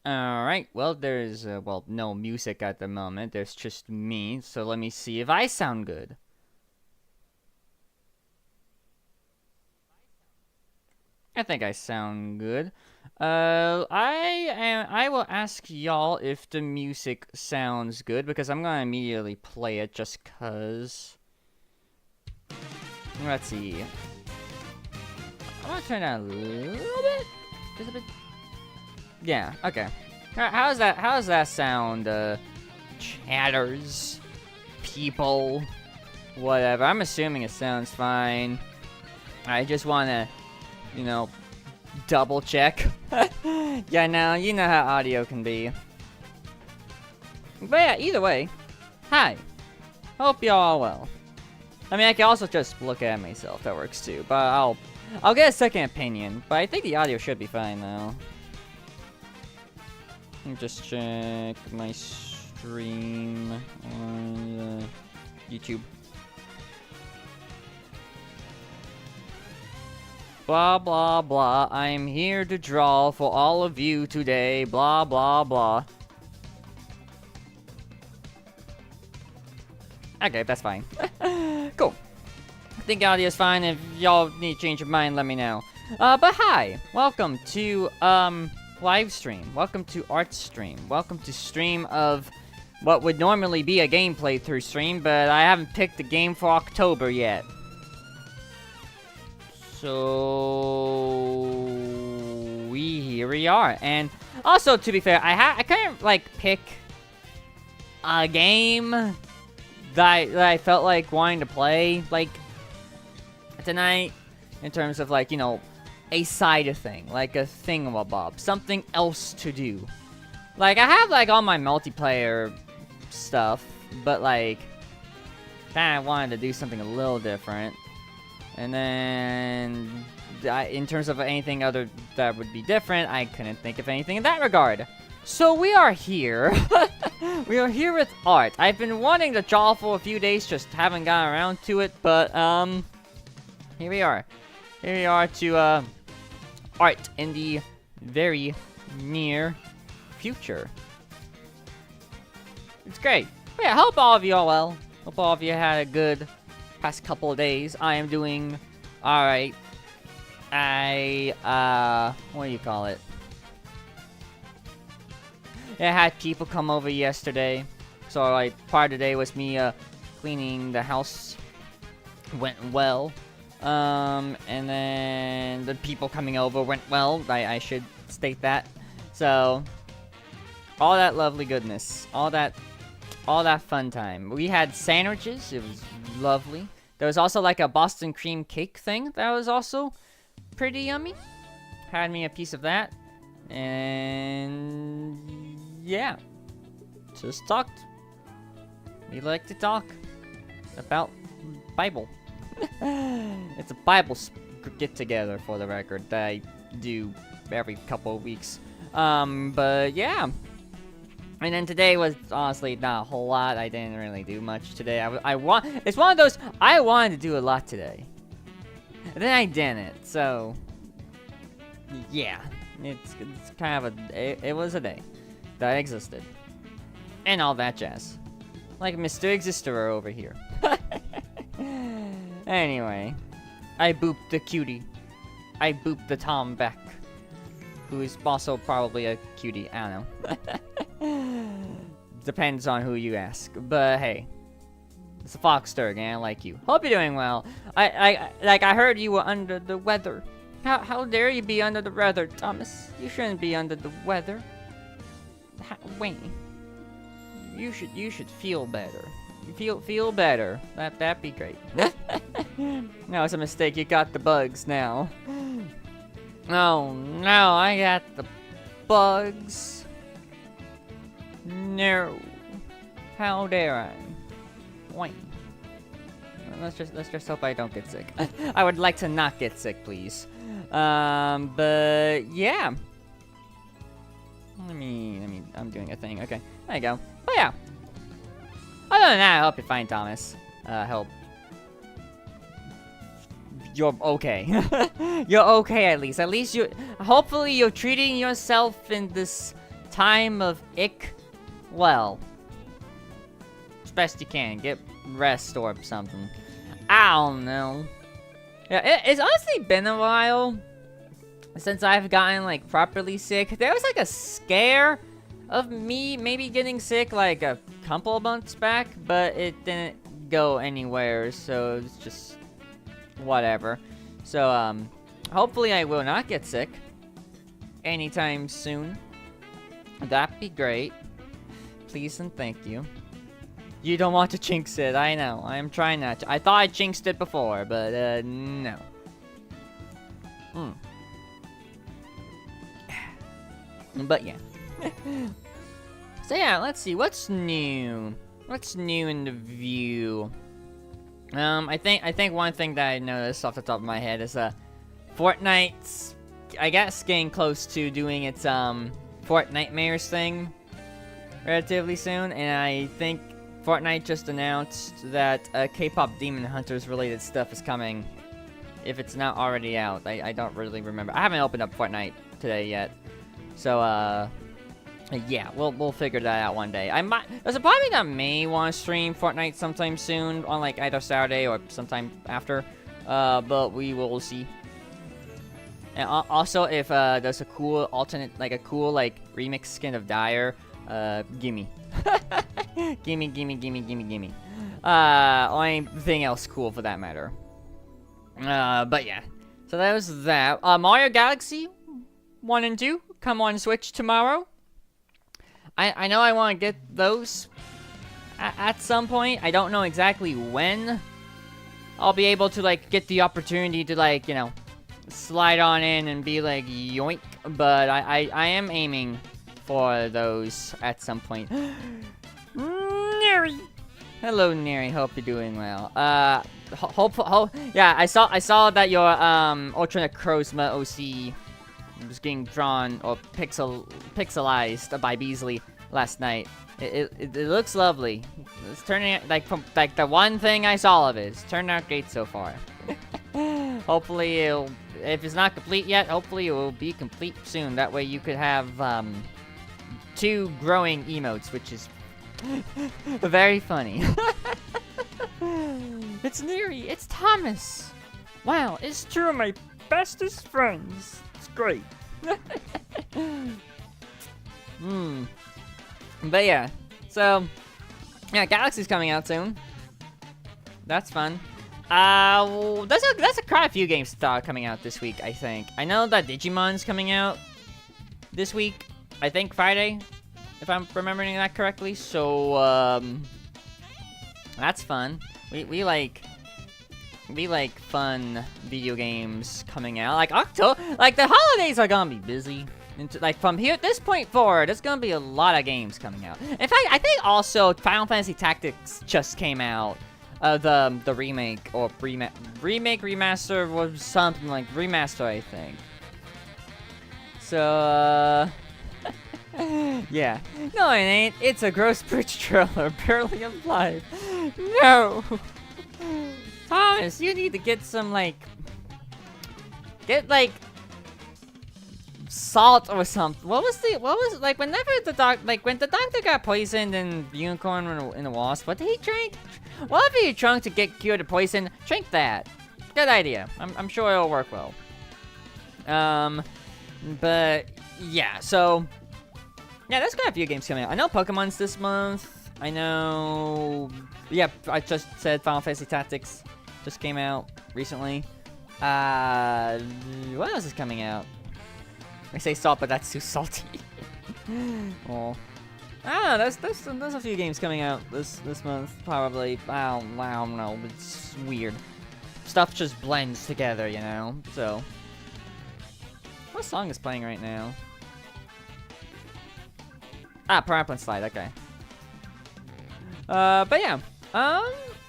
Alright, well, there's, well, no music at the moment. There's just me. So let me see if I sound good. I think I sound good. I will ask y'all if the music sounds good because I'm gonna immediately play it just cause. Let's see. I'm gonna turn down a little bit. Just a bit. Yeah, okay. How's that sound, chatters, people, whatever. I'm assuming it sounds fine. I just wanna, you know, double check. Yeah, now, you know how audio can be. But yeah, either way, hi. Hope y'all are well. I mean, I can also just look at myself, that works too, but I'll get a second opinion, but I think the audio should be fine now. Let me just check my stream on YouTube. Blah, blah, blah. I'm here to draw for all of you today. Blah, blah, blah. Okay, that's fine. Cool. I think audio is fine. If y'all need to change your mind, let me know. But hi. Welcome to, Livestream. Welcome to Art Stream. Welcome to stream of what would normally be a gameplay through stream, but I haven't picked the game for October yet. So here we are. And also, to be fair, I couldn't like pick a game that I felt like wanting to play like tonight in terms of like, you know, a side thing, like a thingamabob, something else to do. Like, I have, like, all my multiplayer stuff, but, like, kinda wanted to do something a little different. And then, in terms of anything other that would be different, I couldn't think of anything in that regard. So, we are here. We are here with art. I've been wanting to draw for a few days, just haven't gotten around to it, but, here we are. Here we are to, art in the very near future. It's great. But yeah, hope all of you are well. Hope all of you had a good past couple of days. I am doing alright. What do you call it? I had people come over yesterday. So, like, part of the day was me, cleaning the house. Went well. And then the people coming over went well. I should state that. So, all that lovely goodness, all that fun time. We had sandwiches. It was lovely. There was also like a Boston cream cake thing that was also pretty yummy. Had me a piece of that, and yeah, just talked. We like to talk about Bible. It's a Bible get-together, for the record, that I do every couple of weeks. But yeah. And then today was honestly not a whole lot. I didn't really do much today. It's one of those, I wanted to do a lot today. And then I didn't, so yeah. It's kind of it was a day that existed. And all that jazz. Like Mr. Exister over here. Anyway, I booped the cutie. I booped the Tom back, who is also probably a cutie. I don't know. Depends on who you ask. But hey, it's a Foxterg, and I like you. Hope you're doing well. I heard you were under the weather. How dare you be under the weather, Thomas? You shouldn't be under the weather. Wait. You should feel better. Feel better. That'd be great. No, it's a mistake. You got the bugs now. Oh no, I got the bugs. No. How dare I? Wait. Let's just hope I don't get sick. I would like to not get sick, please. But yeah. I'm doing a thing. Okay, there you go. But yeah. Other than that, I hope you're fine, Thomas. Hope you're okay. You're okay, at least. At least hopefully you're treating yourself in this time of ick well. As best you can. Get rest or something. I don't know. Yeah, it's honestly been a while since I've gotten, like, properly sick. There was, like, a scare of me maybe getting sick, like, a couple of months back, but it didn't go anywhere, so it's just whatever. So, hopefully I will not get sick anytime soon. That'd be great. Please and thank you. You don't want to jinx it, I know. I am trying not to. I thought I jinxed it before, but, no. But, yeah. So, yeah, let's see. What's new? What's new in the view? I think one thing that I noticed off the top of my head is, Fortnite's, I guess, getting close to doing its, Fortnitemares thing relatively soon, and I think Fortnite just announced that K-pop Demon Hunters related stuff is coming. If it's not already out, I don't really remember. I haven't opened up Fortnite today yet, so yeah, we'll figure that out one day. There's a probably that may want to stream Fortnite sometime soon on like either Saturday or sometime after, but we will see. And also, if there's a cool alternate, like a cool like remix skin of Dire, gimme. gimme. Or anything else cool for that matter. But yeah. So that was that. Mario Galaxy 1 and 2 come on Switch tomorrow. I know I want to get those at some point. I don't know exactly when I'll be able to like get the opportunity to like, you know, slide on in and be like yoink, but I am aiming for those at some point. Neri. Hello, Neri. Hope you're doing well. Yeah, I saw that your Ultra Necrozma OC was getting drawn or pixelized by Beasley last night. It looks lovely. It's turning out like the one thing I saw of it. It's turned out great so far. Hopefully it'll, if it's not complete yet, hopefully it will be complete soon. That way you could have 2 growing emotes, which is very funny. It's Neri, it's Thomas. Wow, it's 2 of my bestest friends. It's great. But yeah, so yeah, Galaxy's coming out soon. That's fun. There's quite a few games coming out this week, I think. I know that Digimon's coming out this week. I think Friday, if I'm remembering that correctly. So, that's fun. We like fun video games coming out. Like like the holidays are gonna be busy. Like from here, this point forward, there's gonna be a lot of games coming out. In fact, I think also Final Fantasy Tactics just came out. The remake or remaster was something like remaster, I think. So, yeah. No, it ain't. It's a gross bridge trailer, barely alive. No! Thomas, you need to get some, get, salt or something. What was, like, whenever when the doctor got poisoned in Unicorn in the Wasp, what did he drink? Whatever you drunk to get cured of poison, drink that. Good idea. I'm sure it'll work well. But, yeah, so, yeah, there's quite a few games coming out. I know Pokemon's this month. I know, yeah, I just said Final Fantasy Tactics just came out recently. What else is coming out? I say salt, but that's too salty. Oh. There's a few games coming out this month, probably. I don't know, it's weird. Stuff just blends together, you know, so. What song is playing right now? Pineapple and Slide, okay. But yeah,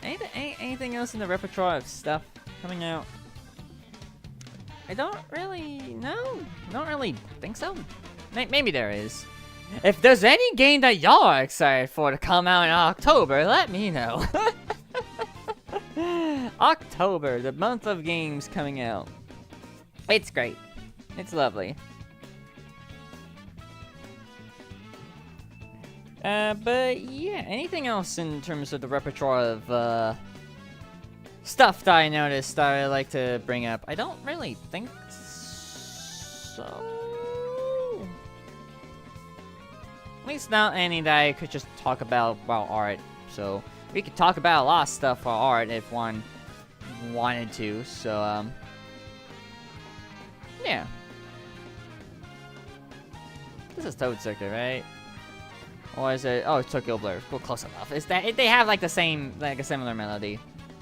anything else in the repertoire of stuff coming out? I don't really know. Don't really think so. Maybe there is. If there's any game that y'all are excited for to come out in October, let me know. October, the month of games coming out. It's great. It's lovely. But yeah, anything else in terms of the repertoire of stuff that I noticed that I like to bring up? I don't really think so. At least not any that I could just talk about art. So we could talk about a lot of stuff for art if one wanted to. So yeah. This is Toad Circuit, right? Or is it? Oh, it's Tokyo Blur. Well, close enough. Is that? They have like the same, like a similar melody.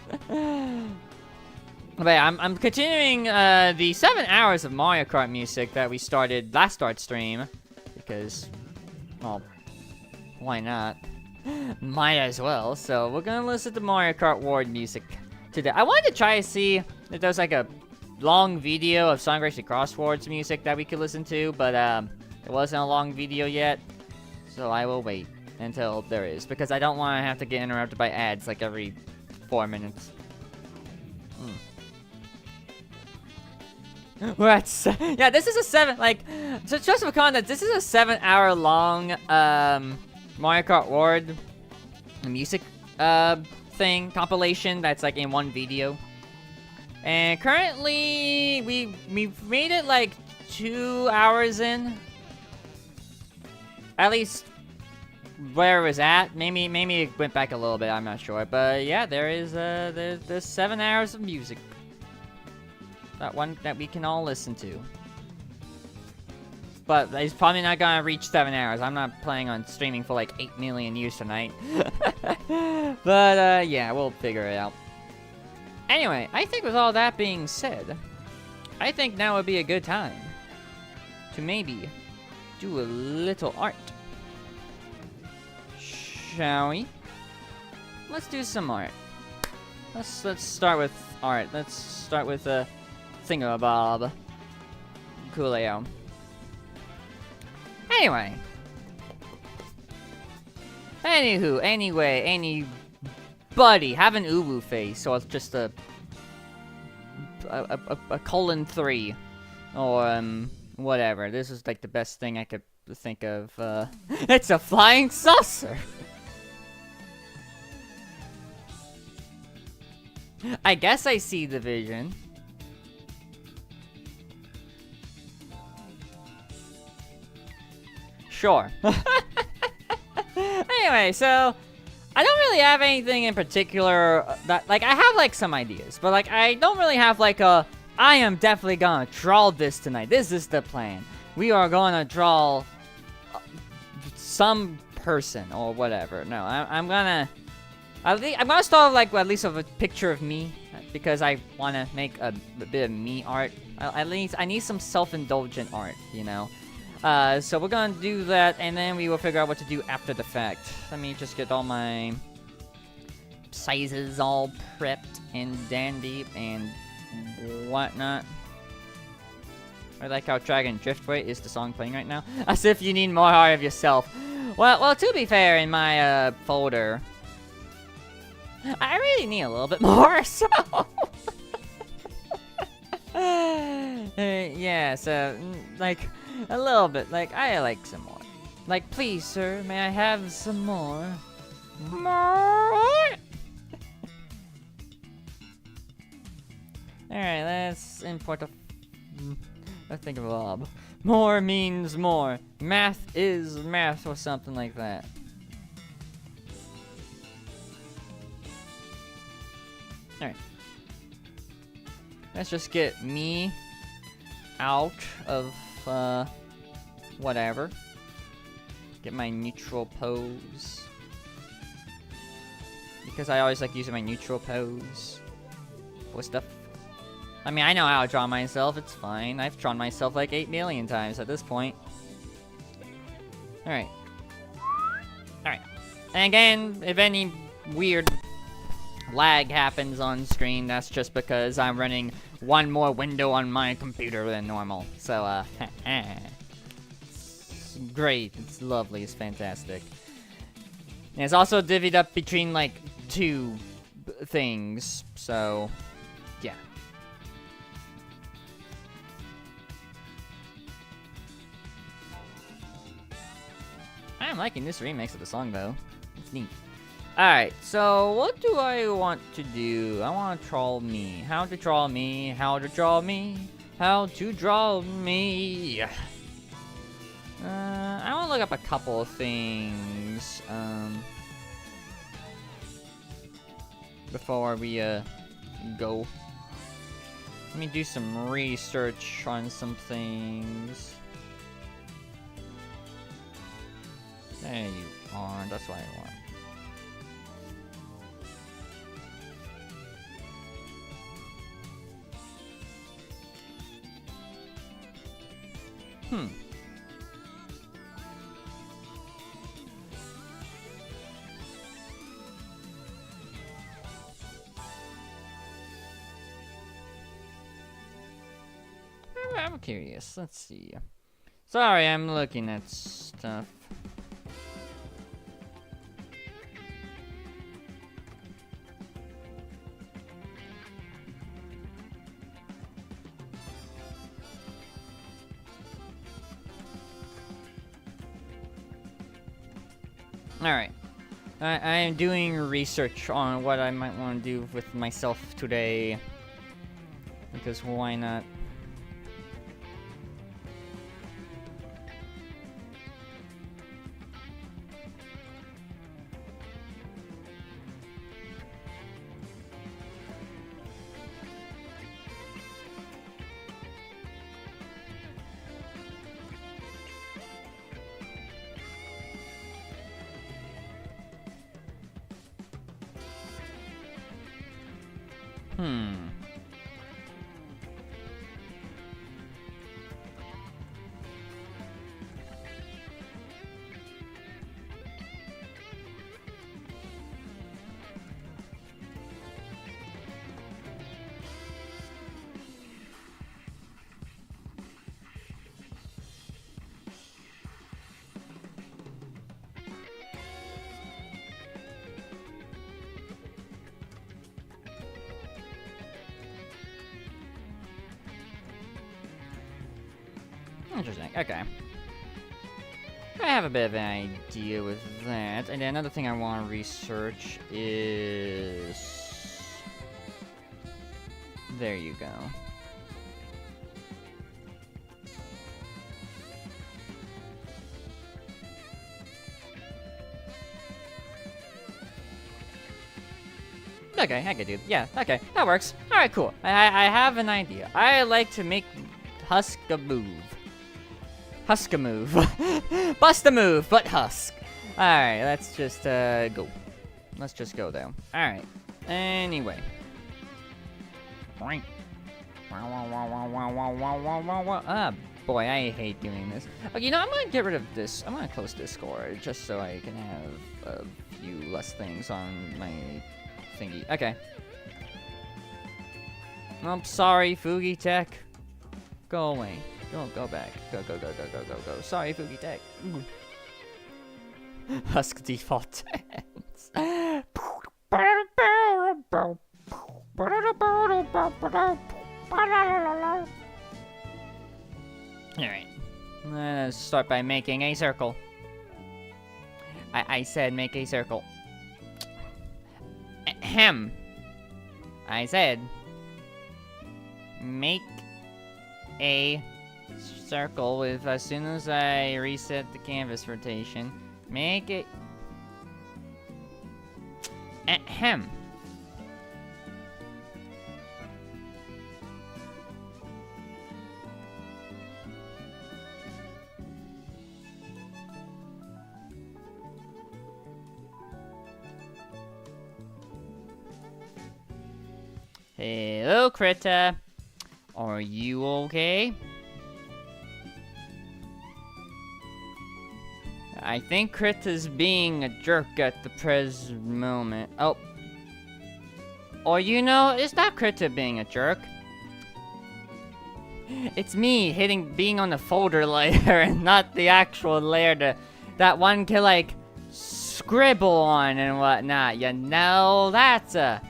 But yeah, I'm continuing the 7 hours of Mario Kart music that we started last start stream because, well, why not? Might as well. So we're gonna listen to Mario Kart World music today. I wanted to try to see if there's like a long video of Sonic Racing Crosswords music that we could listen to, but it wasn't a long video yet. So I will wait until there is, because I don't want to have to get interrupted by ads like every 4 minutes. Yeah, this is a so just for context, this is a 7 hour long Mario Kart World music thing compilation that's like in one video. And currently we've made it like 2 hours in. At least where it was at. Maybe it went back a little bit, I'm not sure. But yeah, there's 7 hours of music. That we can all listen to. But it's probably not gonna reach 7 hours. I'm not planning on streaming for like 8 million views tonight. But yeah, we'll figure it out. Anyway, I think with all that being said, I think now would be a good time to maybe do a little art. Shall we? Let's do some art. Let's start with art. Let's start with a thingamabob. Coolio. Anyway. Anyway, anybody have an uwu face, or just a :3, or whatever. This is like the best thing I could think of. It's a flying saucer. I guess I see the vision. Sure. Anyway, so I don't really have anything in particular that, like, I have like some ideas, but like I don't really have like a I am definitely gonna draw this tonight. This is the plan. We are gonna draw some person or whatever. No, I'm gonna start like at least with a picture of me, because I want to make a bit of me art. At least I need some self-indulgent art, you know. So we're gonna do that, and then we will figure out what to do after the fact. Let me just get all my sizes all prepped and dandy and whatnot. I like how Dragon Driftway is the song playing right now. As if you need more art of yourself. Well, to be fair, in my folder, I really need a little bit more, so yeah, so like a little bit, like I like some more. Like, please, sir, may I have some more? More? Alright, let's import a thingamabob. More means more. Math is math, or something like that. Alright. Let's just get me out of, whatever. Get my neutral pose. Because I always like using my neutral pose for stuff. I mean, I know how to draw myself, it's fine. I've drawn myself like 8 million times at this point. Alright. Alright. And again, if any weird lag happens on screen, that's just because I'm running one more window on my computer than normal. So, it's great, it's lovely, it's fantastic. And it's also divvied up between, like, 2 things, so, yeah. I'm liking this remix of the song, though. It's neat. Alright, so what do I want to do? I want to draw me. How to draw me? How to draw me? How to draw me? I want to look up a couple of things. Before we, go. Let me do some research on some things. There you are. That's what I want. I'm curious. Let's see. Sorry, I'm looking at stuff. Alright. I am doing research on what I might want to do with myself today. Because why not? Interesting. Okay. I have a bit of an idea with that. And then another thing I want to research is... There you go. Okay, I could do. Yeah, okay, that works. Alright, cool. I have an idea. I like to make Husk a move. Husk a move. Bust a move, but Husk. Alright, let's just go. Let's just go there. Alright. Anyway. Ah, boy, I hate doing this. Okay, you know, I'm gonna get rid of this. I'm gonna close Discord just so I can have a few less things on my thingy. Okay. I'm sorry, Fugi Tech. Go away. Go back. Go. Sorry, Fugi Tech. Husk default tense. Alright. Let's start by making a circle. I said make a circle. Ahem. I said make a circle with, as soon as I reset the canvas rotation, make it. Ahem. Hello, Krita. Are you okay? I think Krita's being a jerk at the present moment. Oh. Or you know, it's not Krita being a jerk. It's me being on the folder layer and not the actual layer that one can, like, scribble on and whatnot. You know, that's a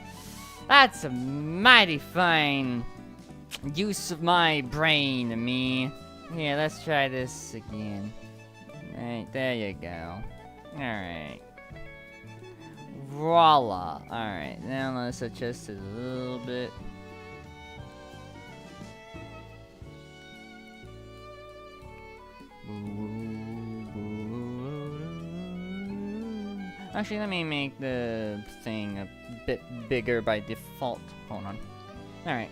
mighty fine use of my brain, me. Here, let's try this again. Right, there you go. Alright. Voila. Alright, now let's adjust it a little bit. Actually, let me make the thing a bit bigger by default. Hold on. Alright.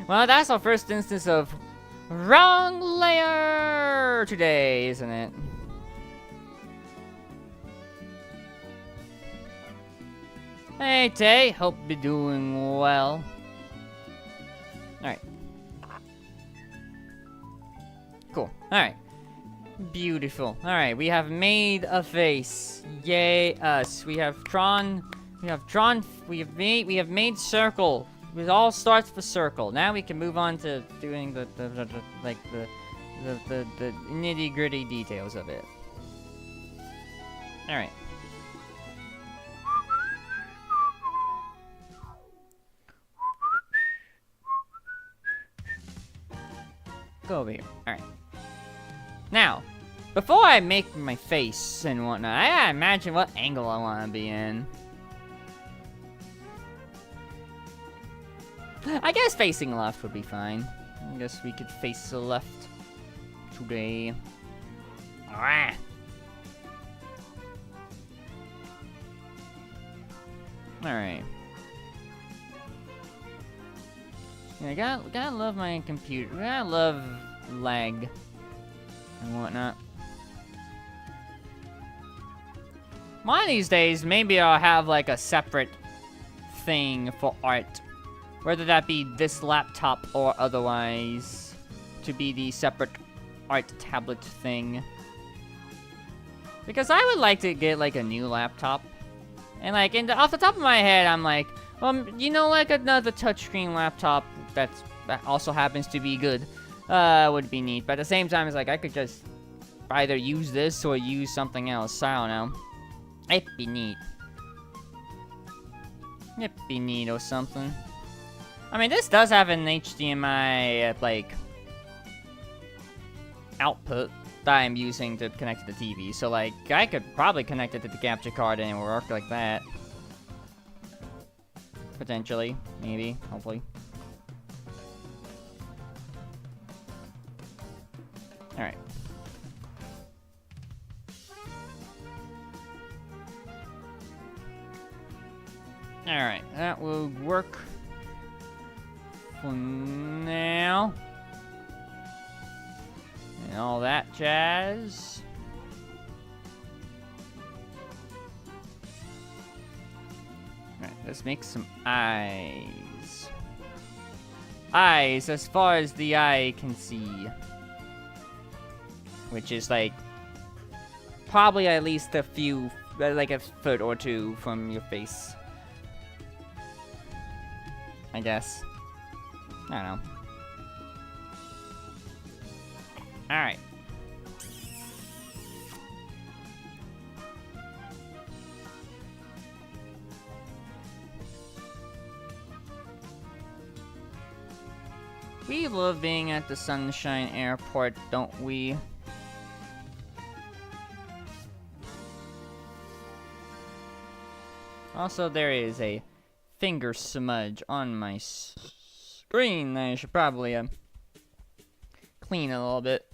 Well, that's our first instance of wrong layer today, isn't it? Hey, Tay. Hope you're doing well. Alright. Cool. Alright. Beautiful. Alright, we have made a face. Yay us. We have made circle. It all starts with circle. Now we can move on to doing the nitty-gritty details of it. Alright. Go over here. Alright. Now, before I make my face and whatnot, I gotta imagine what angle I want to be in. I guess facing left would be fine. I guess we could face the left today. Alright. Alright. Yeah, gotta love my computer. Gotta love lag and whatnot. One of these days, maybe I'll have like a separate thing for art. Whether that be this laptop or otherwise, to be the separate art tablet thing. Because I would like to get like a new laptop. And like, off the top of my head, I'm like, well, you know, like another touchscreen laptop that also happens to be good, would be neat. But at the same time, it's like, I could just either use this or use something else. I don't know. It'd be neat. It'd be neat or something. I mean, this does have an HDMI, like, output that I'm using to connect to the TV. So, like, I could probably connect it to the capture card and it will work like that. Potentially. Maybe. Hopefully. Alright. Alright, that will work for now. And all that jazz. Alright, let's make some eyes. Eyes as far as the eye can see. Which is like probably at least a few, like a foot or two from your face. I guess. I don't know. Alright. We love being at the Sunshine Airport, don't we? Also, there is a finger smudge on my screen that I should probably clean a little bit.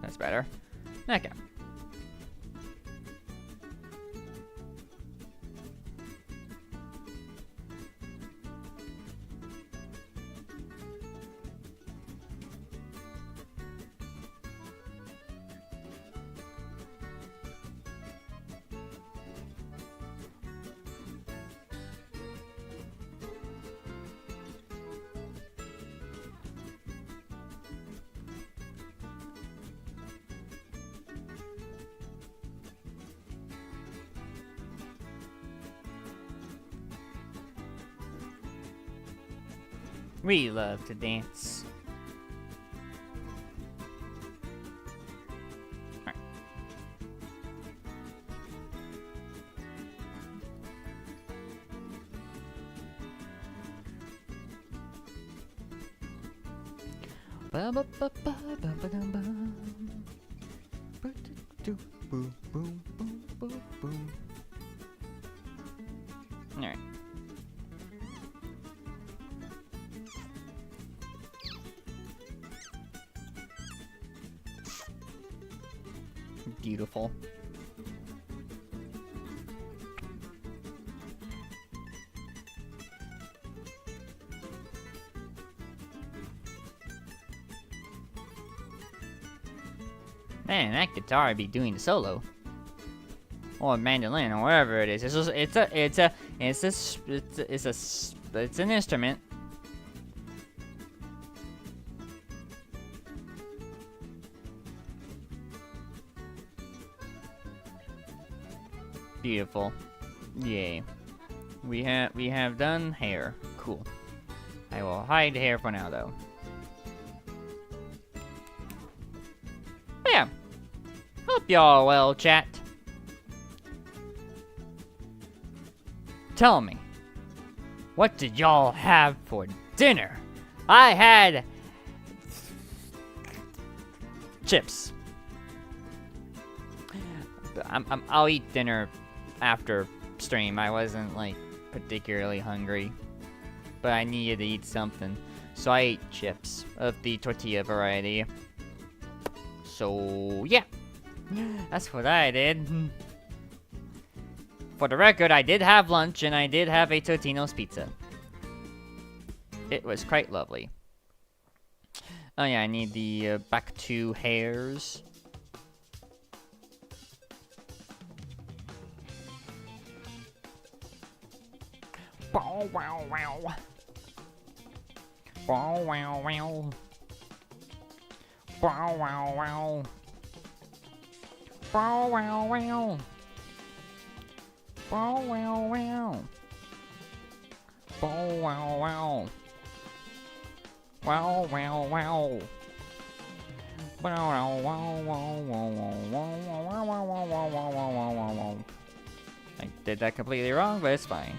That's better. Okay. We love to dance. Alright. Alright. Beautiful. Man, that guitar be doing the solo, or mandolin, or whatever it is. It's an instrument. Beautiful. Yay. We have done hair. Cool. I will hide hair for now, though. But yeah. Hope y'all are well, chat. Tell me, what did y'all have for dinner? I had chips. I'll eat dinner after stream. I wasn't like particularly hungry, but I needed to eat something, so I ate chips of the tortilla variety. So yeah, that's what I did. For the record, I did have lunch and I did have a Totino's pizza. It was quite lovely. Oh yeah, I need the back two hairs. Bow wow wow. Bow wow wow. Bow wow wow. Bow wow wow. Bow wow wow. Bow wow wow. Wow wow wow. Wow wow wow wow wow wow wow wow wow wow wow. I did that completely wrong, but it's fine.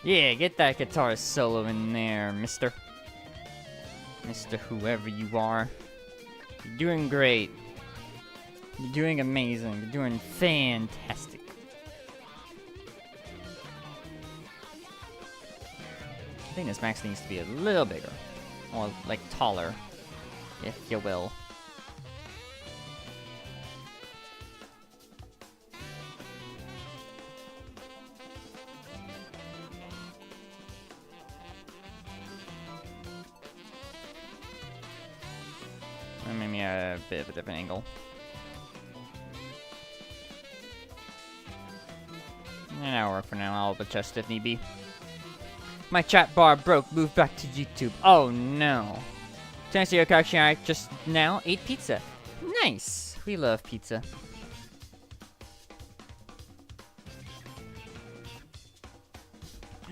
Yeah, get that guitar solo in there, mister. Mr. Whoever you are. You're doing great. You're doing amazing. You're doing fantastic. I think this max needs to be a little bigger. Or, like, taller. If you will. Maybe a bit of a different angle. That'll work for now. I'll adjust if need be. My chat bar broke. Move back to YouTube. Oh no. To answer your question, I just now ate pizza. Nice. We love pizza.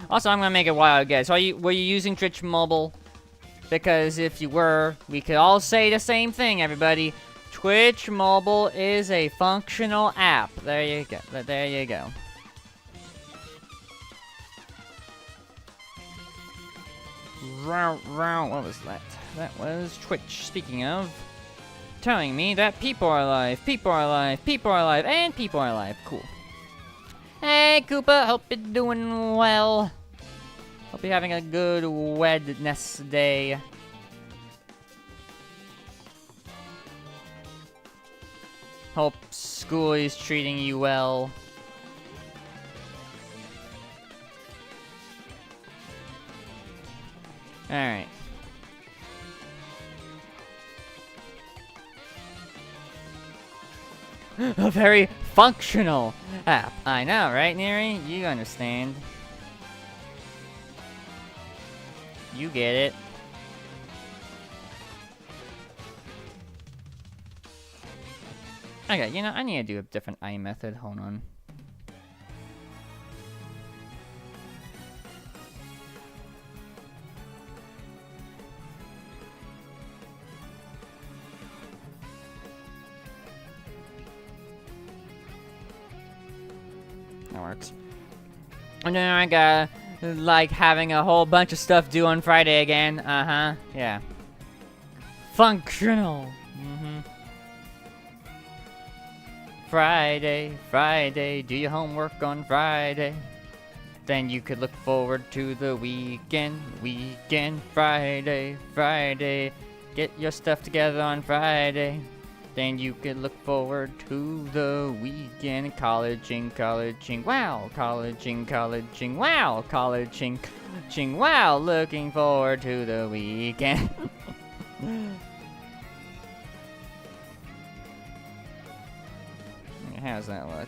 Also, I'm gonna make a wild guess. Were you using Twitch Mobile? Because if you were, we could all say the same thing, everybody. Twitch Mobile is a functional app. There you go. There you go. What was that? That was Twitch. Speaking of, telling me that people are alive, people are alive, people are alive, and people are alive. Cool. Hey, Koopa. Hope you're doing well. Hope you're having a good Wednesday. Hope school is treating you well. Alright. A very functional app. I know, right, Neri? You understand. You get it. Okay, you know, I need to do a different eye method. Hold on. That works. And then I got, like, having a whole bunch of stuff due on Friday again. Uh-huh, yeah. Functional. Mm-hmm. Friday, do your homework on Friday. Then you could look forward to the weekend, Friday. Get your stuff together on Friday. Then you could look forward to the weekend. Colleging, wow, wow, looking forward to the weekend. How's that look?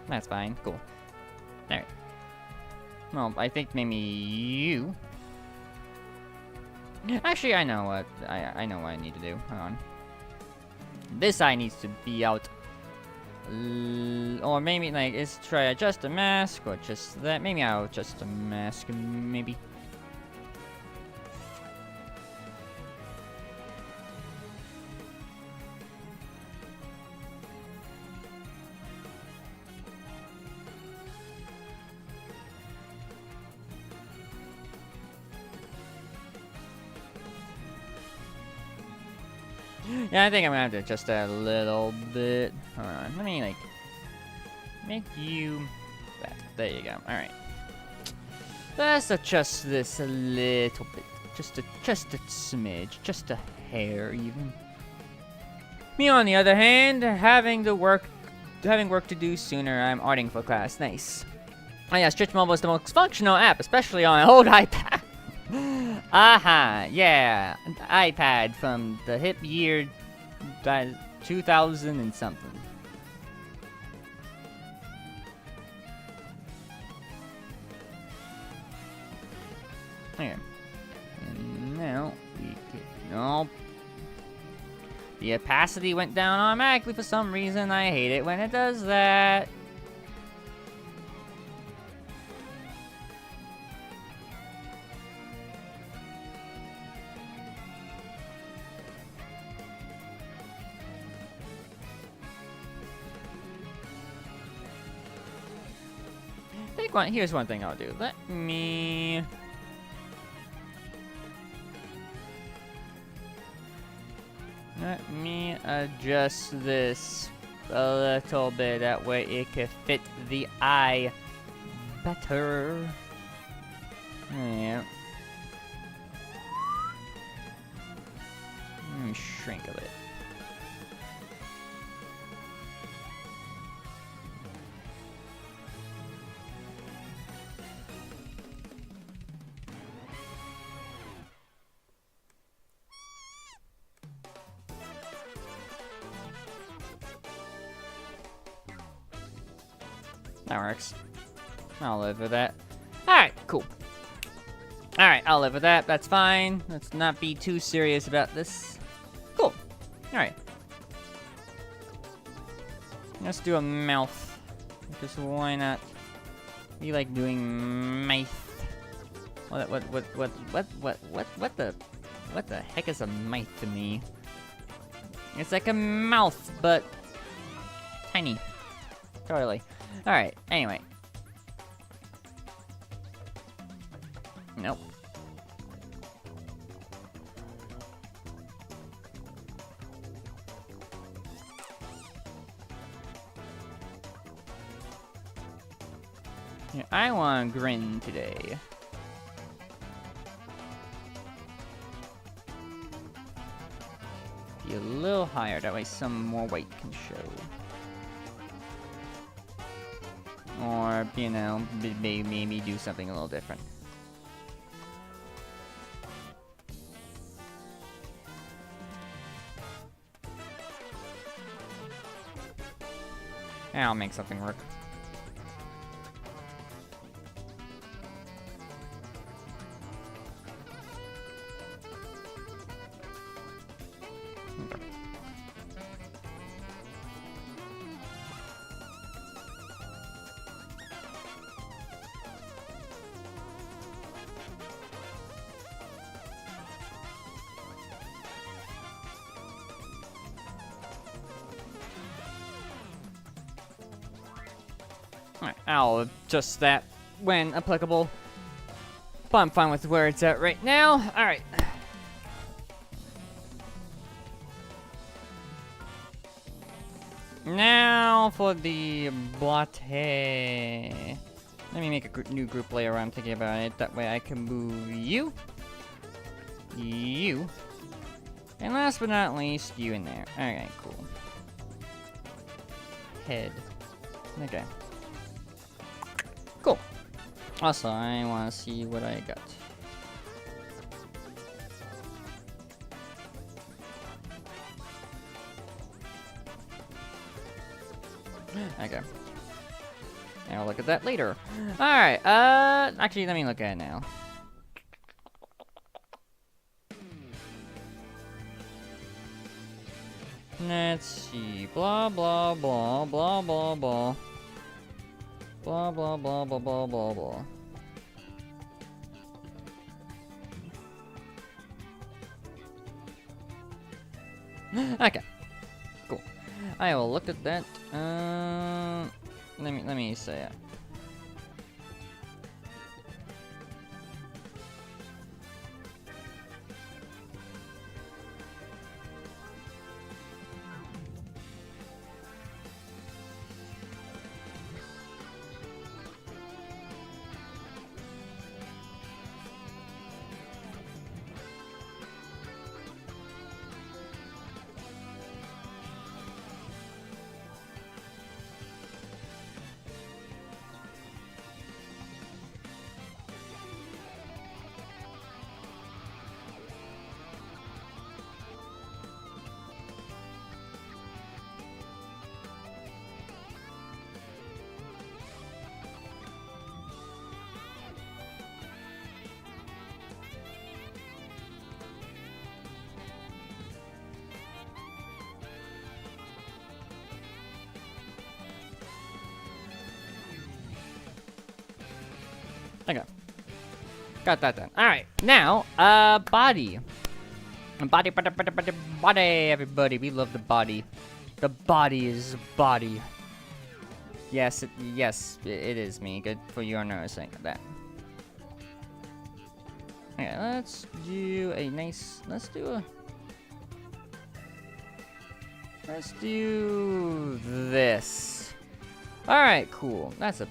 That's fine, cool. Alright. Well, I think maybe you... Actually, I know what I know what I need to do. Hang on. This eye needs to be out. Or maybe, like, is try adjust the mask, or just that. Maybe I'll adjust the mask, maybe. Yeah, I think I'm gonna have to adjust that a little bit. Hold on, let me, like, make you that. There you go. Alright. Let's adjust this a little bit. Just a smidge. Just a hair, even. Me, on the other hand, having work to do sooner. I'm arting for class. Nice. Oh yeah, Stitch Mobile is the most functional app, especially on an old iPad. Aha, yeah, an iPad from the hip year 2000 and something. Okay. And now we get nope. The opacity went down automatically for some reason. I hate it when it does that. Here's one thing I'll do. Let me adjust this a little bit. That way it can fit the eye better. Yeah. Let me shrink a bit. That works. I'll live with that. Alright, cool. Alright, I'll live with that. That's fine. Let's not be too serious about this. Cool. Alright. Let's do a mouth. Because why not? You like doing mouth. What the heck is a mouth to me? It's like a mouth, but tiny. Totally. Alright, anyway. Nope. Yeah, I want to grin today. Be a little higher, that way some more weight can show. Or, you know, maybe do something a little different. Yeah, I'll make something work. Alright, I'll adjust that when applicable. But I'm fine with where it's at right now. Alright. Now for the botte. Let me make a new group layer while I'm thinking about it. That way I can move you. You. And last but not least, you in there. Okay, cool. Head. Okay. Cool. Also, I want to see what I got. Okay. And I'll look at that later. Alright, actually, let me look at it now. Let's see. Blah, blah, blah, blah, blah, blah. Blah, blah, blah, blah, blah, blah, blah. Okay. Cool. I will look at that. Let me say it. Okay. Got that done. Alright, now, body. Body, everybody. We love the body. The body is body. Yes, it is me. Good for your noticing that. Okay, let's do this. Alright, cool. That's a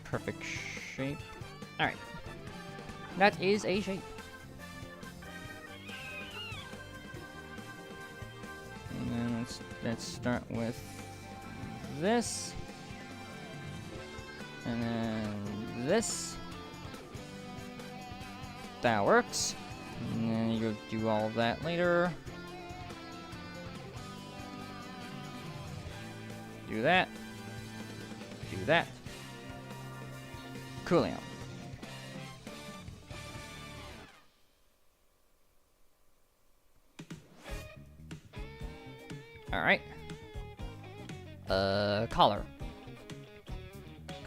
perfect shape. Alright. That is a shape. And then let's start with this. And then this. That works. And then you'll do all of that later. Do that. Do that. Coolio. Alright. Collar.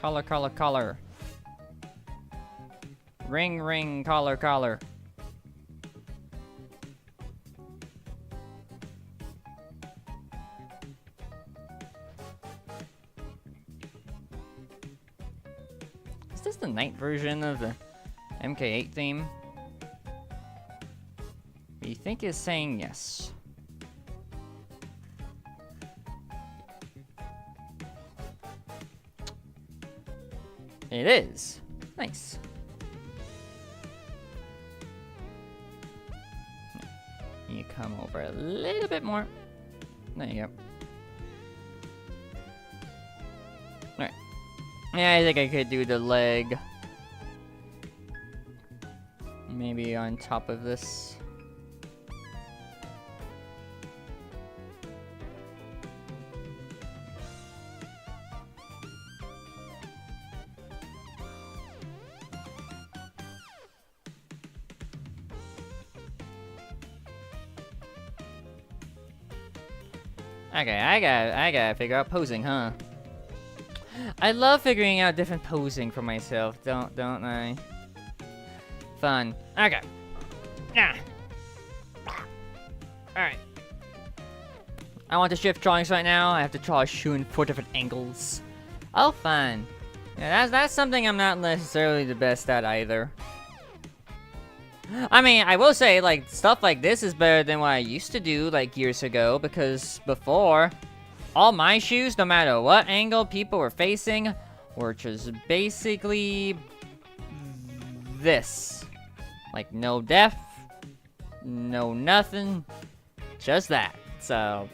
Collar. Ring, collar. Is this the night version of the MK8 theme? We think it's saying yes. It is. Nice. You come over a little bit more. There you go. Alright. Yeah, I think I could do the leg. Maybe on top of this. Okay, I gotta figure out posing, huh? I love figuring out different posing for myself, don't I? Fun. Okay. Alright. I want to shift drawings right now. I have to draw a shoe in 4 different angles. Oh, fun. Yeah, that's something I'm not necessarily the best at either. I mean, I will say, like, stuff like this is better than what I used to do, like, years ago, because before, all my shoes, no matter what angle people were facing, were just basically this. Like, no depth, no nothing, just that. So,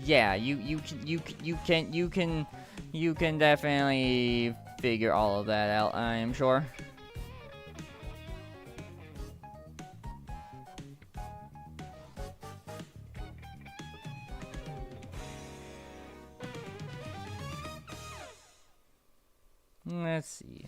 yeah, you can definitely figure all of that out, I am sure. Let's see.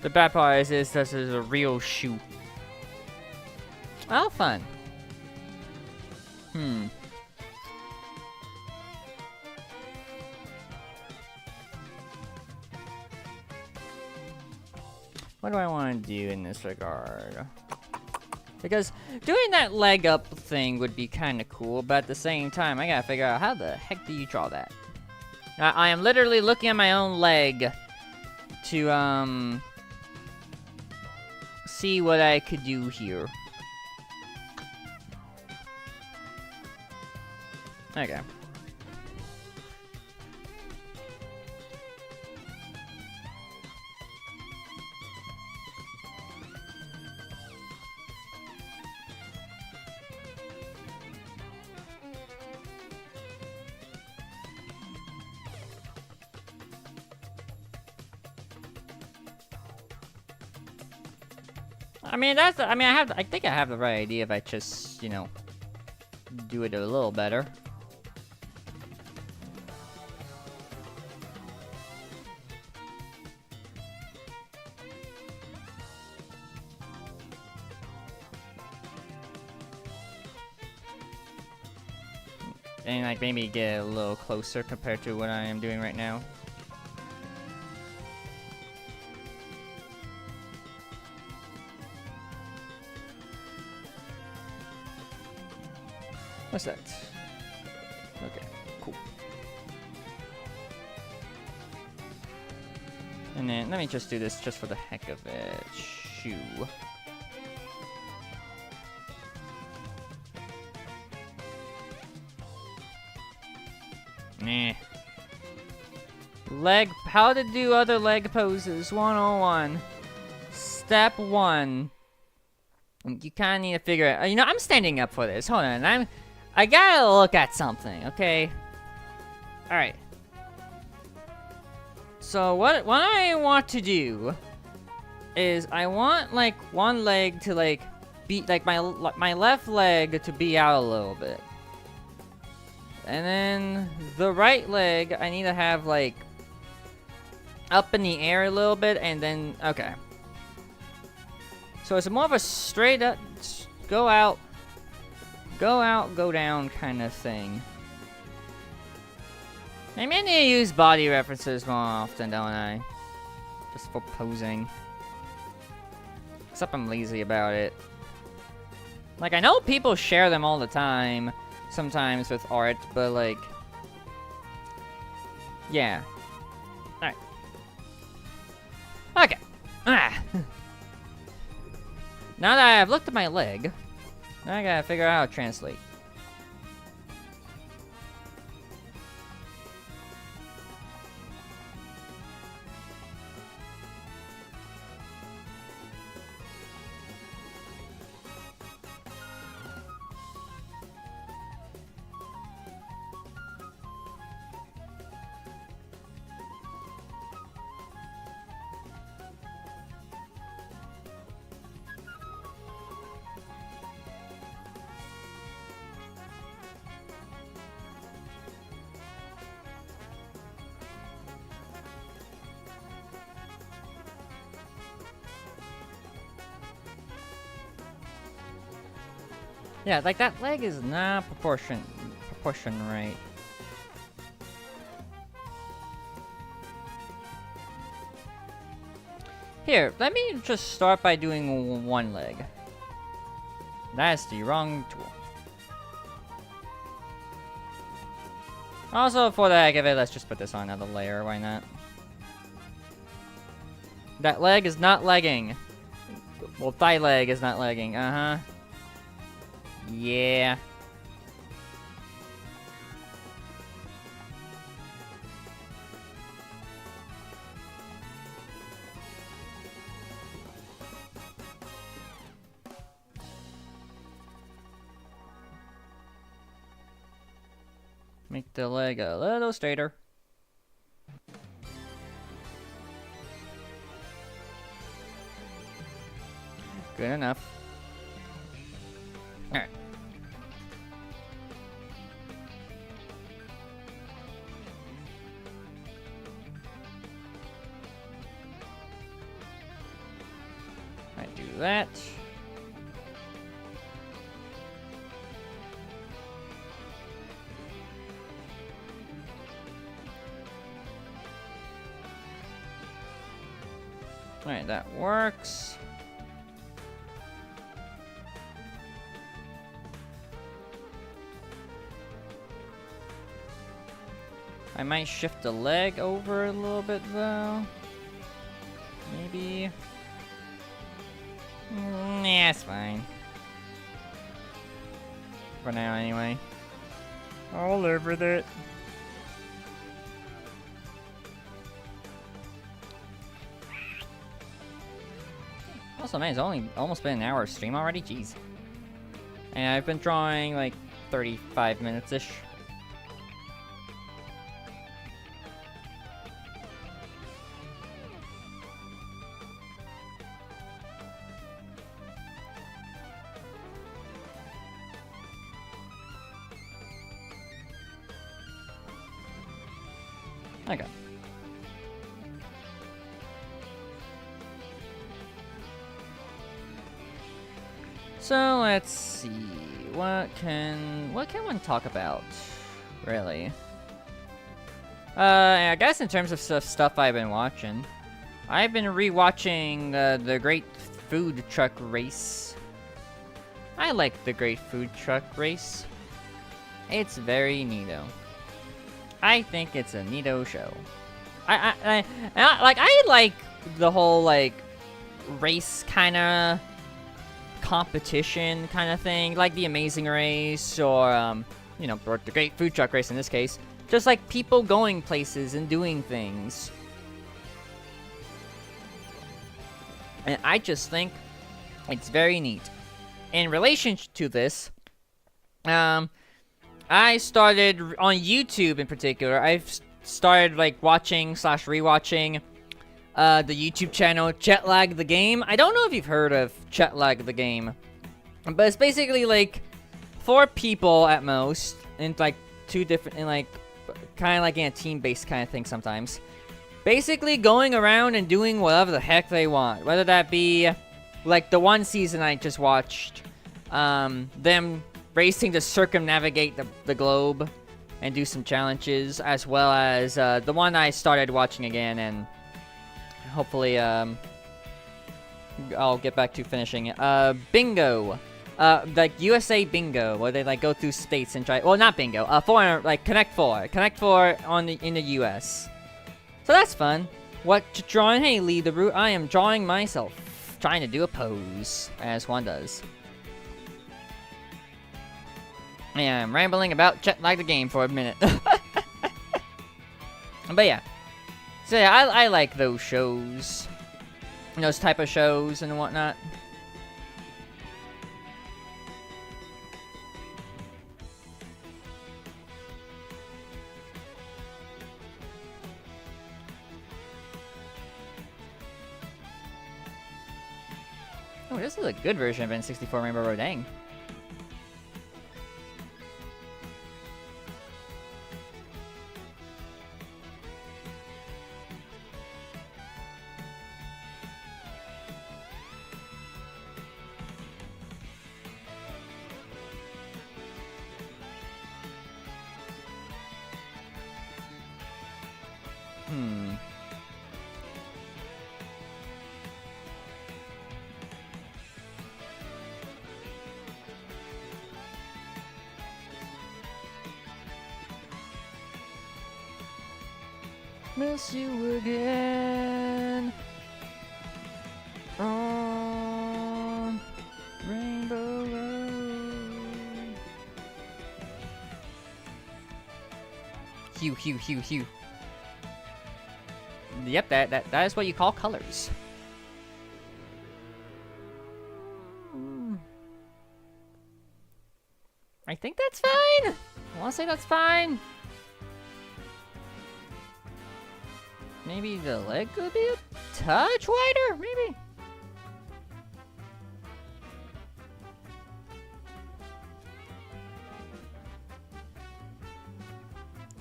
The bad part is this is a real shoe. Oh, fun. What do I want to do in this regard? Because doing that leg up thing would be kind of cool, but at the same time, I gotta figure out how the heck do you draw that? I am literally looking at my own leg to, see what I could do here. Okay. I think I have the right idea if I just, you know, do it a little better. And like maybe get a little closer compared to what I am doing right now. What's that? Okay, cool. And then let me just do this just for the heck of it. Shoe. Nah. Leg, how to do other leg poses, 101. Step 1. You kind of need to figure out, you know, I'm standing up for this, hold on, I gotta look at something, okay? Alright. So what I want to do is I want, like, one leg to, like, be, like, my left leg to be out a little bit. And then the right leg, I need to have, like, up in the air a little bit, and then, okay. So it's more of a straight up, go out, go down kind of thing. Maybe I need to use body references more often, don't I? Just for posing. Except I'm lazy about it. Like, I know people share them all the time, sometimes with art, but like, yeah. Alright. Okay. Now that I've looked at my leg, now I gotta figure out how to translate. Yeah, like that leg is not proportion right. Here, let me just start by doing one leg. That's the wrong tool. Also, for the heck of it, let's just put this on another layer. Why not? That leg is not legging. Well, thigh leg is not legging. Uh-huh. Yeah. Make the leg a little straighter. Good enough. Alright. I do that. Alright, that works. I might shift the leg over a little bit though. Maybe. Nah, it's fine. For now, anyway. I'll live with it. Also, man, it's only almost been an hour of stream already. Jeez. And I've been drawing like 35 minutes-ish. Okay. So let's see, what can one talk about, really? I guess in terms of stuff I've been watching, I've been rewatching the Great Food Truck Race. I like the Great Food Truck Race. It's very neato. I think it's a neato show. I like the whole like race kind of competition kind of thing, like the Amazing Race or you know, or the Great Food Truck Race in this case. Just like people going places and doing things. And I just think it's very neat. In relation to this, I started on YouTube in particular. I've started like watching / rewatching the YouTube channel Chetlag the Game. I don't know if you've heard of Chetlag the Game, but it's basically like 4 people at most, and like 2 different, and like kind of like in a team-based kind of thing sometimes. Basically going around and doing whatever the heck they want, whether that be like the one season I just watched, them racing to circumnavigate the globe and do some challenges, as well as the one I started watching again, and hopefully I'll get back to finishing it. Bingo, like USA Bingo, where they like go through states and try. Well, not Bingo. Foreign, like Connect 4 in the US. So that's fun. What to drawing? Hey, Lee the Root. I am drawing myself, trying to do a pose, as one does. Yeah, I'm rambling about Chetlag the Game for a minute. But yeah. So yeah, I like those shows. Those type of shows and whatnot. Oh, this is a good version of N64 Rainbow Road, dang. Hmm. Miss you again on Rainbow Road. Hue. Yep, that is what you call colors. I think that's fine. I want to say that's fine. Maybe the leg could be a touch wider, maybe?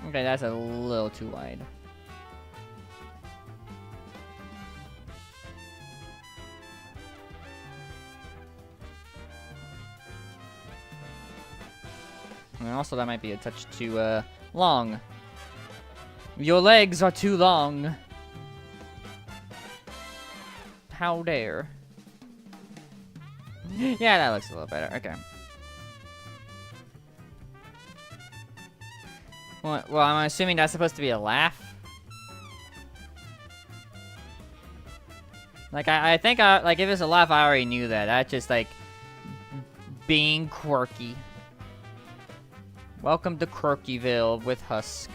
Okay, that's a little too wide. And also, that might be a touch too, long. Your legs are too long. How dare. Yeah, that looks a little better. Okay. Well, I'm assuming that's supposed to be a laugh. Like, I think, like, if it's a laugh, I already knew that. That's just, like, being quirky. Welcome to Quirkyville with Husk.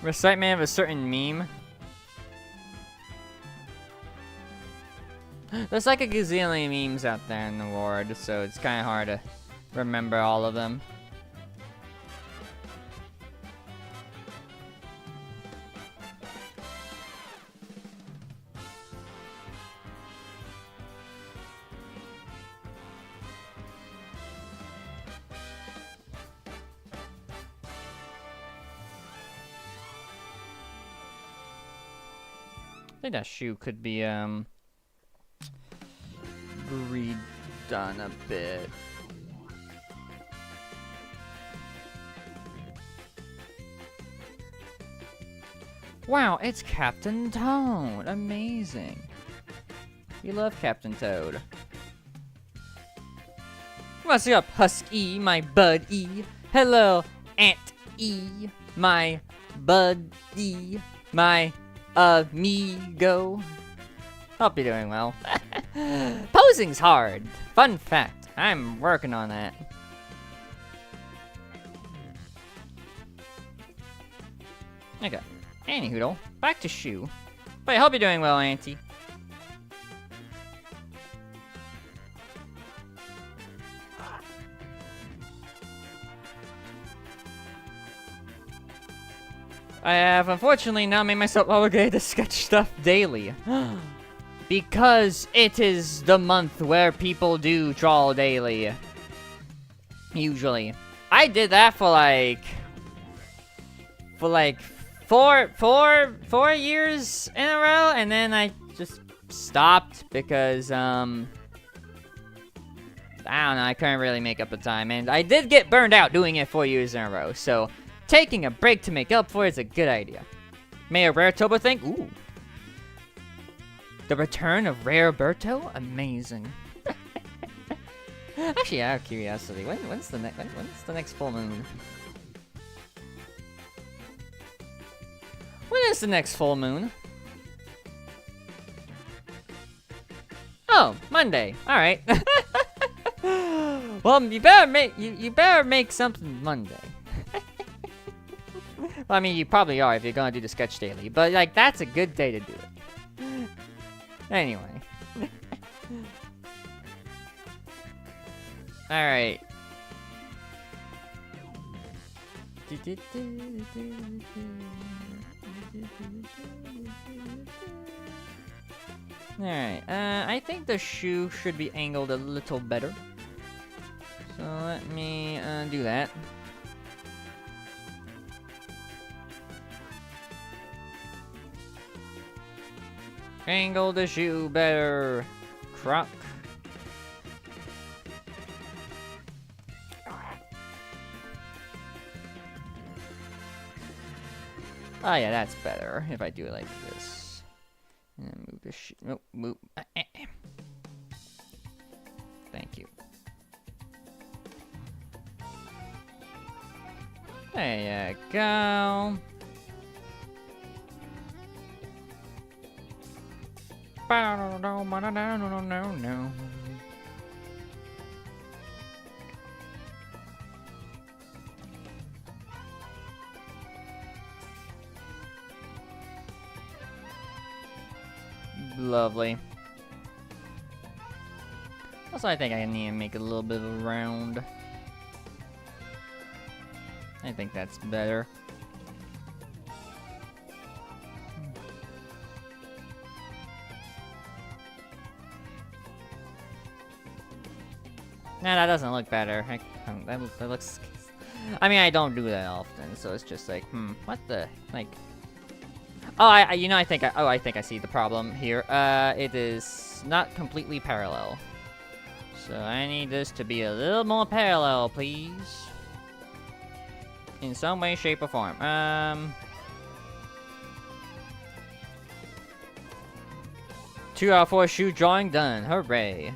Recite me of a certain meme. There's like a gazillion memes out there in the world, so it's kind of hard to remember all of them. I think that shoe could be, redone a bit. Wow, it's Captain Toad. Amazing. We love Captain Toad. What's up, Husky, my buddy? Hello, Aunt E, my buddy, my amigo. Hope you're doing well. Posing's hard. Fun fact. I'm working on that. Okay. Anywho, back to shoe. But I hope you're doing well, Auntie. I have unfortunately now made myself obligated to sketch stuff daily. Because it is the month where people do draw daily. Usually. I did that for like 4 years in a row, and then I just stopped because I don't know, I couldn't really make up the time, and I did get burned out doing it 4 years in a row, so taking a break to make up for it is a good idea. May a Rare Tobo thing? Ooh. The return of Rare Berto? Amazing. Actually, out of curiosity, when's the next full moon? When is the next full moon? Oh, Monday. All right. Well, you better make something Monday. Well, I mean, you probably are if you're gonna do the sketch daily, but like that's a good day to do it. Anyway. Alright. Alright, I think the shoe should be angled a little better. So let me do that. Angle the shoe better. Croc. Oh yeah, that's better if I do it like this. And then move the shoe. Nope, move. Thank you. There you go. No. Lovely. Also, I think I need to make it a little bit of a round. I think that's better. Nah, that doesn't look better. That looks... I mean, I don't do that often, so it's just like, what the... Like... Oh, I think I see the problem here. It is not completely parallel. So I need this to be a little more parallel, please. In some way, shape, or form. 2 out of 4 shoe drawing done. Hooray.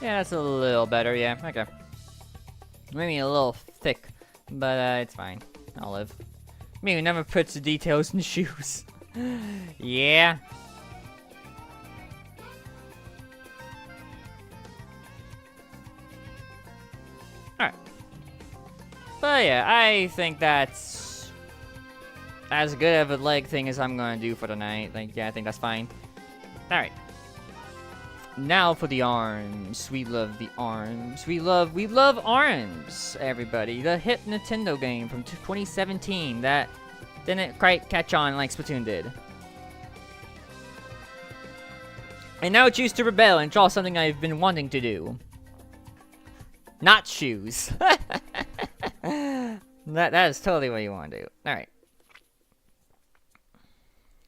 Yeah, that's a little better, yeah, okay. Maybe a little thick, but it's fine. I'll live. Me who never puts the details in shoes. Yeah. Alright. But yeah, I think that's as good of a leg thing as I'm gonna do for tonight. Like, yeah, I think that's fine. Alright. Now for the arms. We love the arms. We love arms, everybody. The hit Nintendo game from 2017 that didn't quite catch on like Splatoon did. And now choose to rebel and draw something I've been wanting to do. Not shoes. That is totally what you want to do. Alright.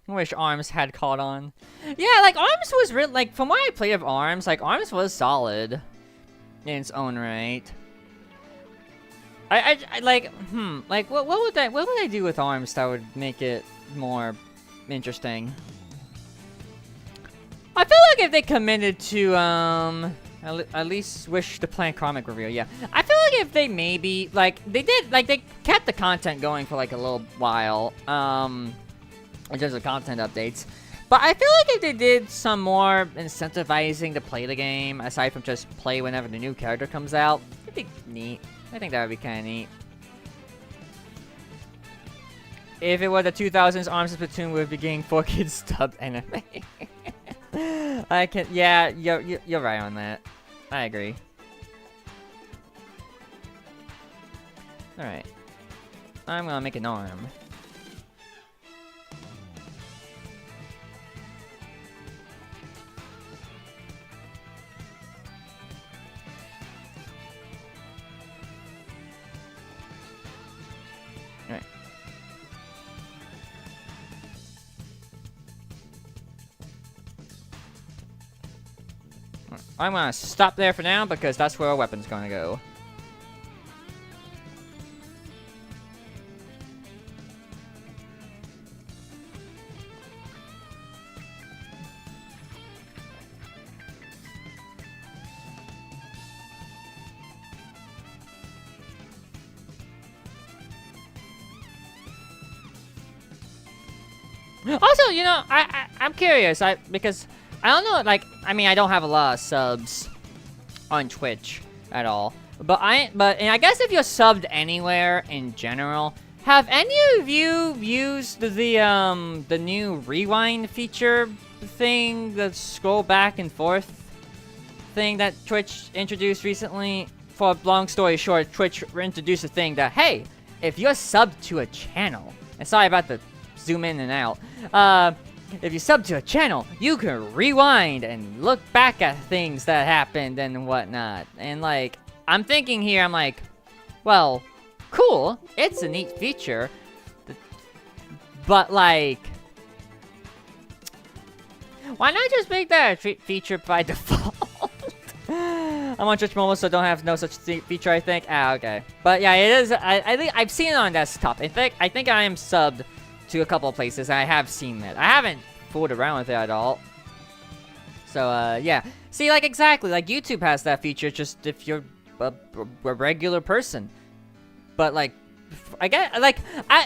I wish ARMS had caught on. Yeah, like, ARMS was really, like, from what I played of ARMS, like, ARMS was solid in its own right. I like, like, what would I do with ARMS that would make it more interesting? I feel like if they committed to, at least Wish to Plan comic review, yeah. I feel like if they maybe, like, they kept the content going for, like, a little while, in terms of content updates. But I feel like if they did some more incentivizing to play the game, aside from just play whenever the new character comes out, it'd be neat. I think that would be kind of neat. If it were the 2000s, ARMS and Splatoon would be getting 4Kids dubbed anime. I can, yeah, you're right on that. I agree. Alright. I'm gonna make an arm. I'm gonna stop there for now because that's where our weapon's gonna go. Also, you know, I'm curious. Because I don't know. Like, I mean, I don't have a lot of subs on Twitch at all. But and I guess if you're subbed anywhere in general, have any of you used the new rewind feature thing, the scroll back and forth thing that Twitch introduced recently? For a long story short, Twitch introduced a thing that, hey, if you're subbed to a channel, and sorry about the zoom in and out, if you sub to a channel, you can rewind and look back at things that happened and whatnot. And like, I'm thinking here, I'm like, well, cool, it's a neat feature, but like, why not just make that a feature by default? I'm on Twitch Mobile, so don't have no such feature, I think. Ah, okay. But yeah, it is. I think I've seen it on desktop. I think I am subbed to a couple of places, and I have seen it. I haven't fooled around with it at all. So yeah. See, like exactly, like YouTube has that feature, just if you're a regular person. But like, I guess, like,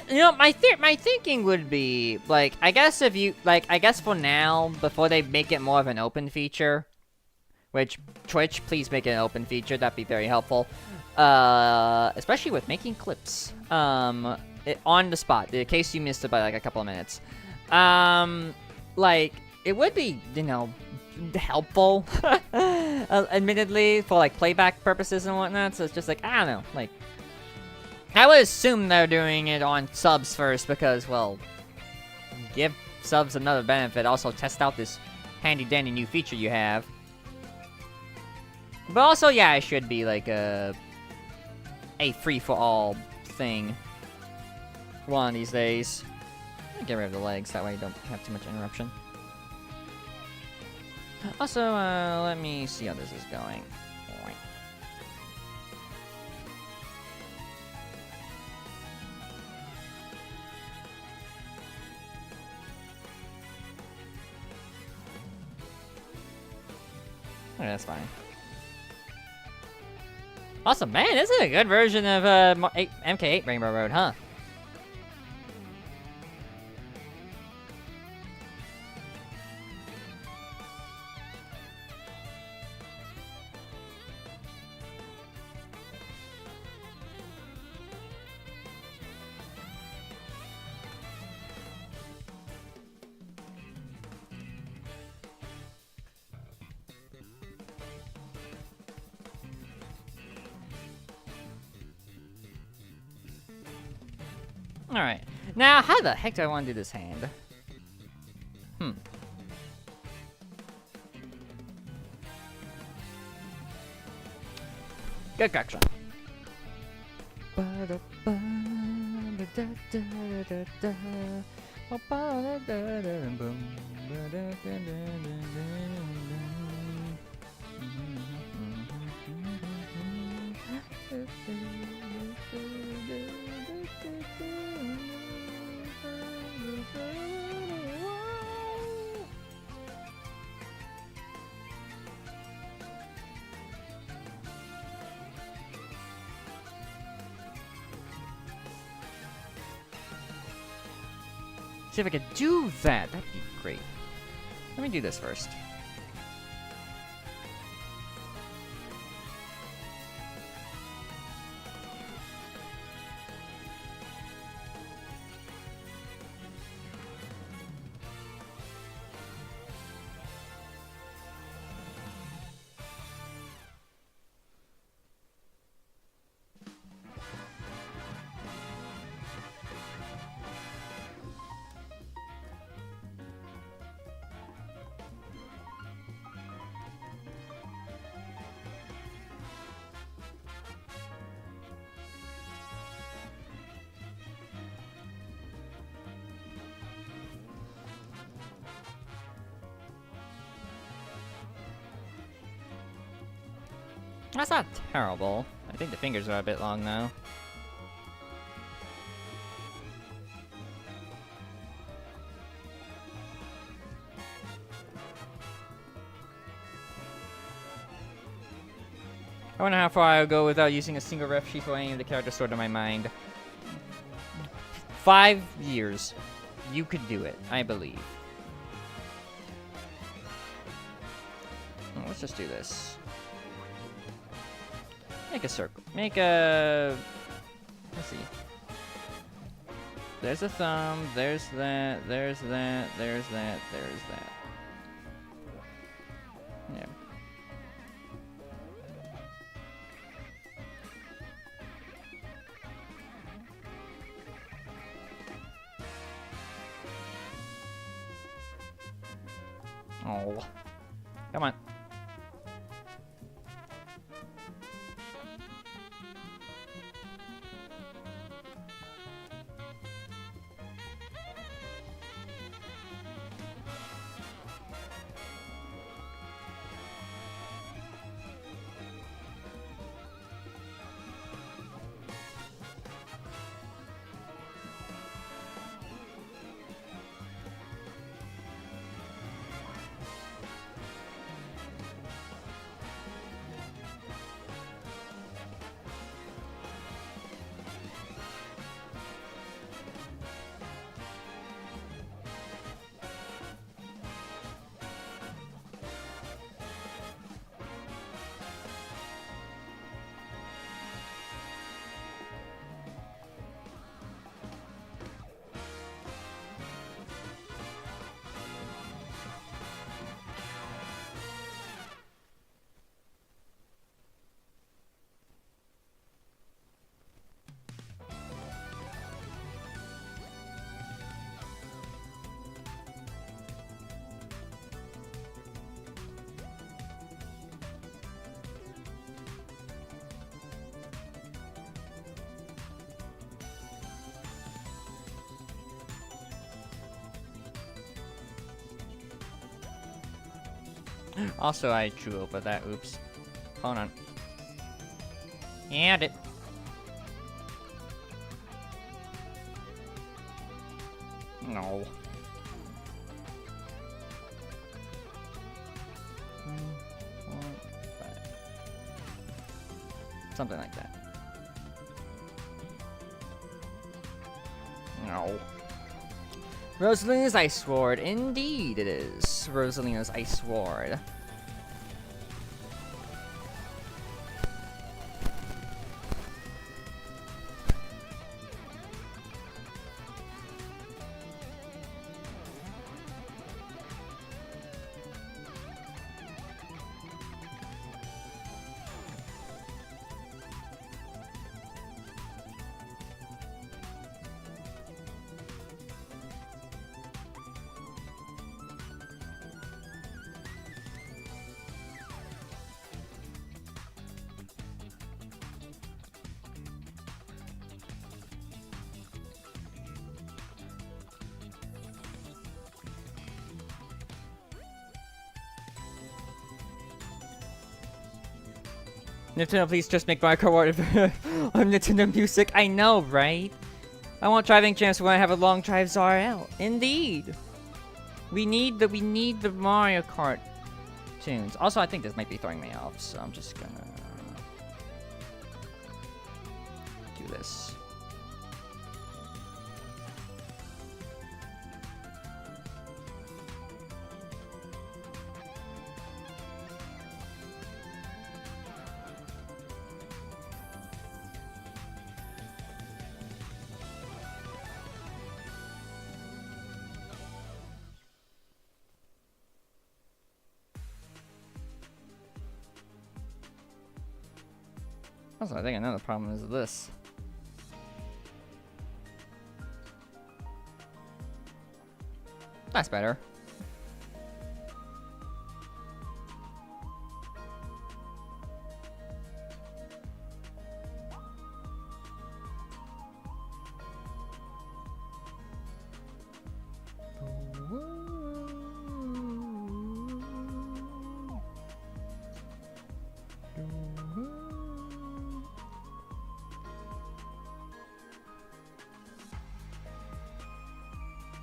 you know, my thinking would be like, I guess if you I guess for now, before they make it more of an open feature. Which, Twitch, please make it an open feature. That'd be very helpful. Especially with making clips. On the spot, in case you missed it by, like, a couple of minutes. Like, it would be, you know, helpful. Admittedly, for, like, playback purposes and whatnot. So it's just like, I don't know. Like, I would assume they're doing it on subs first because, well, give subs another benefit. Also, test out this handy-dandy new feature you have. But also, yeah, it should be like a free-for-all thing one of these days. Get rid of the legs, that way you don't have too much interruption. Also, let me see how this is going. Okay, that's fine. Awesome, man, this is a good version of MK8 Rainbow Road, huh? Alright. Now, how the heck do I want to do this hand? Good correction. See if I could do that. That'd be great. Let me do this first. That's not terrible. I think the fingers are a bit long though. I wonder how far I'll go without using a single ref sheet for any of the characters stored in my mind. 5 years. You could do it, I believe. Let's just do this. Make a circle. Make a... Let's see. There's a thumb, there's that, there's that, there's that, there's that. Yeah. Oh. Come on. Also, I drew over that. Oops. Hold on. And it. No. Something like that. No. Rosalina's Ice Sword. Indeed it is. Rosalina's Ice Sword. Nintendo, please just make Mario Kart on Nintendo Music. I know, right? I want driving jams when I have a long drive RL. Indeed. We need the Mario Kart tunes. Also, I think this might be throwing me off, so I'm just gonna do this. Also, I think another problem is this. That's better.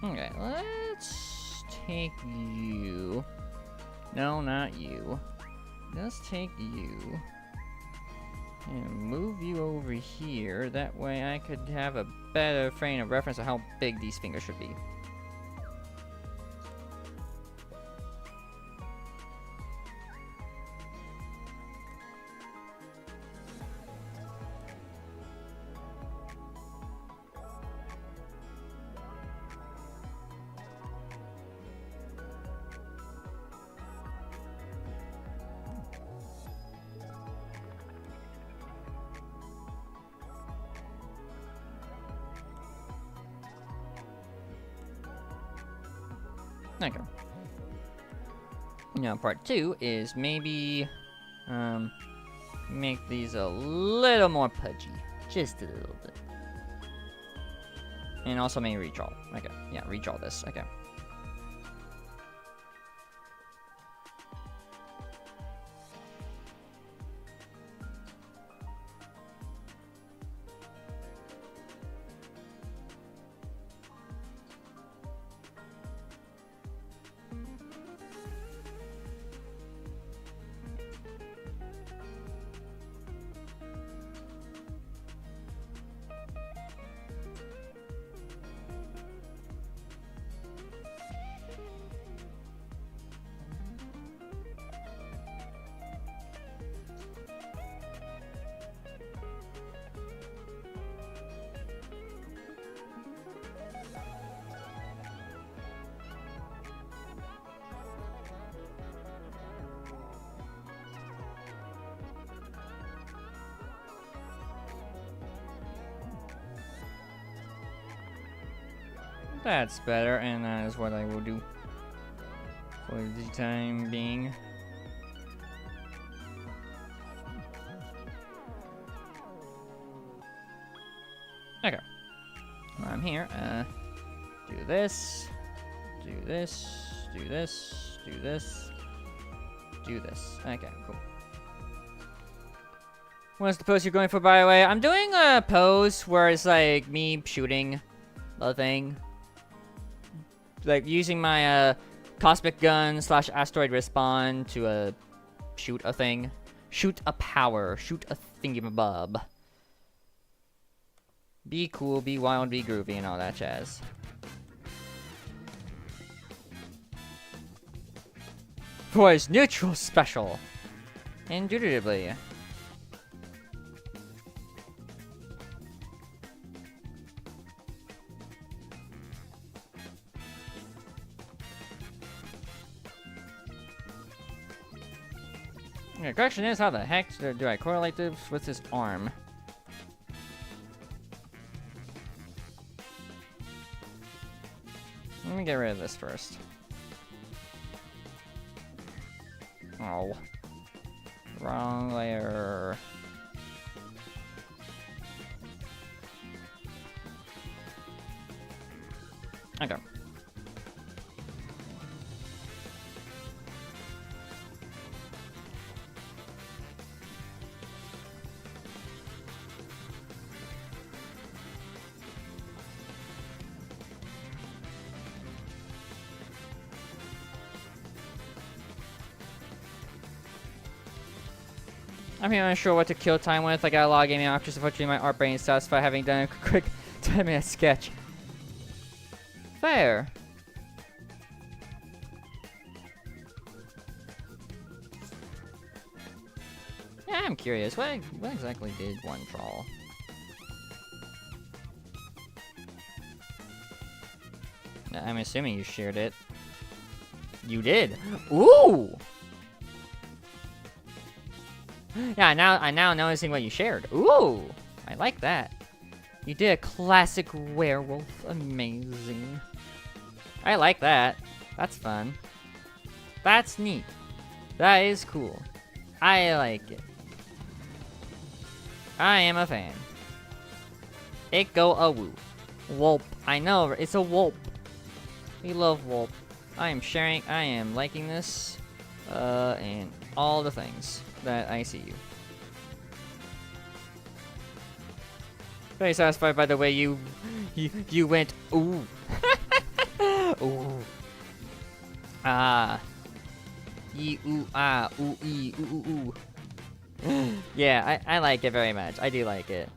Okay, let's take you. No, not you. Let's take you and move you over here. That way I could have a better frame of reference of how big these fingers should be. Okay. Now, part 2 is maybe, make these a little more pudgy. Just a little bit. And also maybe redraw. Okay, yeah, redraw this. Okay. That's better, and that is what I will do for the time being. Okay. I'm here. Do this. Do this. Do this. Do this. Do this. Okay, cool. What's the pose you're going for, by the way? I'm doing a pose where it's like me shooting a thing. Like using my cosmic gun / asteroid respawn to shoot a thing. Shoot a power. Shoot a thingy-mabob. Be cool, be wild, be groovy, and all that jazz. Boys, neutral special. Indubitably. The question is, how the heck do I correlate this with his arm? Let me get rid of this first. Oh. Wrong layer. Okay. I'm here unsure what to kill time with. I got a lot of gaming options. Unfortunately, my art brain is satisfied having done a quick 10-minute sketch. Fair. Yeah, I'm curious. What exactly did one draw? I'm assuming you shared it. You did. Ooh. Yeah, I'm now noticing what you shared. Ooh, I like that. You did a classic werewolf. Amazing. I like that. That's fun. That's neat. That is cool. I like it. I am a fan. It go a woo. Wulp. I know, it's a wulp. We love wulp. I am sharing, I am liking this. And all the things that I see you. Very satisfied by the way you went ooh. Ooh. Ah. Ee ooh ah ooh ee ooh ooh ooh. Yeah, I like it very much. I do like it.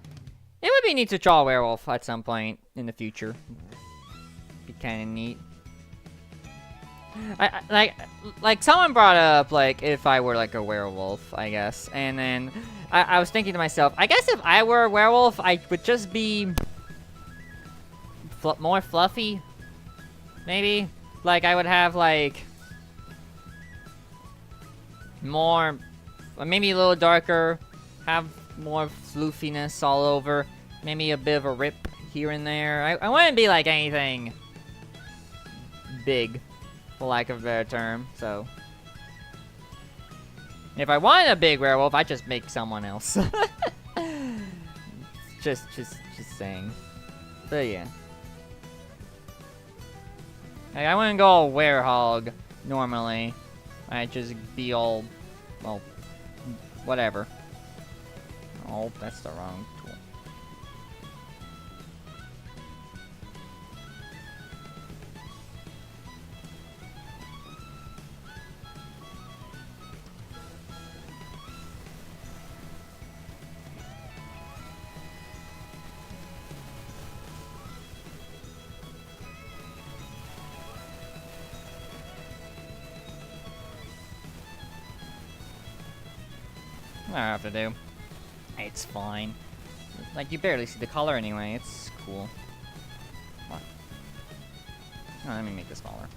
It would be neat to draw a werewolf at some point in the future. Be kind of neat. Like someone brought up like if I were like a werewolf, I guess, and then I was thinking to myself, I guess if I were a werewolf, I would just be more fluffy, maybe. Like I would have like more, maybe a little darker, have more floofiness all over, maybe a bit of a rip here and there. I wouldn't be like anything big. for lack of a better term. So, if I want a big werewolf, I just make someone else. just saying. But yeah. Like, I wouldn't go all werehog normally. I'd just be all, well, whatever. Oh, that's the wrong tool. I have to do. It's fine. Like, you barely see the color anyway. It's cool. What? Oh, let me make this smaller.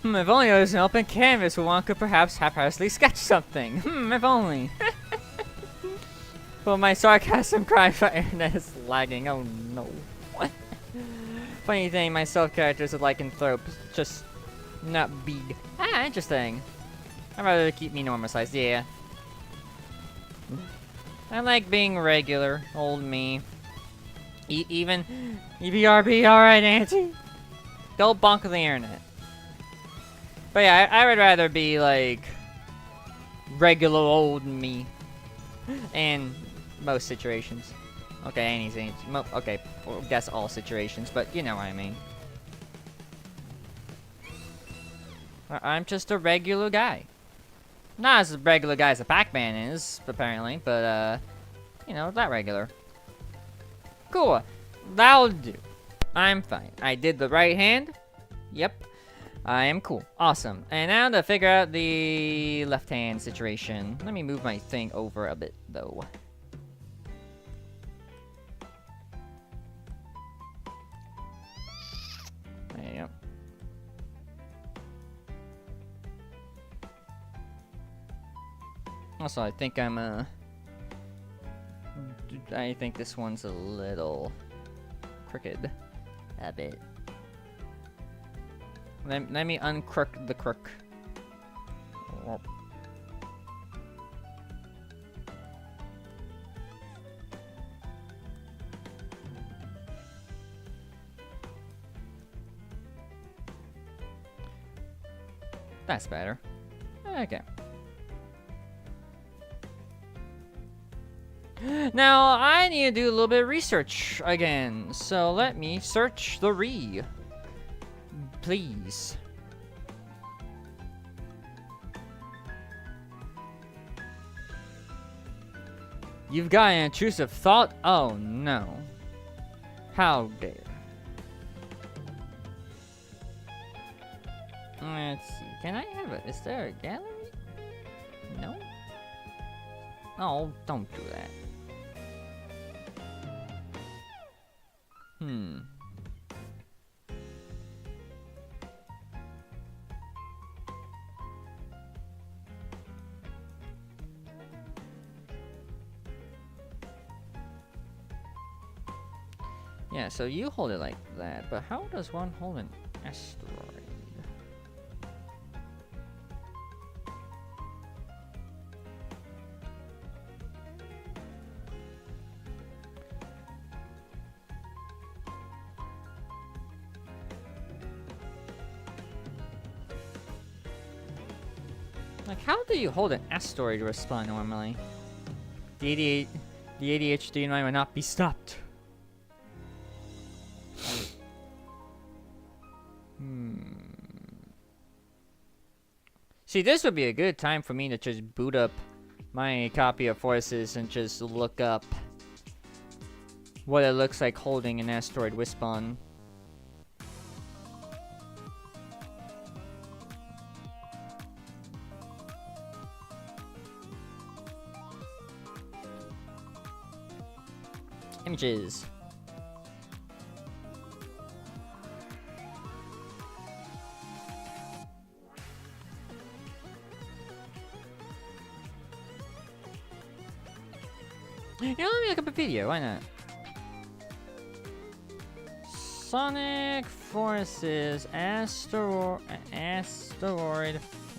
If only there was an open canvas where one could perhaps haphazardly sketch something. If only. Well, my sarcasm cry for internet is lagging. Oh no. Funny thing, my self characters are lycanthropes, just not big. Ah, interesting. I'd rather keep me normal size. Yeah. I like being regular, old me. Even EBRB, alright, Auntie. Don't bonk the internet. But yeah, I would rather be like regular old me. In most situations. Okay, anything. Okay, I guess all situations, but you know what I mean. I'm just a regular guy. Not as regular guy as a Pac-Man is, apparently, but, you know, that regular. Cool. That'll do. I'm fine. I did the right hand. Yep. I am cool. Awesome. And now to figure out the left-hand situation. Let me move my thing over a bit, though. There you go. Also, I think I think this one's a little crooked. A bit. Let me uncrook the crook. That's better. Okay. Now, I need to do a little bit of research again. So let me search the re. Please. You've got an intrusive thought? Oh no. How dare. Let's see. Can I have it? Is there a gallery? No? Oh, don't do that. Yeah, so you hold it like that, but how does one hold an asteroid? Like, how do you hold an asteroid to respond normally? The ADHD in mind will not be stopped. See, this would be a good time for me to just boot up my copy of Forces and just look up what it looks like holding an asteroid Wispon. Images. You know, let me look up a video. Why not? Sonic Forces Asteroid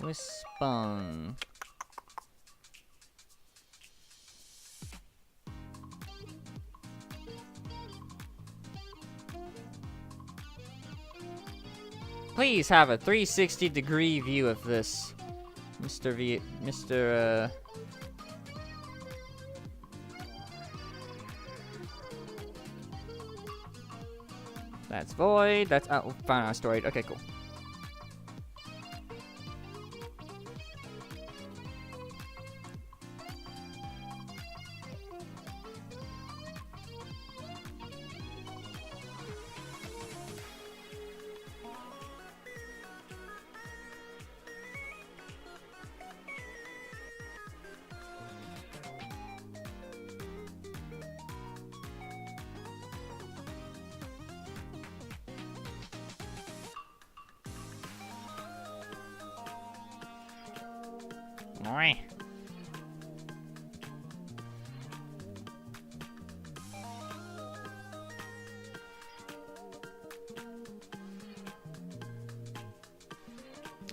Wispan. Please have a 360-degree view of this, Mr. That's Void. That's found asteroid. Okay, cool.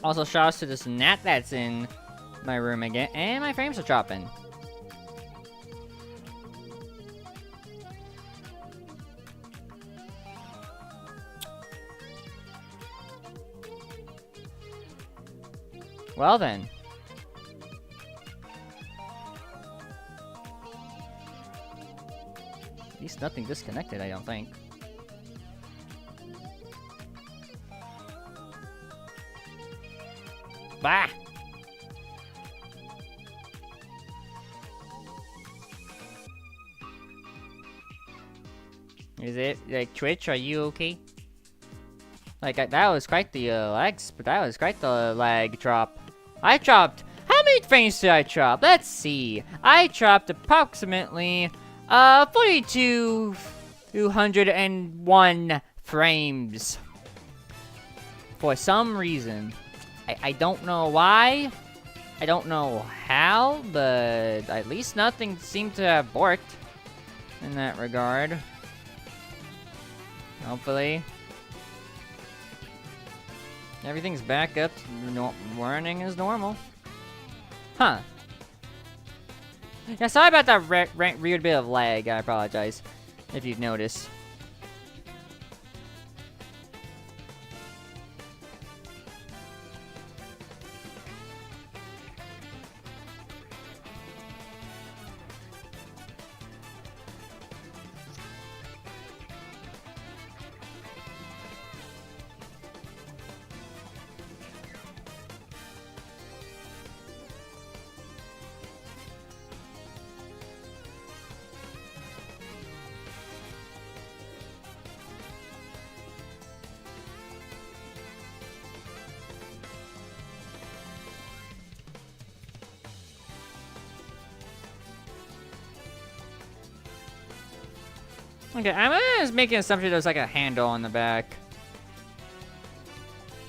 Also, shoutouts to this gnat that's in my room again, and my frames are dropping. Well then. At least nothing disconnected, I don't think. Bah! Is it, like, Twitch, are you okay? Like, that was quite the, lags, but that was quite the lag drop. I dropped, how many frames did I drop? Let's see. I dropped approximately, 4,201 frames. For some reason. I don't know why. I don't know how, but at least nothing seemed to have borked in that regard. Hopefully. Everything's back up to running as normal. Huh. Yeah, sorry about that weird bit of lag. I apologize if you've noticed. Okay, I'm just making an assumption there's like a handle on the back.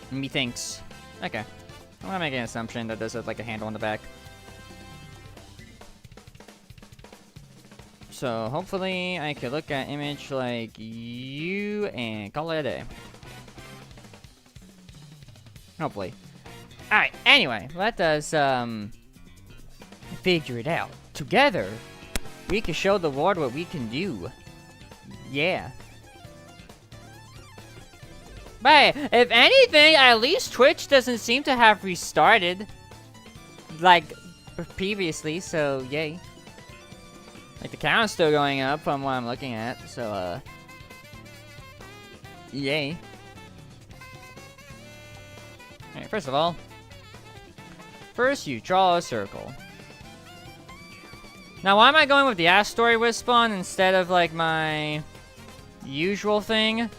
Methinks. Okay. I'm gonna make an assumption that there's like a handle on the back. So hopefully I could look at image like you and call it a day. Hopefully. Alright, anyway, let us figure it out. Together, we can show the world what we can do. Yeah. But if anything, at least Twitch doesn't seem to have restarted like previously, so yay. Like the count's still going up from what I'm looking at, so yay. Alright, first of all, first you draw a circle. Now why am I going with the asteroid Wispan instead of like my usual thing?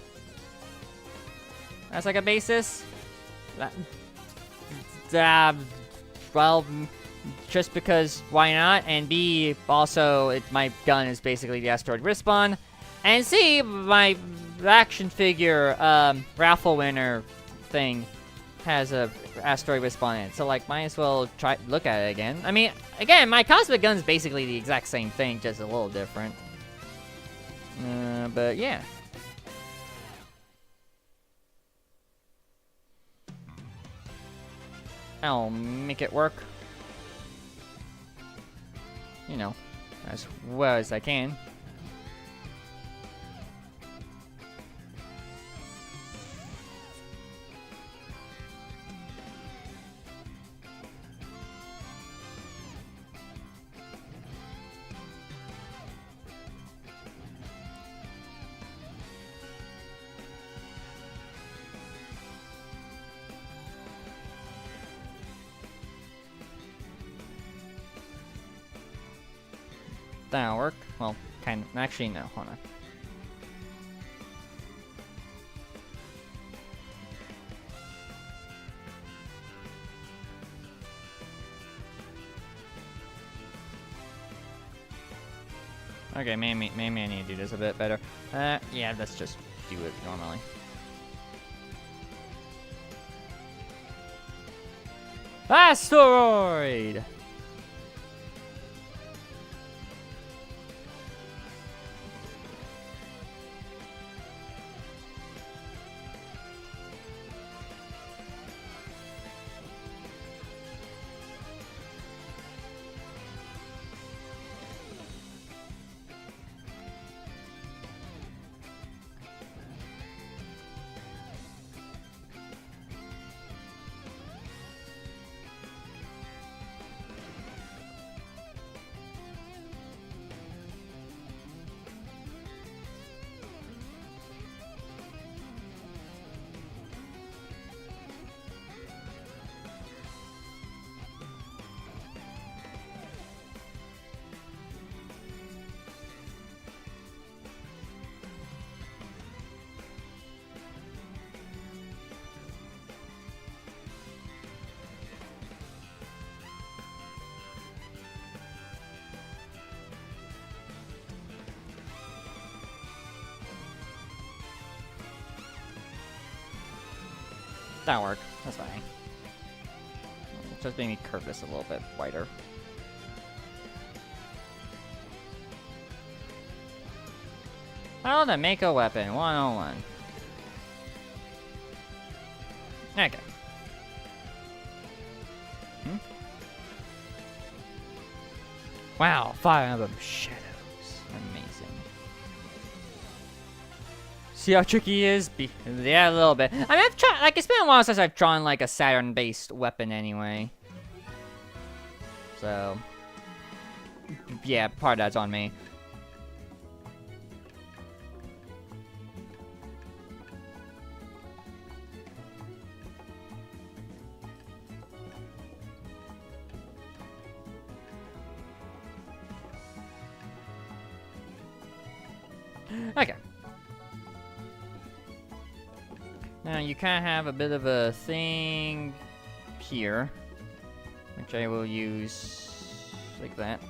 That's like a basis? Well, just because why not? And B, also, my gun is basically the asteroid Wispan. And C, my action figure, raffle winner thing has a asteroid responded. So like, might as well try look at it again. I mean, again, my cosmic gun's basically the exact same thing, just a little different. But yeah. I'll make it work. You know, as well as I can. That'll work. Well, kind of. Actually, no. Hold on. Okay, maybe I need to do this a bit better. Yeah, let's just do it normally. Asteroid! That'll work. That's fine. Just maybe curve this a little bit wider. How to make a weapon 101. Okay. Wow, 5 of them shadows. Amazing. See how tricky he is? Yeah, a little bit. I mean, I've tried, like, it's been a while since I've drawn, like, a Saturn-based weapon anyway. So, yeah, part of that's on me. Okay. Now you kind of have a bit of a thing here, which I will use like that.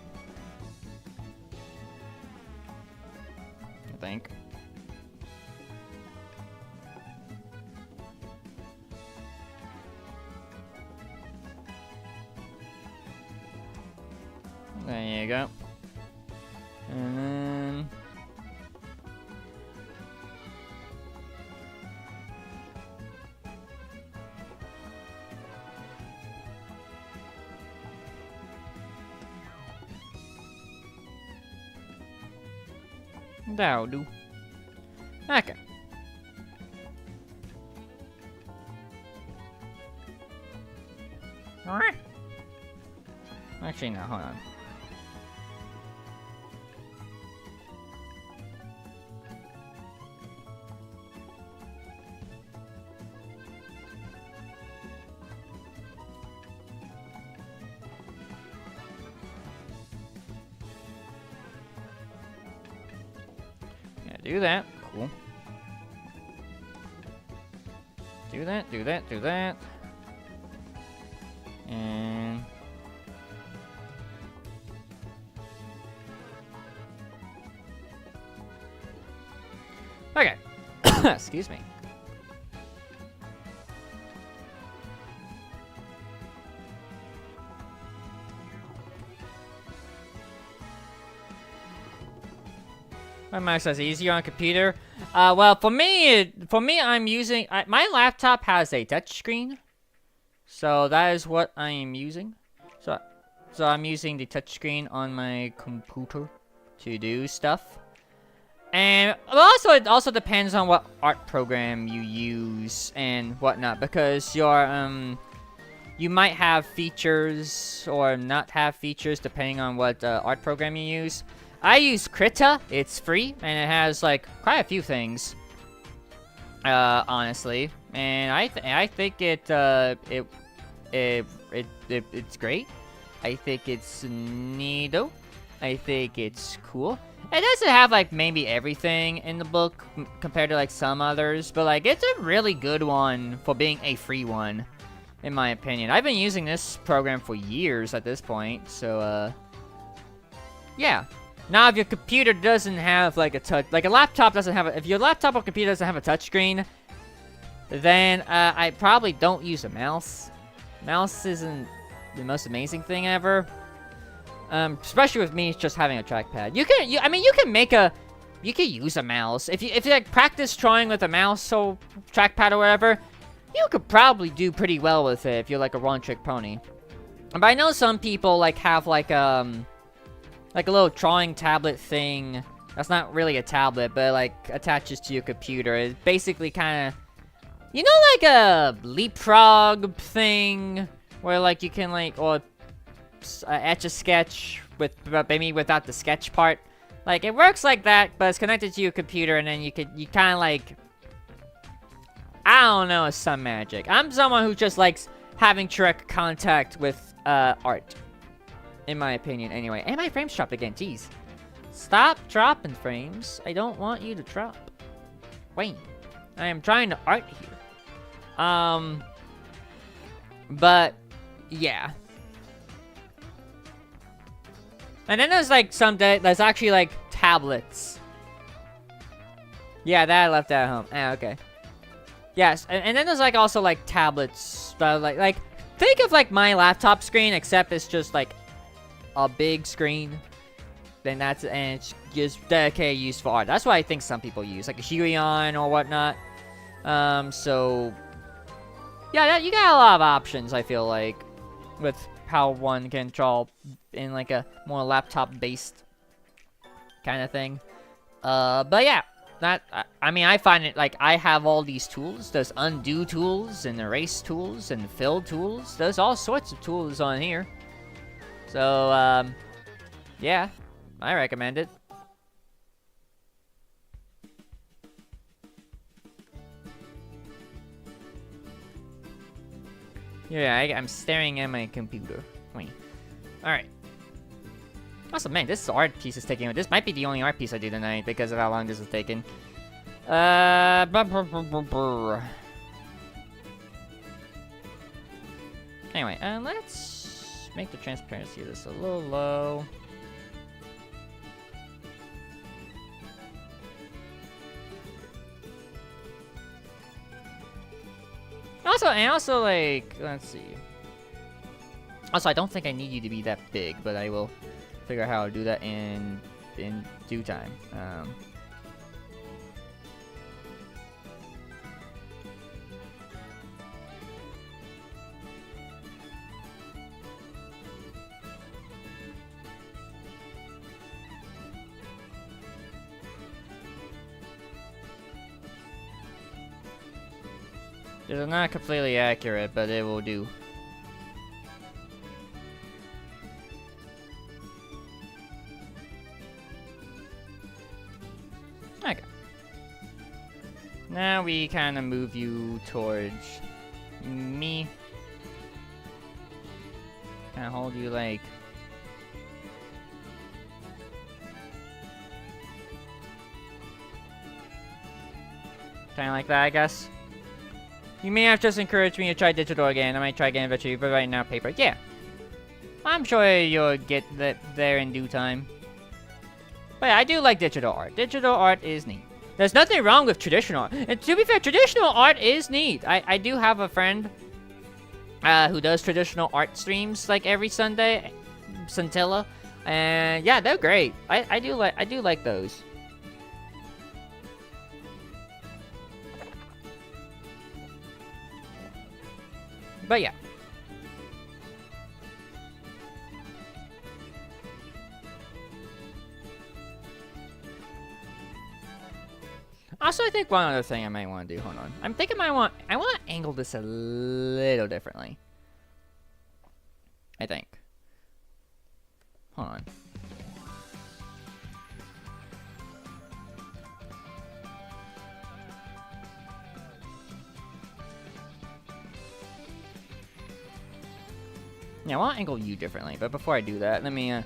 I think. There you go. And then that'll do. Okay. Alright. Actually, no, hold on. Do that. Cool. Do that, do that, do that. And okay. Excuse me. My mouse is easier on computer. Well, for me, I'm using my laptop has a touchscreen, so that is what I am using. So I'm using the touchscreen on my computer to do stuff. And also, it also depends on what art program you use and whatnot, because you might have features or not have features depending on what art program you use. I use Krita. It's free and it has like quite a few things. Honestly, and I think it's great. I think it's neato. I think it's cool. It doesn't have like maybe everything in the book compared to like some others, but like it's a really good one for being a free one, in my opinion. I've been using this program for years at this point, so yeah. Now, if your computer doesn't have like a laptop doesn't have if your laptop or computer doesn't have a touchscreen, then I probably don't use a mouse. Mouse isn't the most amazing thing ever. Especially with me just having a trackpad. You can use a mouse. If you like practice drawing with a mouse or trackpad or whatever, you could probably do pretty well with it if you're like a one-trick pony. But I know some people like have like a little drawing tablet thing. That's not really a tablet, but like attaches to your computer. It's basically kind of, you know, like a leapfrog thing where like you can like etch a sketch with maybe without the sketch part. Like it works like that, but it's connected to your computer, and then you kind of like, I don't know, some magic. I'm someone who just likes having direct contact with art, in my opinion. Anyway, and my frames dropped again. Jeez, stop dropping frames. I don't want you to drop. Wait, I am trying to art here. But yeah. And then there's like there's actually like tablets. Yeah, that I left at home. Ah, okay. Yes, and then there's like also like tablets that like think of like my laptop screen, except it's just like a big screen. Then and it's just dedicated use for art. That's what I think some people use, like a Huion or whatnot. So yeah, you got a lot of options, I feel like, with how one can draw in like a more laptop-based kind of thing. But yeah, I mean, I find it like I have all these tools. There's undo tools and erase tools and fill tools. There's all sorts of tools on here. So, yeah, I recommend it. Yeah, I'm staring at my computer. Wait. Alright. Also, man, this art piece is taking... This might be the only art piece I do tonight because of how long this is taking. Anyway, let's make the transparency of this a little low. Also, like, let's see. Also, I don't think I need you to be that big, but I will figure out how to do that in due time. It's not completely accurate, but it will do. Okay. Now we kind of move you towards me. Kind of hold you like... kind of like that, I guess. You may have just encouraged me to try digital again. I might try again eventually, but right now paper. Yeah. I'm sure you'll get that there in due time. But yeah, I do like digital art. Digital art is neat. There's nothing wrong with traditional art. And to be fair, traditional art is neat. I do have a friend who does traditional art streams like every Sunday. Scintilla. And yeah, they're great. I do like those. But yeah. Also, I think one other thing I might want to do. Hold on. I'm thinking I want to angle this a little differently. I think. Hold on. Yeah, I want to angle you differently, but before I do that, let me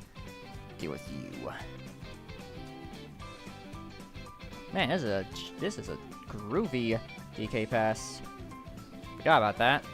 deal with you. Man, this is a groovy DK pass. Forgot about that.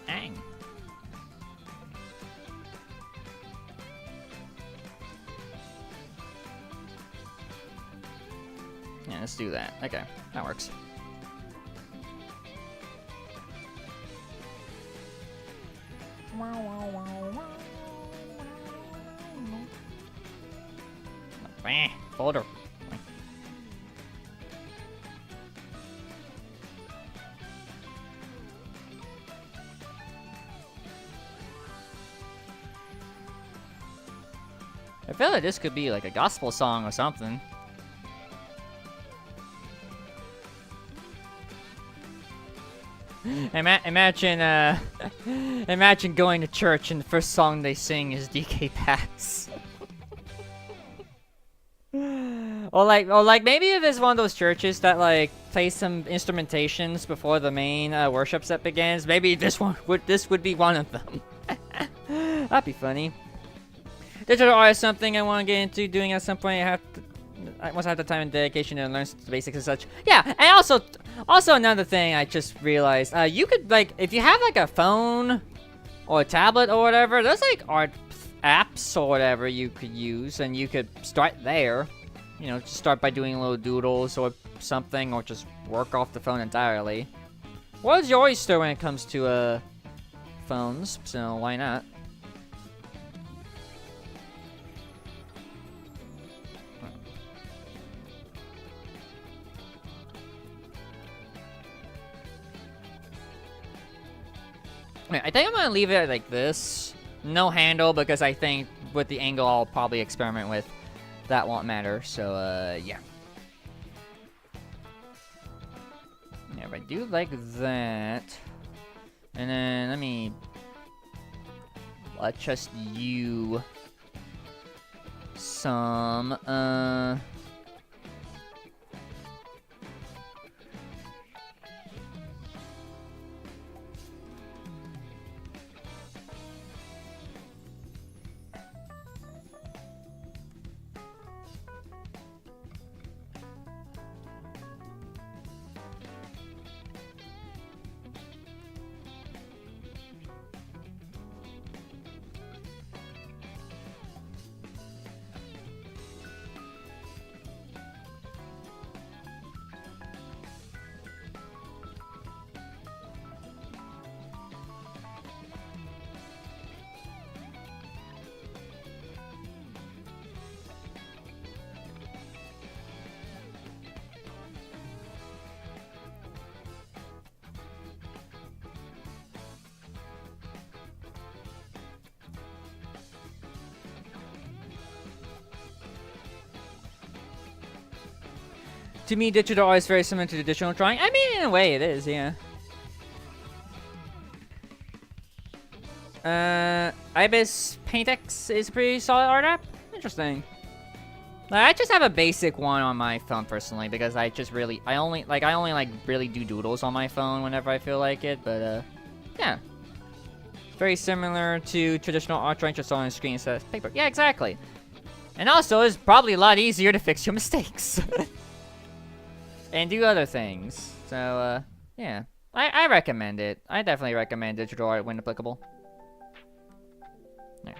Dang. Yeah, let's do that. Okay, that works. Folder. I feel like this could be like a gospel song or something. Imagine, imagine going to church and the first song they sing is DK Pass. or like maybe if it's one of those churches that like play some instrumentations before the main worship set begins, maybe this would be one of them. That'd be funny. Digital art is something I want to get into doing at some point. Once I have the time and dedication to learn the basics and such. Yeah, and also another thing I just realized, you could like, if you have like a phone or a tablet or whatever, there's like art apps or whatever you could use, and you could start there. You know, just start by doing little doodles or something, or just work off the phone entirely. What's your oyster when it comes to phones? So why not? I think I'm gonna leave it like this. No handle, because I think with the angle I'll probably experiment with, that won't matter. So, yeah. Yeah, if I do like that, and then let me adjust you some, To me, digital art is very similar to traditional drawing. I mean, in a way, it is, yeah. Ibis Paintex is a pretty solid art app. Interesting. Like, I just have a basic one on my phone personally because I only really do doodles on my phone whenever I feel like it. But yeah, very similar to traditional art drawing, just on a screen instead of paper. Yeah, exactly. And also, it's probably a lot easier to fix your mistakes and do other things. So yeah, I recommend it. I definitely recommend digital art when applicable. There.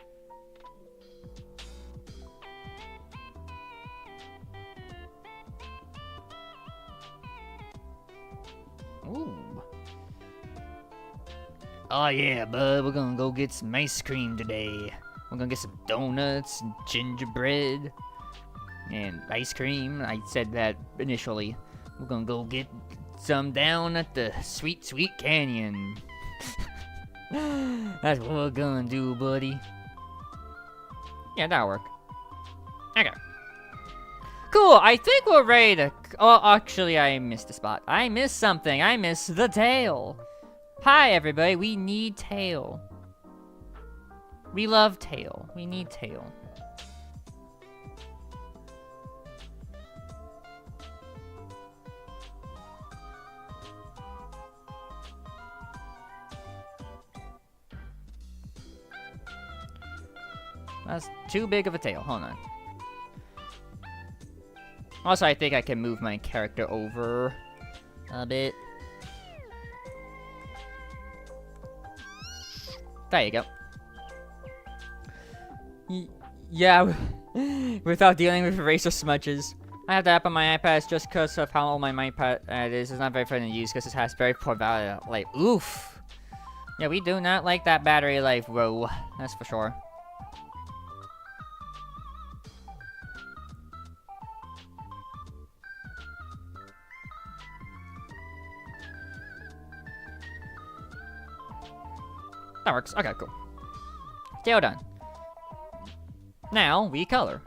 Ooh. Oh yeah, bud, we're gonna go get some ice cream today. We're gonna get some donuts and gingerbread and ice cream. I said that initially. We're gonna go get some down at the Sweet Sweet Canyon. That's what we're gonna do, buddy. Yeah, that'll work. Okay. Cool, I think we're ready to... Oh, actually, I missed a spot. I missed something. I missed the tail. Hi, everybody. We need tail. We love tail. We need tail. That's too big of a tail. Hold on. Also, I think I can move my character over a bit. There you go. Yeah, without dealing with eraser smudges. I have the app on my iPad just because of how old my iPad is. It's not very fun to use because it has very poor battery life. Oof. Yeah, we do not like that battery life, bro. That's for sure. That works. Okay, cool. Tail done. Now, we color.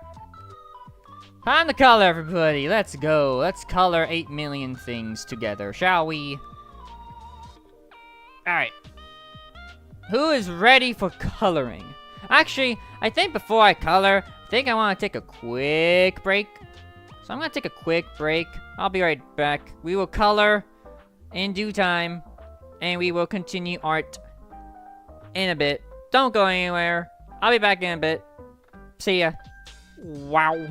Time to color, everybody. Let's go. Let's color 8 million things together, shall we? Alright. Who is ready for coloring? Actually, I think before I color, I think I want to take a quick break. So I'm going to take a quick break. I'll be right back. We will color in due time. And we will continue art in a bit. Don't go anywhere. I'll be back in a bit. See ya. Wow.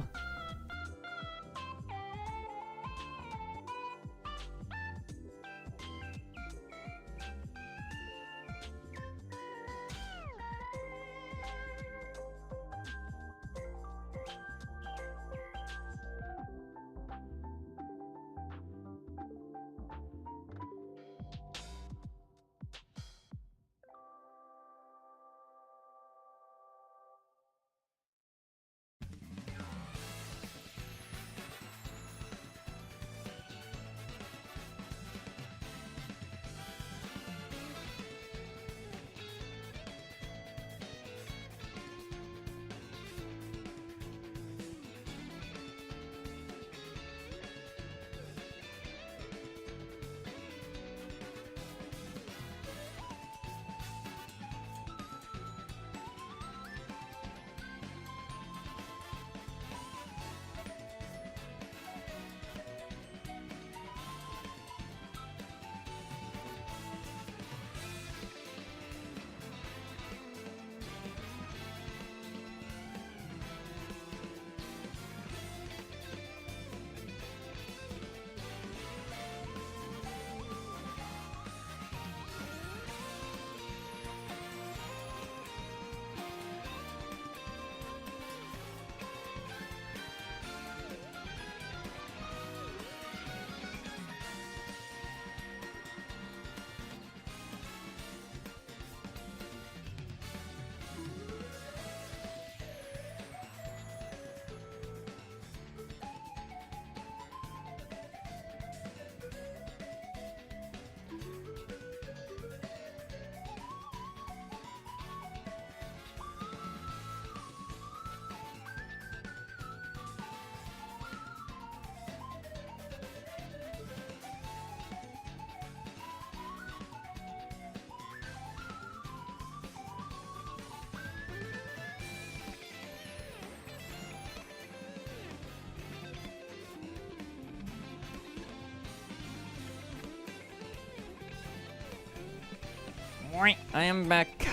I am back.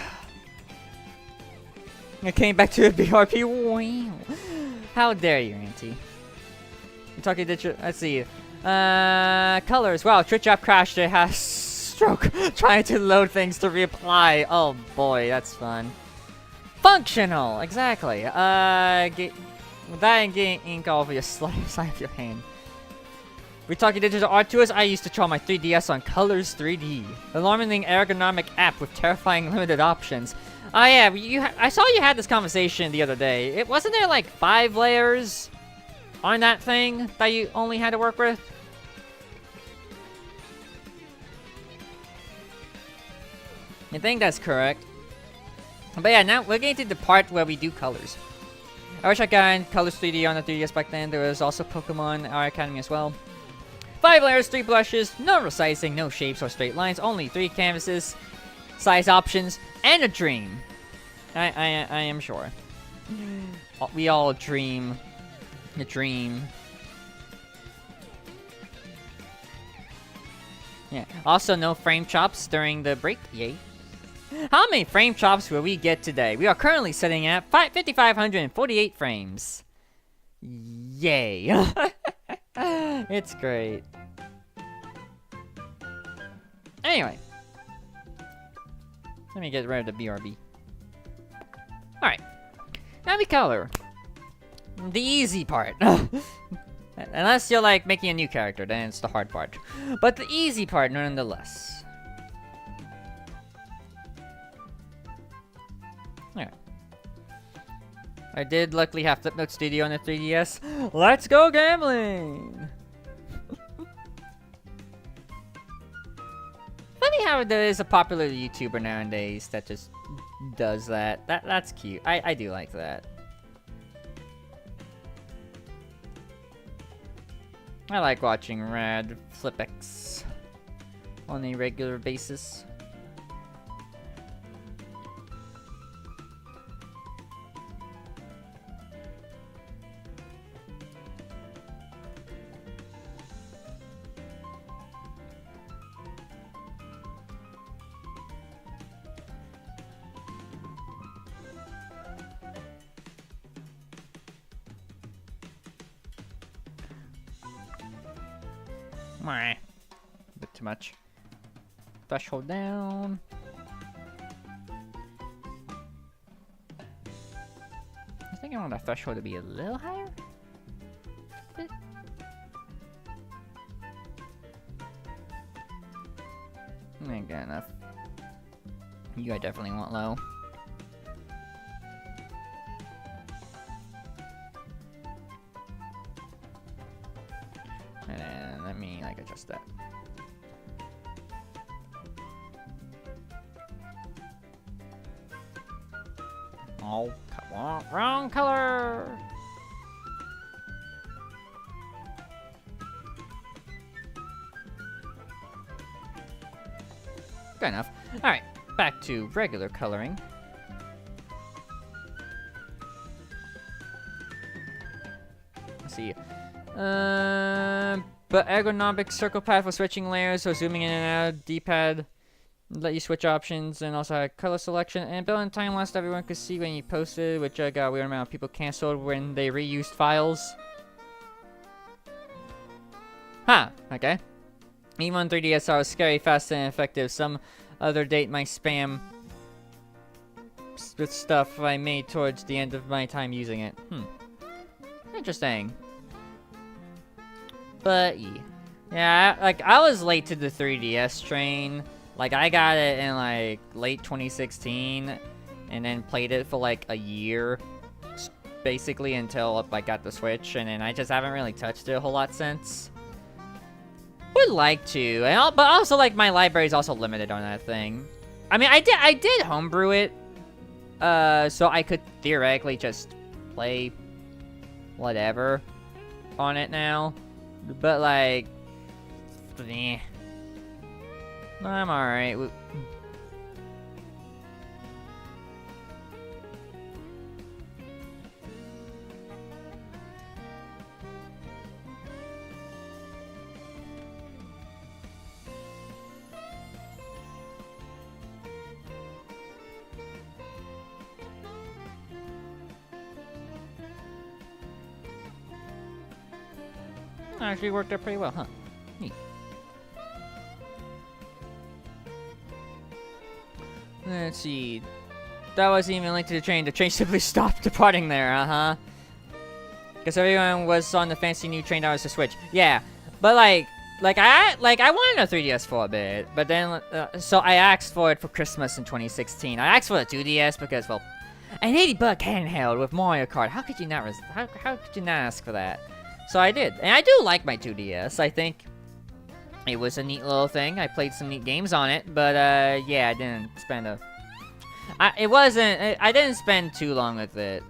I came back to the BRP. Wow. How dare you, Auntie? I'm talking to let's see. Colors. Wow, Twitch app crashed. It has stroke. Trying to load things to reapply. Oh boy, that's fun. Functional. Exactly. Get that and getting ink all over your side of your hand. We're talking digital art to us. I used to draw my 3DS on Colors 3D. Alarmingly ergonomic app with terrifying limited options. Oh yeah, I saw you had this conversation the other day. It wasn't there like 5 layers on that thing that you only had to work with? I think that's correct. But yeah, now we're getting to the part where we do colors. I wish I got Colors 3D on the 3DS back then. There was also Pokemon Art Academy as well. 5 layers, 3 brushes, no resizing, no shapes or straight lines, only 3 canvases, size options, and a dream. I am sure. We all dream the dream. Yeah. Also, no frame chops during the break. Yay. How many frame chops will we get today? We are currently sitting at 5,548 frames. Yay. It's great. Anyway. Let me get rid of the BRB. Alright. Now we color. The easy part. Unless you're like making a new character, then it's the hard part. But the easy part nonetheless. Alright. I did luckily have Flipnote Studio on the 3DS. Let's go gambling! Funny how there is a popular YouTuber nowadays that just does that. That's cute. I do like that. I like watching Rad Flipex on a regular basis. A bit too much. Threshold down. I think I want the threshold to be a little higher. Bit. Ain't good enough. You I definitely want low. And then let me like adjust that. Oh, come on, wrong color. Good enough. All right, back to regular coloring. Let's see. But ergonomic circle path for switching layers, so zooming in and out, D-pad, let you switch options, and also had color selection, and built-in time lapse everyone could see when you posted, which got a weird amount of people canceled when they reused files. Huh, okay. Even on 3DSR was scary, fast, and effective. Some other date my spam with stuff I made towards the end of my time using it. Interesting. But yeah, like I was late to the 3DS train. Like I got it in like late 2016, and then played it for like a year, basically until I got the Switch, and then I just haven't really touched it a whole lot since. Would like to, but also like my library is also limited on that thing. I mean, I did homebrew it, so I could theoretically just play whatever on it now. But like, I'm alright. Actually worked out pretty well, huh? Neat. Let's see. That wasn't even linked to the train. The train simply stopped departing there, uh-huh. Because everyone was on the fancy new train that was to Switch. Yeah, but I wanted a 3DS for a bit, but then, so I asked for it for Christmas in 2016. I asked for the 2DS because, well, an $80 handheld with Mario Kart. How could you not how could you not ask for that? So I did, and I do like my 2DS. I think it was a neat little thing. I played some neat games on it, but yeah, I didn't spend I didn't spend too long with it.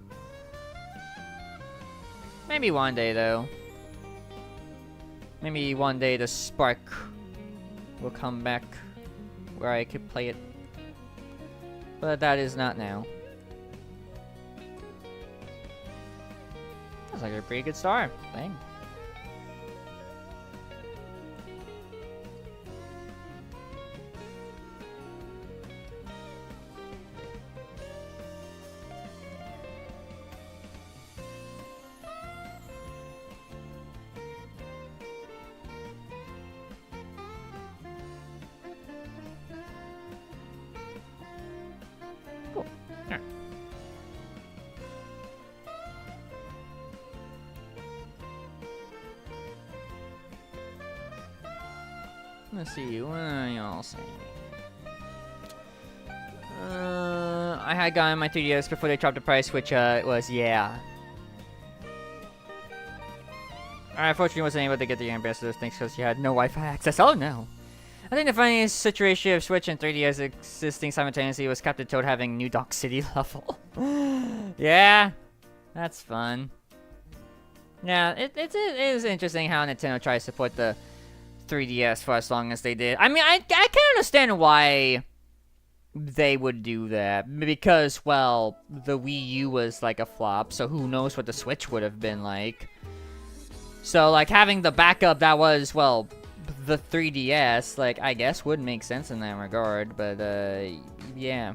Maybe one day though. Maybe one day the spark will come back where I could play it. But that is not now. That's like a pretty good start. Dang. Cool. Alright. Let's see, what are y'all saying? I had gotten my 3DS before they dropped the price, which was, yeah. I unfortunately wasn't able to get the ambassador things because she had no Wi-Fi access. Oh no! I think the funniest situation of Switch and 3DS existing simultaneously was Captain Toad having New Donk City level. Yeah, that's fun. Yeah, it is interesting how Nintendo tries to support the 3DS for as long as they did. I mean, I can understand why they would do that. Because, well, the Wii U was like a flop, so who knows what the Switch would have been like. So, like, having the backup that was, well, the 3DS, like, I guess would make sense in that regard, but, yeah.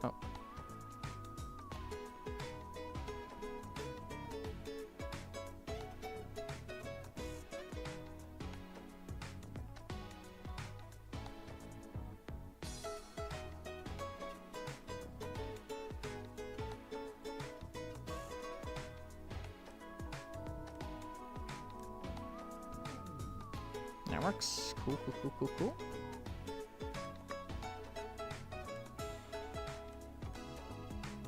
Oh. That works. Cool, cool, cool, cool, cool.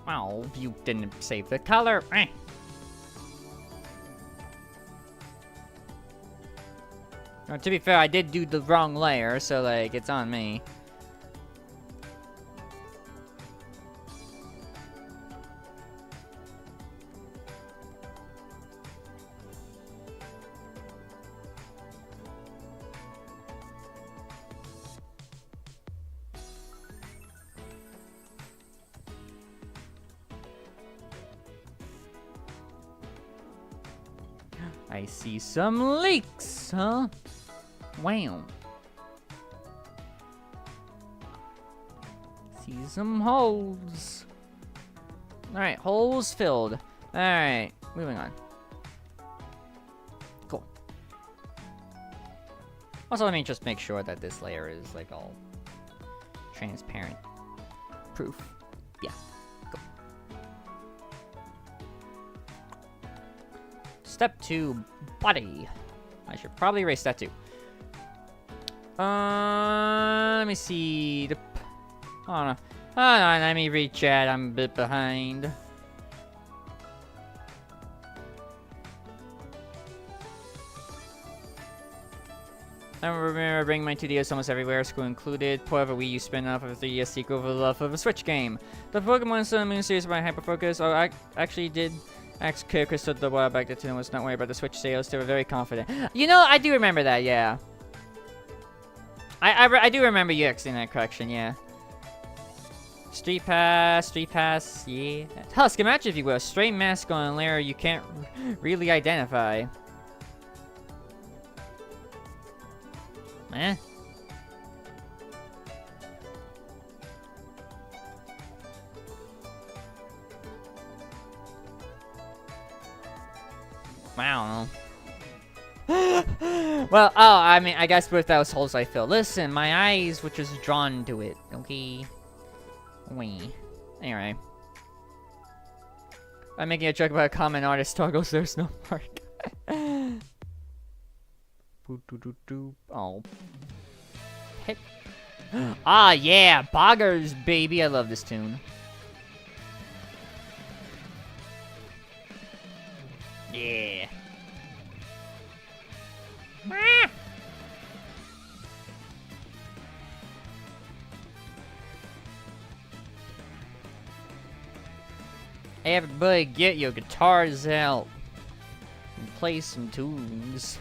Oh, you didn't save the color. Eh. Now, to be fair, I did do the wrong layer, so, like, it's on me. I see some leaks, huh? Wow. See some holes. Alright, holes filled. Alright, moving on. Cool. Also, let me just make sure that this layer is, like, all transparent. Proof. Yeah. Step 2, body. I should probably erase that too. Let me see. Oh no. Hold on, let me read chat. I'm a bit behind. I remember bringing my 2DS almost everywhere, school included. Pour of a Wii U spin-off of a 3DS sequel for the love of a Switch game. The Pokemon Sun and Moon series by Hyperfocus. Oh, I actually did ask Crystal the while back that Nintendo was not worried about the Switch sales. They were very confident. You know, I do remember that, yeah. I do remember you asking that correction, yeah. Street Pass, yeah. Husk, imagine if you were a straight mask on a layer you can't really identify. Eh? I don't know. Well, oh, I mean, I guess with those holes I fill. Listen, my eyes were just drawn to it, okay? Wee. Anyway. I'm making a joke about a common artist toggles, there's no mark. Oh. Hit. Ah, yeah, Boggers, baby. I love this tune. Yeah. Everybody get your guitars out and play some tunes.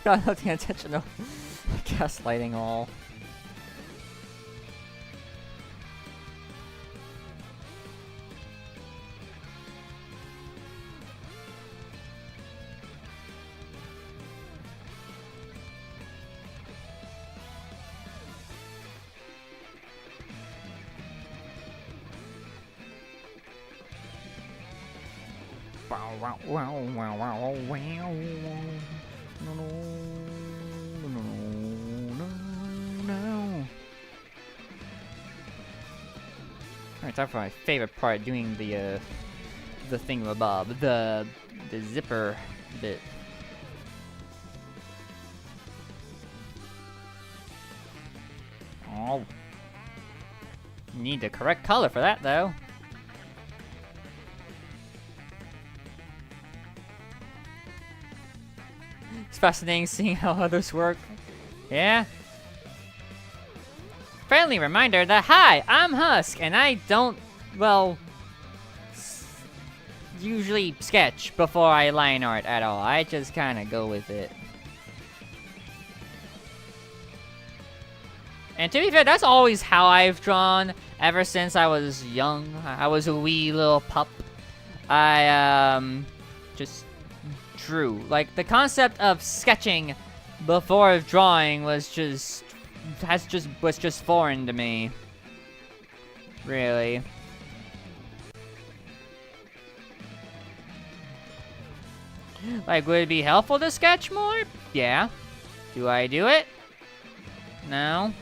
Got no the intentional gaslighting all. Wow, wow, wow, wow, wow. No, no, no, no, no. Alright, time for my favorite part, doing the thingamabob, the zipper bit. Oh. Need the correct color for that, though. It's fascinating seeing how others work. Yeah? Friendly reminder that, hi, I'm Husk, and I don't, well, usually sketch before I line art at all. I just kind of go with it. And to be fair, that's always how I've drawn ever since I was young. I was a wee little pup. I, just drew. Like, the concept of sketching before drawing was just foreign to me. Really. Like, would it be helpful to sketch more? Yeah. Do I do it? No.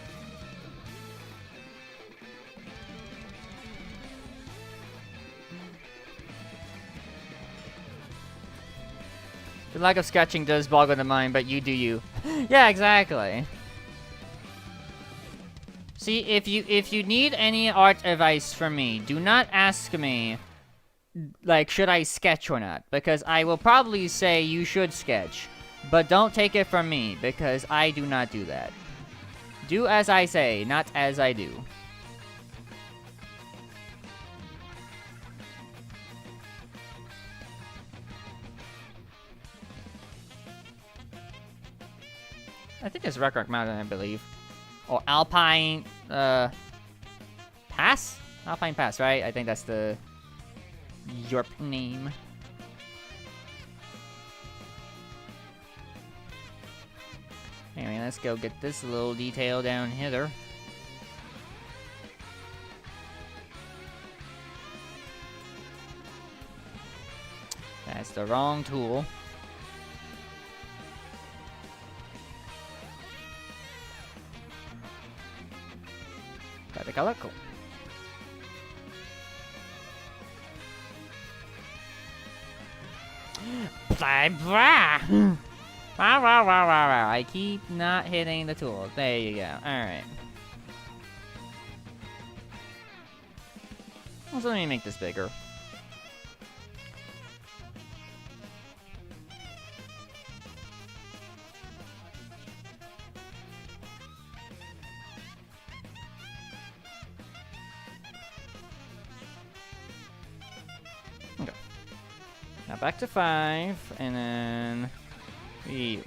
The lack of sketching does boggle the mind, but you do you. Yeah, exactly. See, if you need any art advice from me, do not ask me, like, should I sketch or not? Because I will probably say you should sketch. But don't take it from me, because I do not do that. Do as I say, not as I do. I think it's Rock Mountain, I believe. Or Alpine, Pass? Alpine Pass, right? I think that's the Yorp name. Anyway, let's go get this little detail down here. That's the wrong tool. Got the color? Cool. Blah, blah. Wow, wow, wow, wow, wow. I keep not hitting the tool. There you go. Alright. Also, let me make this bigger. Okay. Now back to 5, and then... You.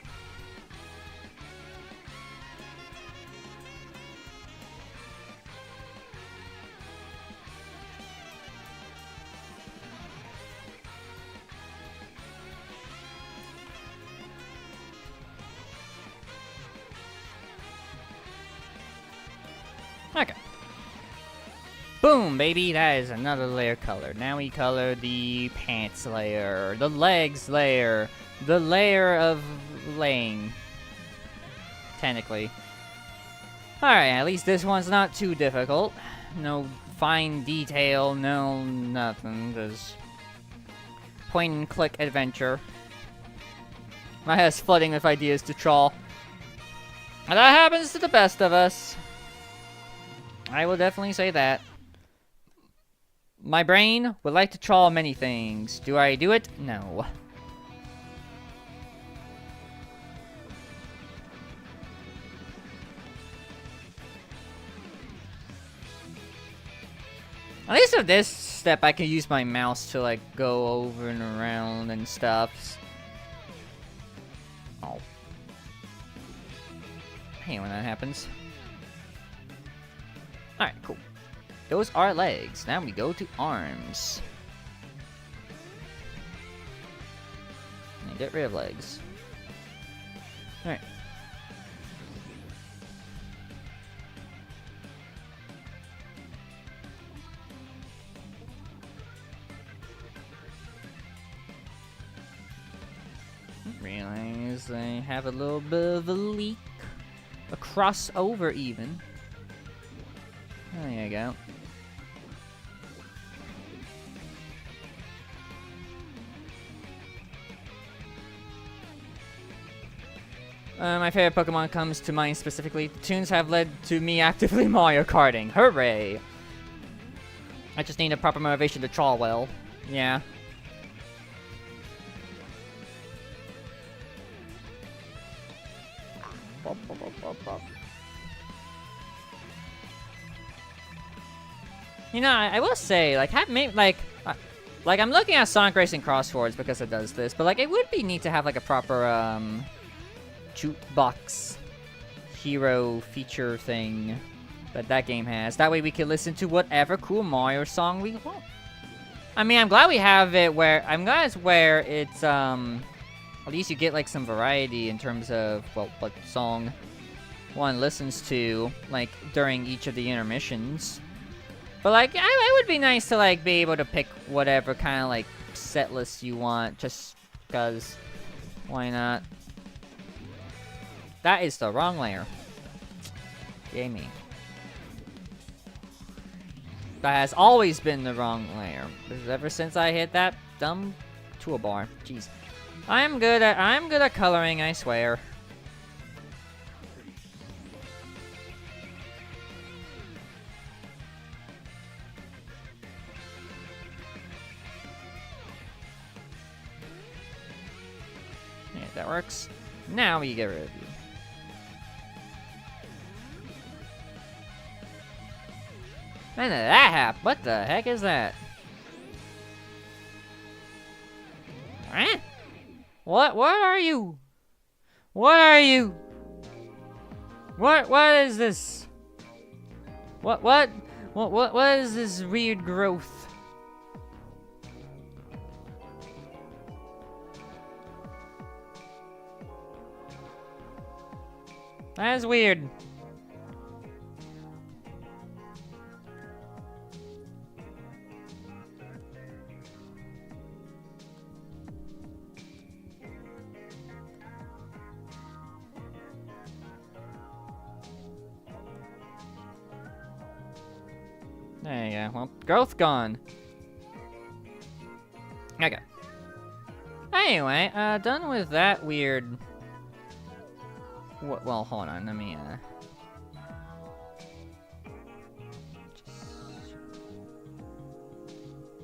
Boom, baby, that is another layer colored. Now we color the pants layer, the legs layer, the layer of laying. Technically. Alright, at least this one's not too difficult. No fine detail, no nothing. Just point and click adventure. My head's flooding with ideas to draw. And that happens to the best of us. I will definitely say that. My brain would like to draw many things. Do I do it? No. At least with this step, I can use my mouse to, like, go over and around and stuff. Oh. I hate when that happens. Alright, cool. Those are legs. Now we go to arms. And get rid of legs. Alright. Realize I have a little bit of a leak. A crossover even. There you go. My favorite Pokemon comes to mind specifically. The tunes have led to me actively Mario Karting. Hooray! I just need a proper motivation to draw well. Yeah. You know, I will say, like, I'm looking at Sonic Racing Crosswords because it does this, but, like, it would be neat to have, like, a proper, jukebox hero feature thing that game has. That way we can listen to whatever cool Mario song we want. I mean, I'm glad we have it where, it's, at least you get, like, some variety in terms of, well, what song one listens to, like, during each of the intermissions. But, like, it would be nice to, like, be able to pick whatever kind of, like, set list you want, just because, why not? That is the wrong layer. Yay me. That has always been the wrong layer. Ever since I hit that dumb toolbar. Jeez. I'm good at coloring, I swear. Yeah, that works. Now we get rid of you. When did that happen? What the heck is that? Huh? What are you? What are you? What is this? What is this weird growth? That's weird. There you go. Well, growth gone. Okay. Anyway, done with that weird... Well, hold on. Let me,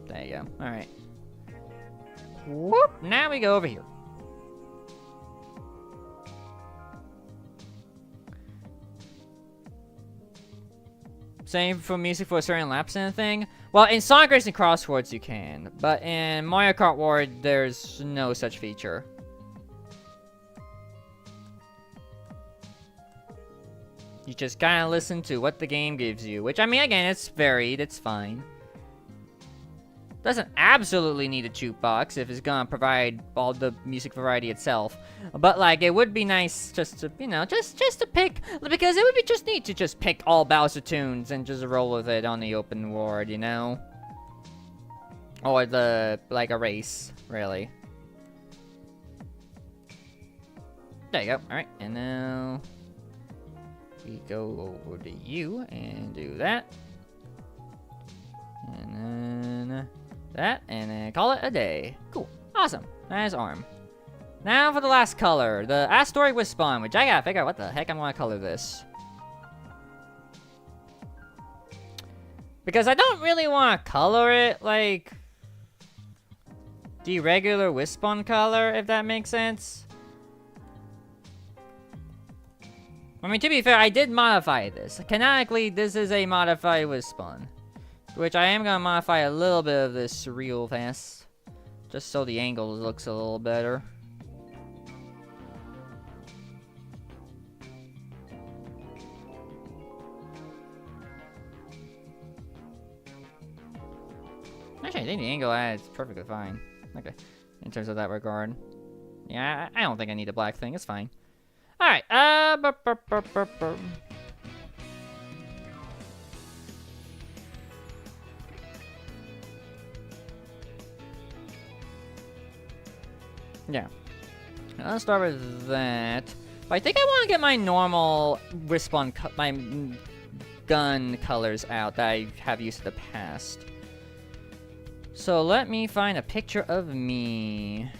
There you go. Alright. Whoop! Now we go over here. Same for music for a certain laps and thing. Well, in Sonic Racing Crosswords you can, but in Mario Kart World there's no such feature. You just kind of listen to what the game gives you, which I mean, again, it's varied, it's fine. Doesn't absolutely need a jukebox if it's gonna provide all the music variety itself. But like, it would be nice just to, you know, just to pick, because it would be just neat to just pick all Bowser tunes and just roll with it on the open world, you know? Or like a race, really. There you go. All right, and now we go over to you and do that. And then that, and then call it a day. Cool. Awesome. Nice arm. Now for the last color, the Asteroid Wisp-On, which I gotta figure out what the heck I'm gonna color this. Because I don't really want to color it like the regular Wisp-On color, if that makes sense. I mean, to be fair, I did modify this. Canonically, this is a modified Wisp-On. Which I am going to modify a little bit of this real fast. Just so the angle looks a little better. Actually, I think the angle adds perfectly fine. Okay, in terms of that regard. Yeah, I don't think I need a black thing. It's fine. Alright, yeah. Let's start with that. But I think I want to get my normal Wisp-On, my gun colors out that I have used in the past. So let me find a picture of me.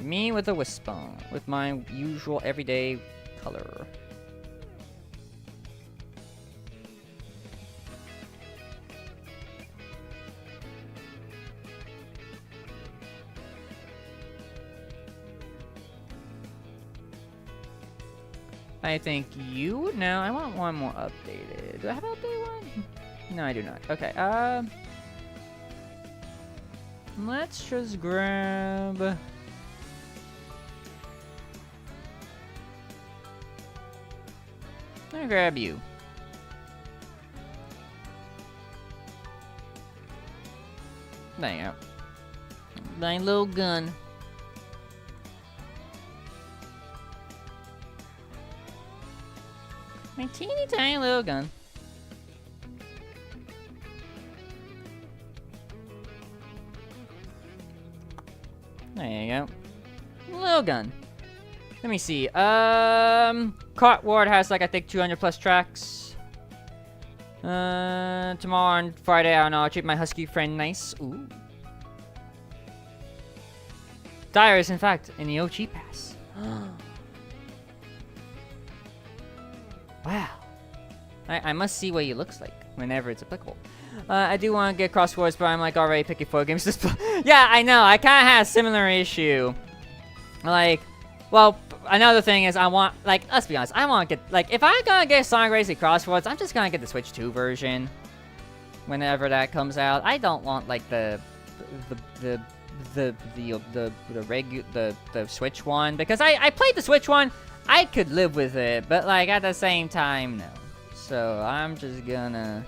Me with a Wisp-On, with my usual everyday color. I think you... No, I want one more updated. Do I have an updated one? No, I do not. Okay, let's just grab... Let me grab you. There you go. My little gun. My teeny tiny little gun. There you go. Little gun. Let me see. Cart Ward has like I think 200 plus tracks. Tomorrow on Friday, I don't know. I'll treat my husky friend nice. Ooh. Dire is in fact in the OG pass. Wow. I must see what he looks like whenever it's applicable. I do want to get crosswords, but I'm like already picking 4 games to play. Yeah, I know. I kind of had a similar issue. Like, well, another thing is I want, like, let's be honest. I want to get, like, if I'm going to get Sonic Racing Crosswords, I'm just going to get the Switch 2 version. Whenever that comes out. I don't want, like, the Switch one. Because I played the Switch one. I could live with it. But, like, at the same time, no. So, I'm just gonna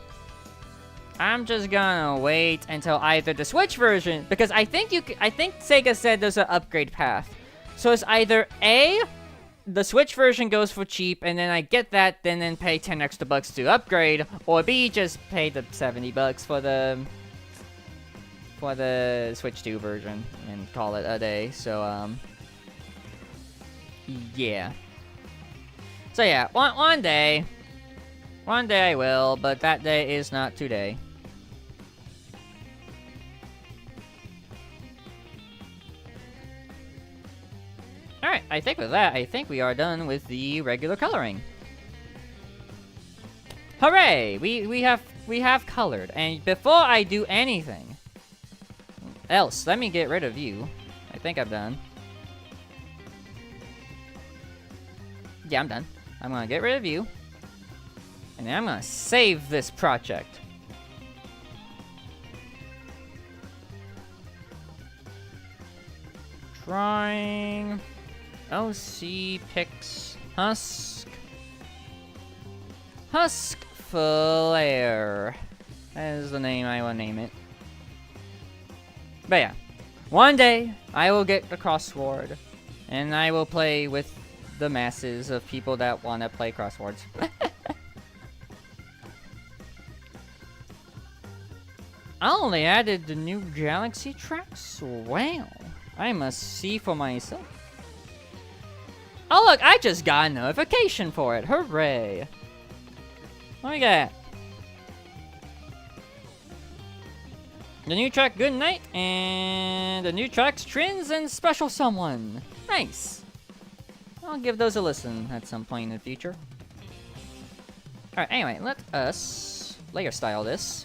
wait until either the Switch version, because I think Sega said there's an upgrade path. So it's either A, the Switch version goes for cheap, and then I get that, then pay 10 extra bucks to upgrade, or B, just pay the 70 bucks for the Switch 2 version and call it a day. So yeah. So yeah, one day I will, but that day is not today. Alright, I think with that, I think we are done with the regular coloring. Hooray! We have colored. And before I do anything else, let me get rid of you. I think I'm done. Yeah, I'm done. I'm gonna get rid of you. And then I'm gonna save this project. Drawing. OC picks Husk. Husk Flare. That is the name I will name it. But yeah. One day, I will get the crossword. And I will play with the masses of people that want to play crosswords. Oh, they added the new galaxy tracks? Wow. I must see for myself. Oh look, I just got a notification for it. Hooray. What we got? The new track, Good Night, and the new tracks, Trends and Special Someone. Nice. I'll give those a listen at some point in the future. Alright, anyway, let us layer style this.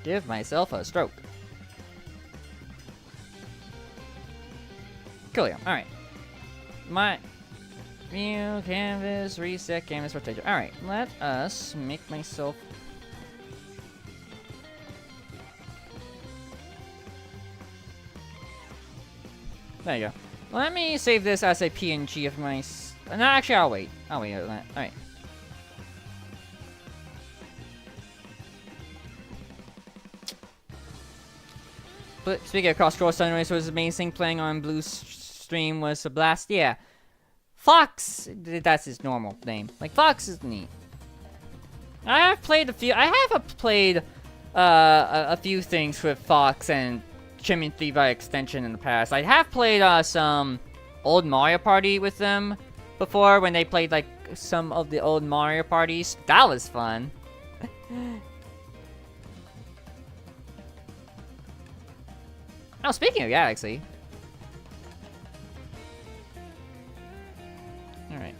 Give myself a stroke. Coolio. Alright. My view, canvas, reset, canvas, rotation. Alright, let us make myself. There you go. Let me save this as a PNG of my. No, actually, I'll wait. I'll wait on that. Alright. But speaking of cross-scroll, Sunrise was amazing. Playing on Blue Stream was a blast. Yeah. Fox, that's his normal name. Like, Fox is neat. I have played a few things with Fox and Timothy by extension in the past. I have played some old Mario Party with them before when they played like some of the old Mario parties. That was fun. Oh, speaking of Galaxy. Alright.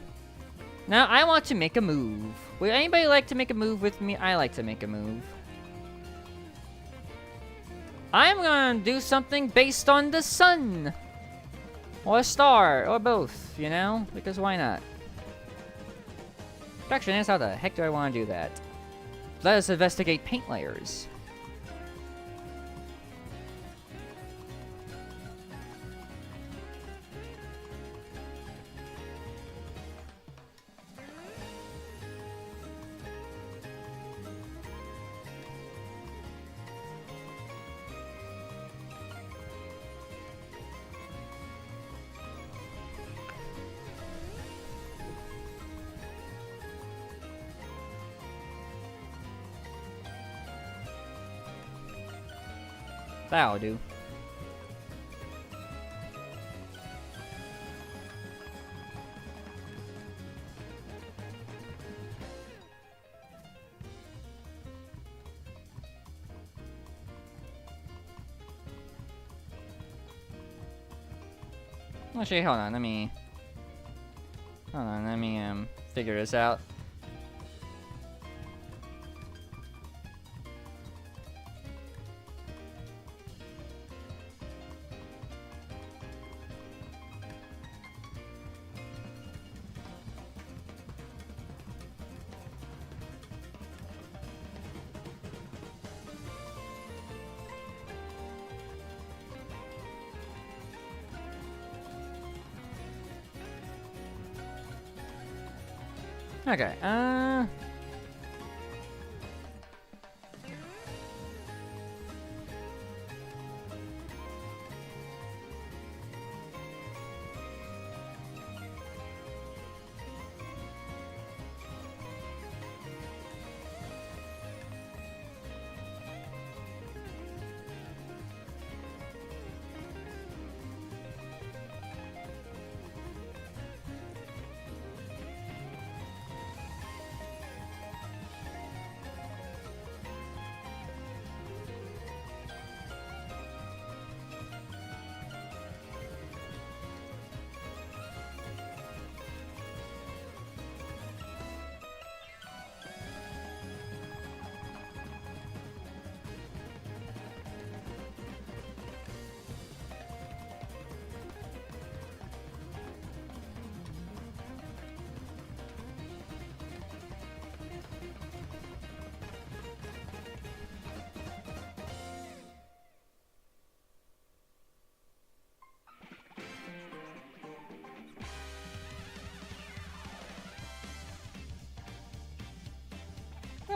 Now, I want to make a move. Would anybody like to make a move with me? I like to make a move. I'm gonna do something based on the sun. Or a star, or both, you know? Because why not? The question is, how the heck do I want to do that? Let us investigate paint layers. That'll do. Actually, hold on, let me figure this out. Okay,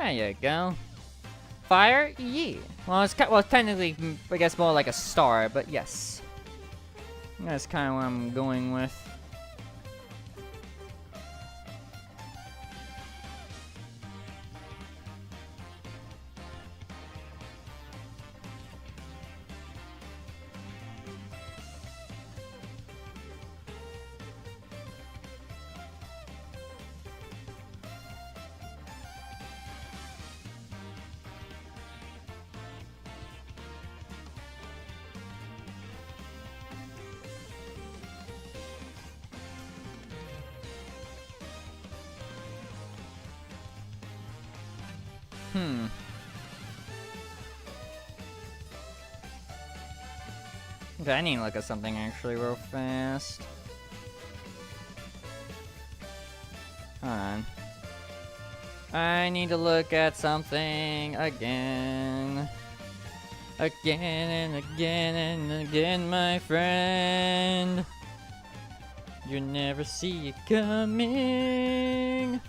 There you go. Fire? Yeah. Well, it's technically, I guess, more like a star, but yes. That's kind of what I'm going with. Okay, I need to look at something actually real fast. Hold on. I need to look at something again. Again and again and again, my friend. You never see it coming.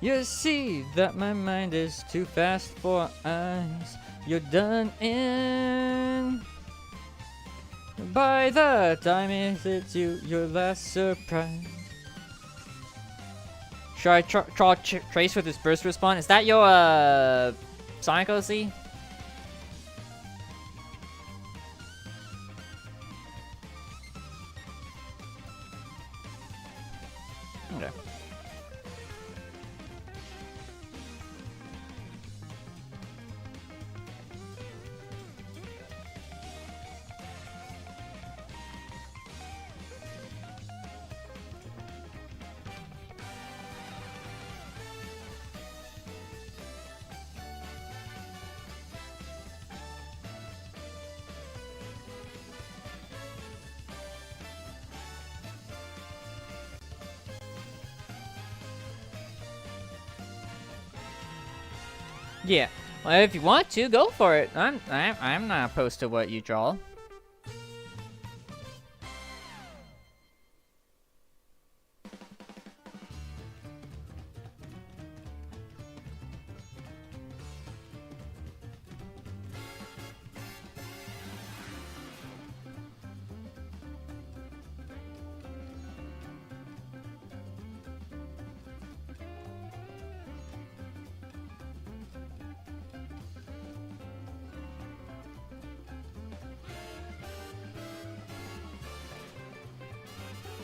You see that my mind is too fast for eyes. You're done in. By the time it hits you, your last surprise. Should I draw Trace with his burst respawn? Is that your Sonic OC? Okay. Yeah. Well, if you want to, go for it. I'm not opposed to what you draw.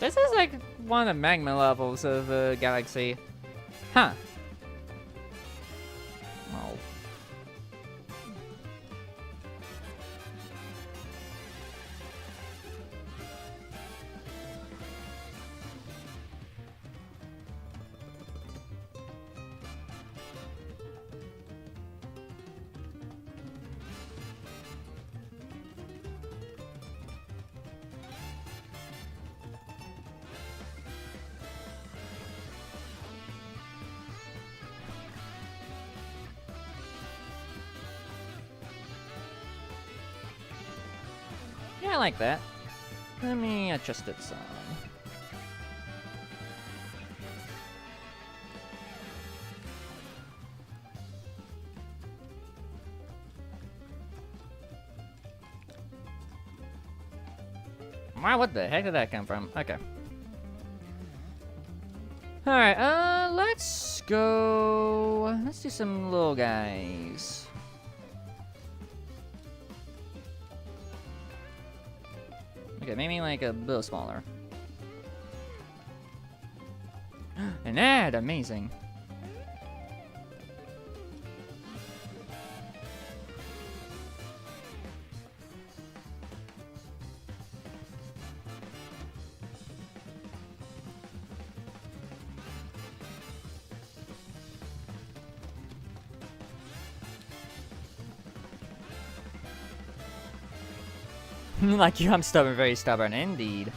This is like one of the magma levels of the galaxy. Huh. Oh. Yeah, I like that. Let me adjust it some. Wow, what the heck did that come from? Okay. Alright, let's go... Let's do some little guys. Okay, maybe like a little smaller. An ad, amazing. Like you, I'm stubborn, very stubborn indeed.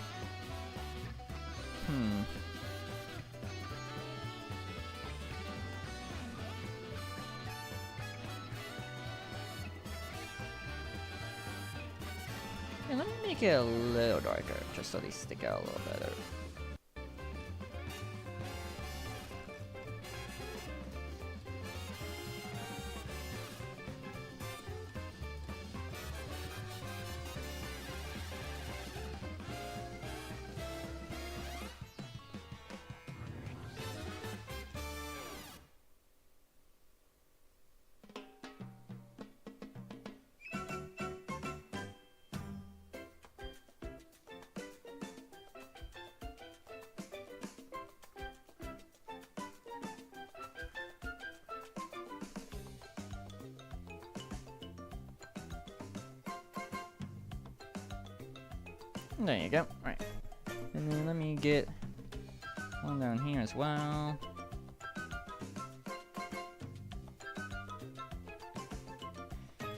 Yeah, let me make it a little darker, just so they stick out a little better. There you go. Right. And then let me get one down here as well.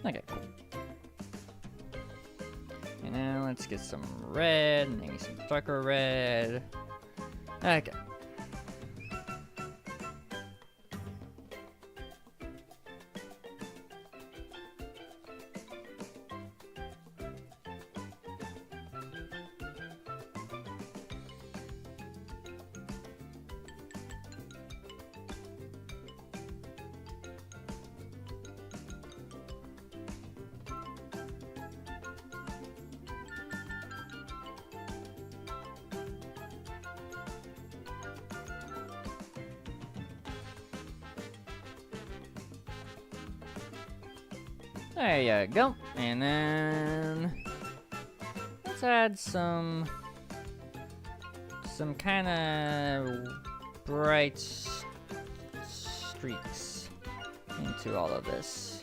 Okay, cool. And now let's get some red, maybe some darker red. Okay. There you go. And then let's add some kind of bright streaks into all of this.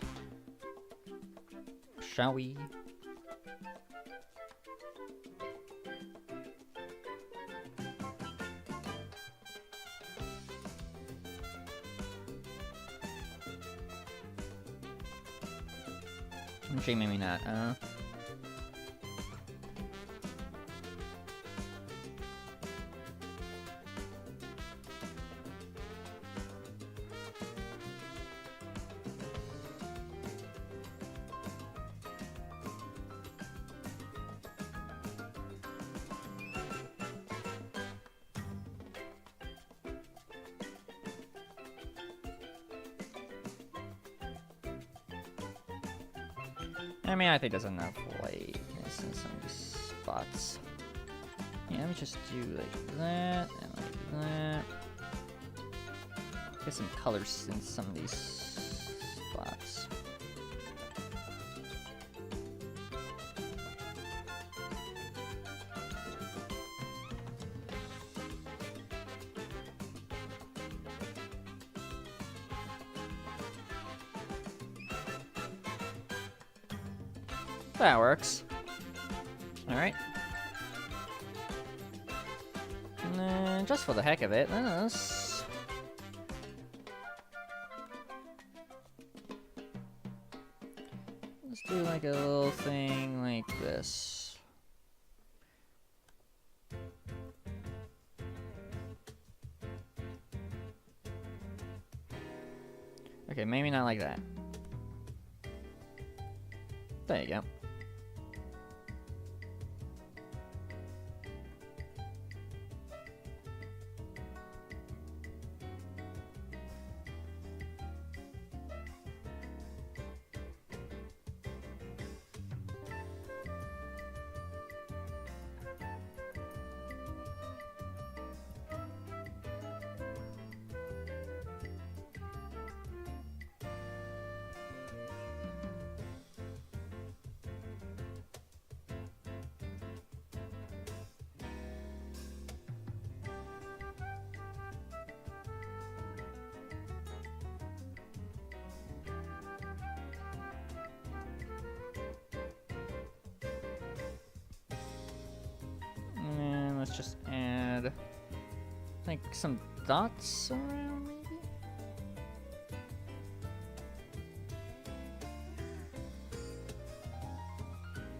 Shall we? Actually, maybe not. I mean, I think there's enough lightness in some of these spots. Yeah, let me just do like that and like that. Get some colors in some of these spots. That works. Alright. And then, just for the heck of it, let's do like a little thing like this. Okay, maybe not like that. There you go. And let's just add like some dots around maybe?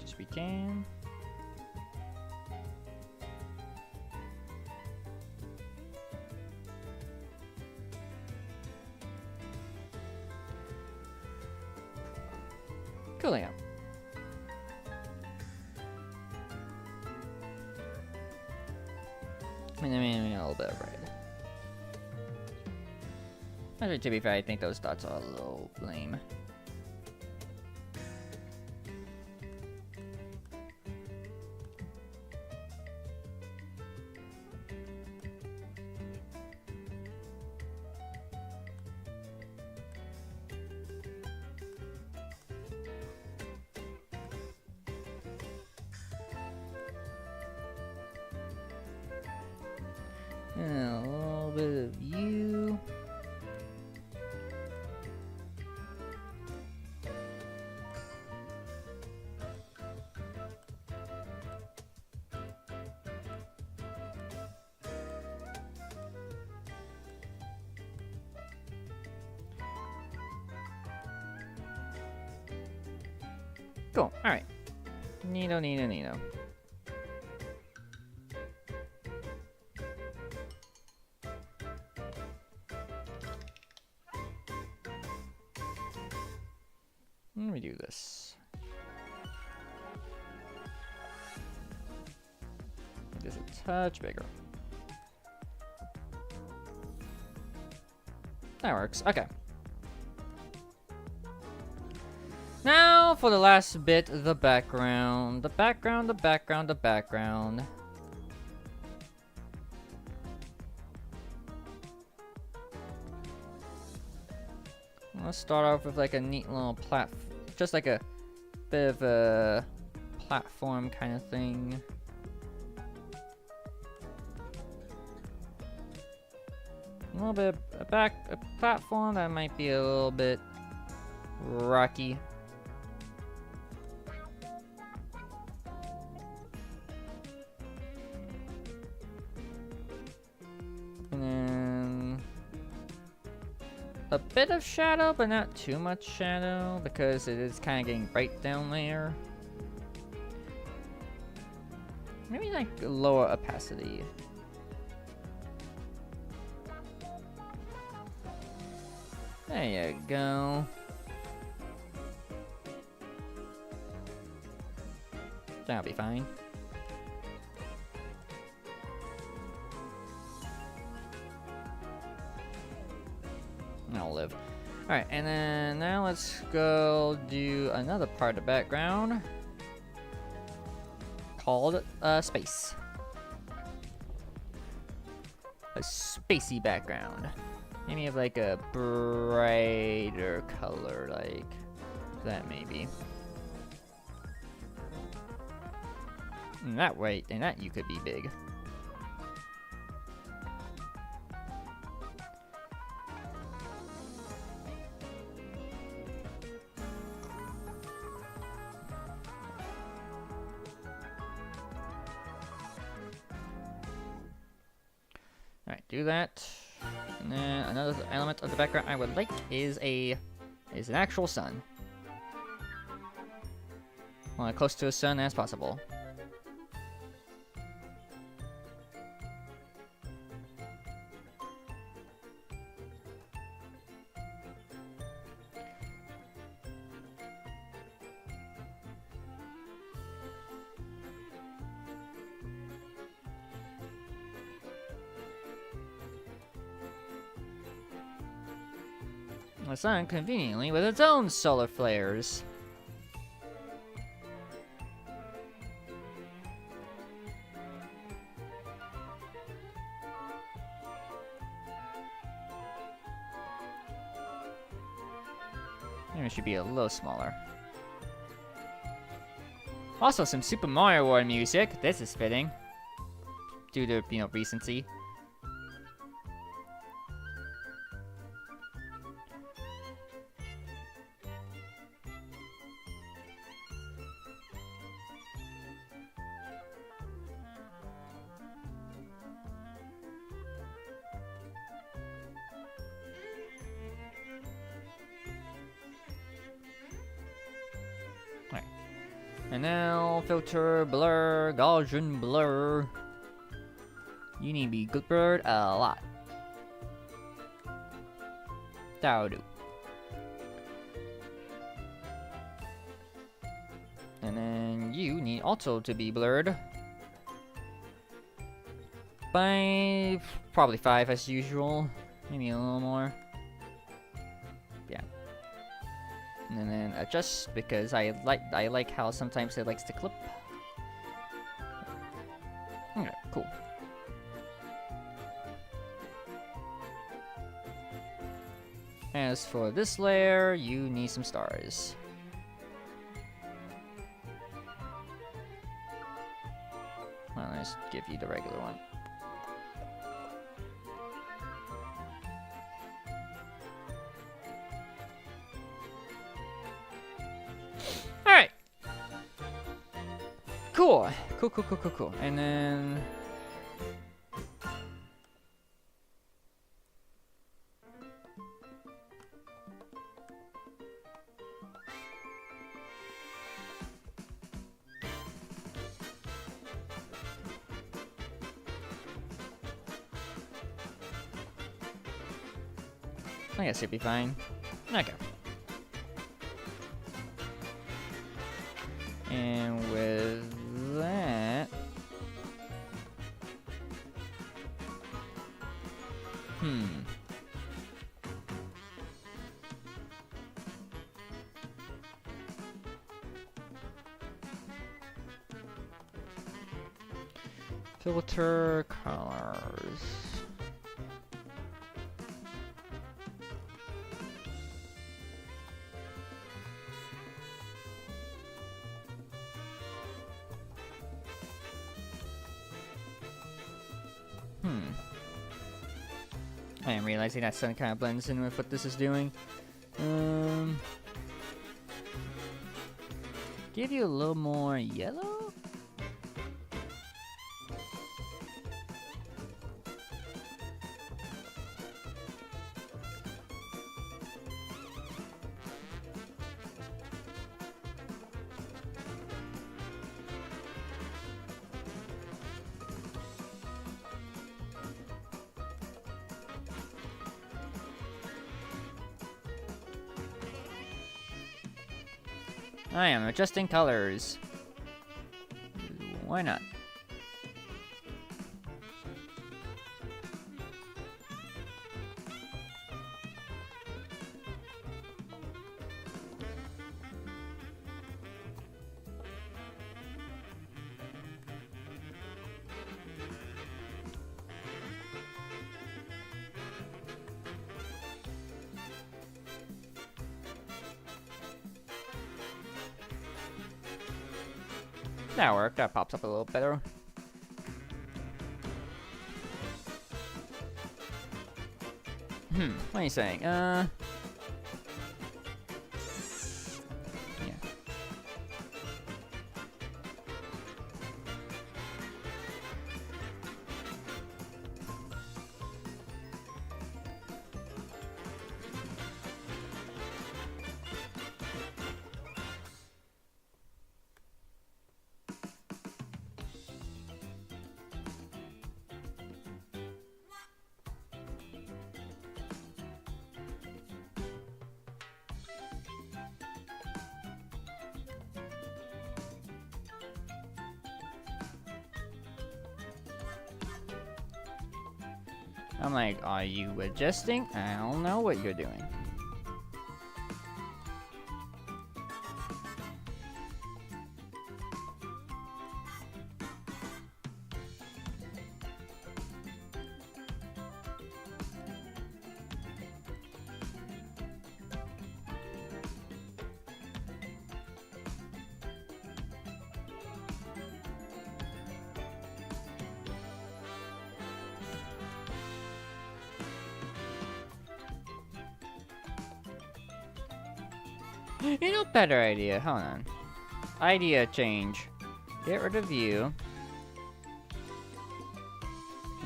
Just we can. Cool, yeah. And then maybe a little bit of red. Actually, to be fair, I think those dots are a little lame. And a little bit of you. Cool. All right. Neato, neato, neato. Let me do this. Just a touch bigger. That works. Okay. Now for the last bit, the background. The background, the background, the background. Let's start off with like a neat little just like a bit of a platform kind of thing. A little bit of a platform that might be a little bit rocky. And then a bit of shadow, but not too much shadow because it is kind of getting bright down there. Maybe like lower opacity. There you go. That'll be fine. I'll live. Alright, and then now let's go do another part of the background called space. A spacey background. Maybe have like a brighter color, like that maybe. And that way, and that you could be big. Alright, do that. And then another element of the background I would like is an actual sun. Well, as close to a sun as possible. The sun conveniently with its own solar flares. Maybe it should be a little smaller. Also, some Super Mario World music. This is fitting. Due to, recency. And now, filter, blur, Gaussian blur. You need to be good bird a lot. That'll do. And then you need also to be blurred. By probably 5 as usual. Maybe a little more. Yeah. And then adjust because I like how sometimes it likes to clip. Okay, cool. As for this layer, you need some stars. Well, let's give you the regular one. Alright. Cool. Cool. And then... I guess it'd be fine. Okay. And with that... Filter colors. I am realizing that sun kind of blends in with what this is doing. Give you a little more yellow? I am adjusting colors. Why not? That worked. That pops up a little better. What are you saying? Yeah. I'm like, are you adjusting? I don't know what you're doing. You know, better idea. Hold on. Idea change. Get rid of you.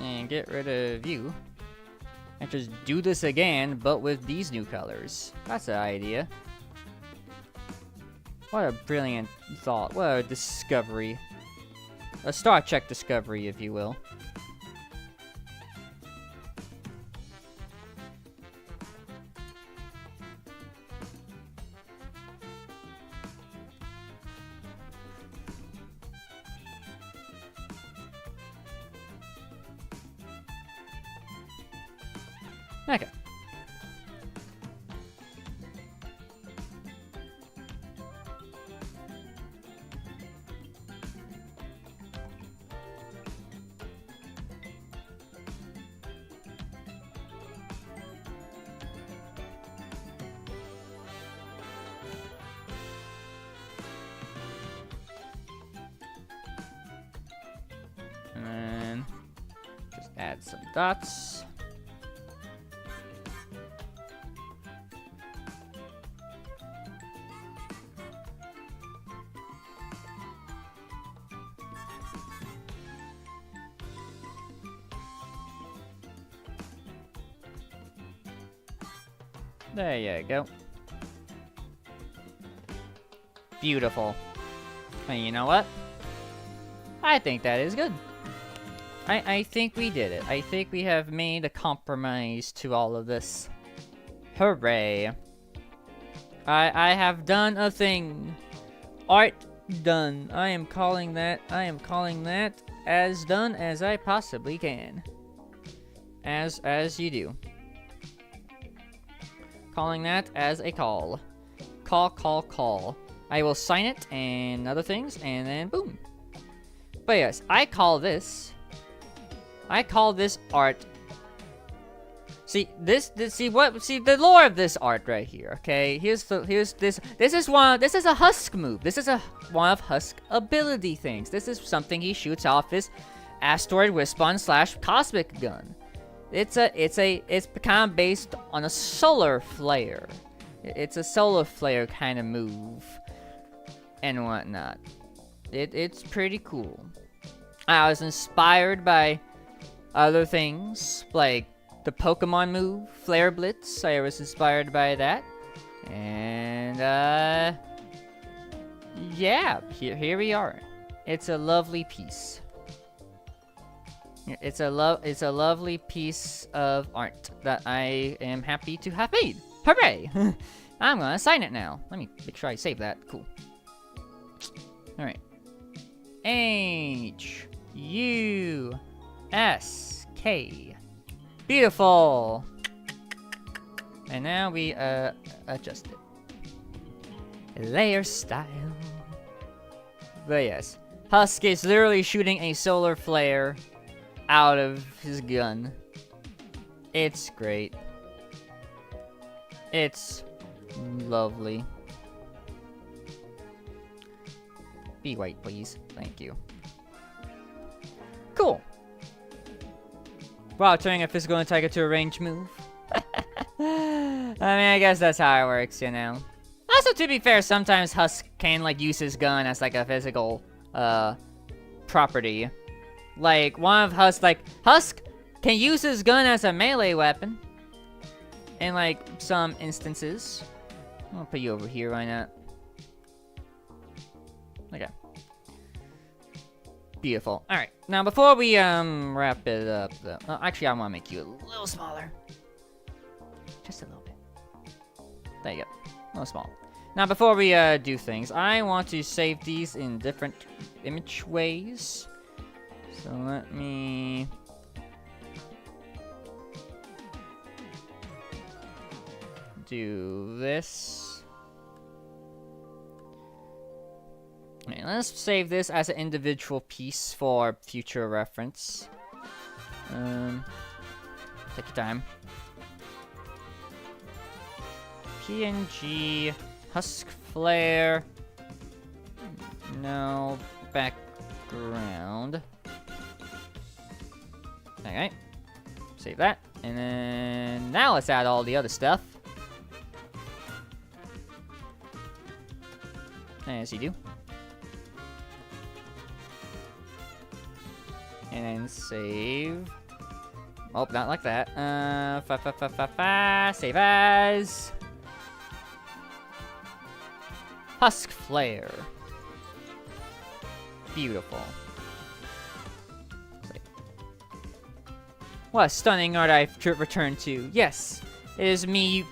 And get rid of you. And just do this again, but with these new colors. That's an idea. What a brilliant thought. What a discovery. A Star Trek discovery, if you will. Okay. And then just add some dots. There you go. Beautiful. And you know what? I think that is good. I think we did it. I think we have made a compromise to all of this. Hooray. I have done a thing. Art done. I am calling that as done as I possibly can. As you do. Calling that as a call. Call. I will sign it and other things, and then boom. But yes, I call this art. See the lore of this art right here. Okay, here's this. This is a Husk move. This is one of Husk ability things. This is something he shoots off his asteroid respawn / cosmic gun. It's kind of based on a solar flare. It's a solar flare kind of move and whatnot. It's pretty cool. I was inspired by other things like the Pokemon move, Flare Blitz. I was inspired by that. And, yeah, here we are. It's a lovely piece. It's a lovely piece of art that I am happy to have made. Hooray! I'm gonna sign it now. Let me make sure I save that. Cool. Alright. Husk. Beautiful! And now we, adjust it. Layer style. But yes. Husk is literally shooting a solar flare out of his gun. It's great. It's lovely. Be white, please. Thank you. Cool. Wow, turning a physical attack into a range move. I mean, I guess that's how it works, you know. Also, to be fair, sometimes Husk can, like, use his gun as, like, a physical, property. Like, one of Husk can use his gun as a melee weapon. In, like, some instances. I'll put you over here, why not? Okay. Beautiful. Alright, now before we, wrap it up, though. Actually, I want to make you a little smaller. Just a little bit. There you go. A little small. Now, before we, do things, I want to save these in different image ways. So let me... do this. Okay, let's save this as an individual piece for future reference. Take your time. PNG, Husk Flare. No background. Okay. Save that. And then now let's add all the other stuff. As you do. And then save. Oh, not like that. Save as. Husk Flare. Beautiful. What a stunning art I've returned to. Yes, it is me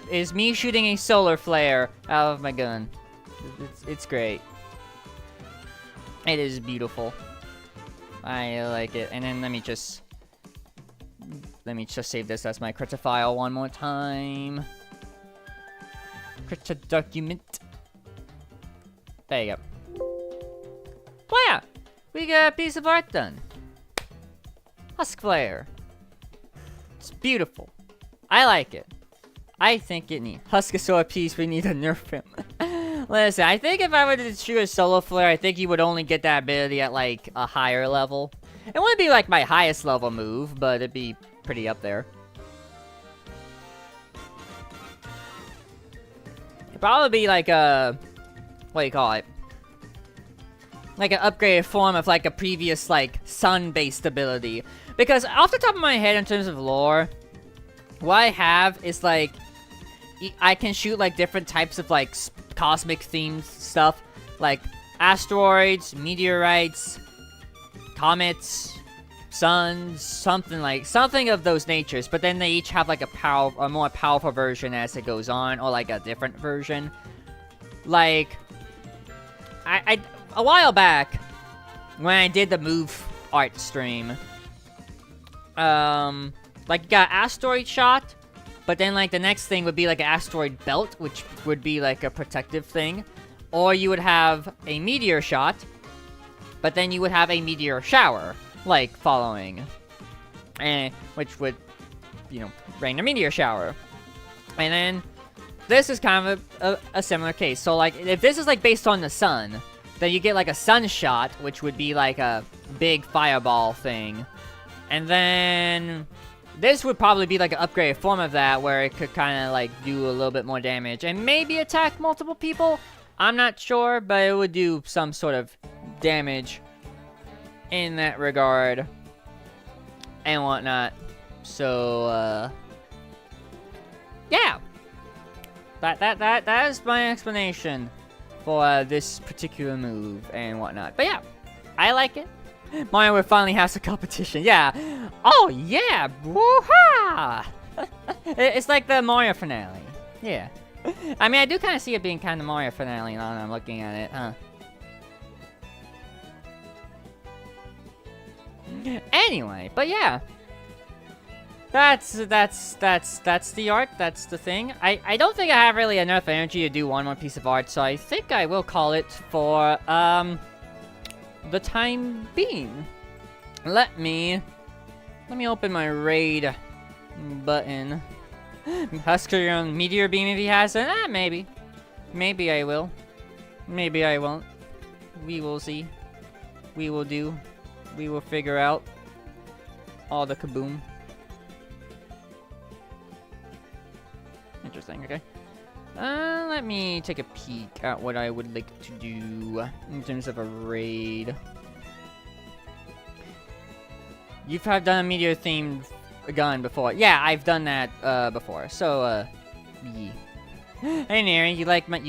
shooting a solar flare out of my gun. It's great. It is beautiful. I like it. And then let me just save this as my Krita file one more time. Krita document. There you go. Well, yeah, we got a piece of art done. Husk Flare. It's beautiful. I like it. I think it needs. Husk is so a piece, we need to nerf him. Listen, I think if I were to shoot a solo flare, I think you would only get that ability at, like, a higher level. It wouldn't be, like, my highest level move, but it'd be pretty up there. It'd probably be, like, a... what do you call it? Like, an upgraded form of, like, a previous, like, sun-based ability. Because, off the top of my head, in terms of lore, what I have is, like... I can shoot, like, different types of, like, cosmic-themed stuff. Like, asteroids, meteorites, comets, suns, something of those natures. But then they each have like a more powerful version as it goes on, or like a different version. Like, a while back when I did the move art stream, like you got asteroid shot, but then like the next thing would be like an asteroid belt, which would be like a protective thing, or you would have a meteor shot, but then you would have a meteor shower, like following, and which would, you know, rain a meteor shower, and then this is kind of a similar case. So like if this is like based on the sun, then you get like a sun shot, which would be like a big fireball thing. And then this would probably be like an upgraded form of that, where it could kind of like do a little bit more damage and maybe attack multiple people. I'm not sure, but it would do some sort of damage in that regard and whatnot. So, yeah. That is my explanation for this particular move and whatnot. But yeah, I like it. Mario will finally has a competition. Yeah. Oh yeah. Woo-ha! It's like the Mario finale. Yeah. I mean, I do kind of see it being kind of Mario finale now that I'm looking at it, huh? Anyway, but yeah. That's the art, that's the thing. I don't think I have really enough energy to do one more piece of art, so I think I will call it for, the time being. Let me open my raid button. Husker on Meteor Beam if he has it. Maybe. Maybe I will. Maybe I won't. We will see. We will do. We will figure out all the kaboom. Interesting, okay. Let me take a peek at what I would like to do in terms of a raid. You've done a meteor-themed gun before. Yeah, I've done that, before. So, yeah. Hey, Neri, you like my,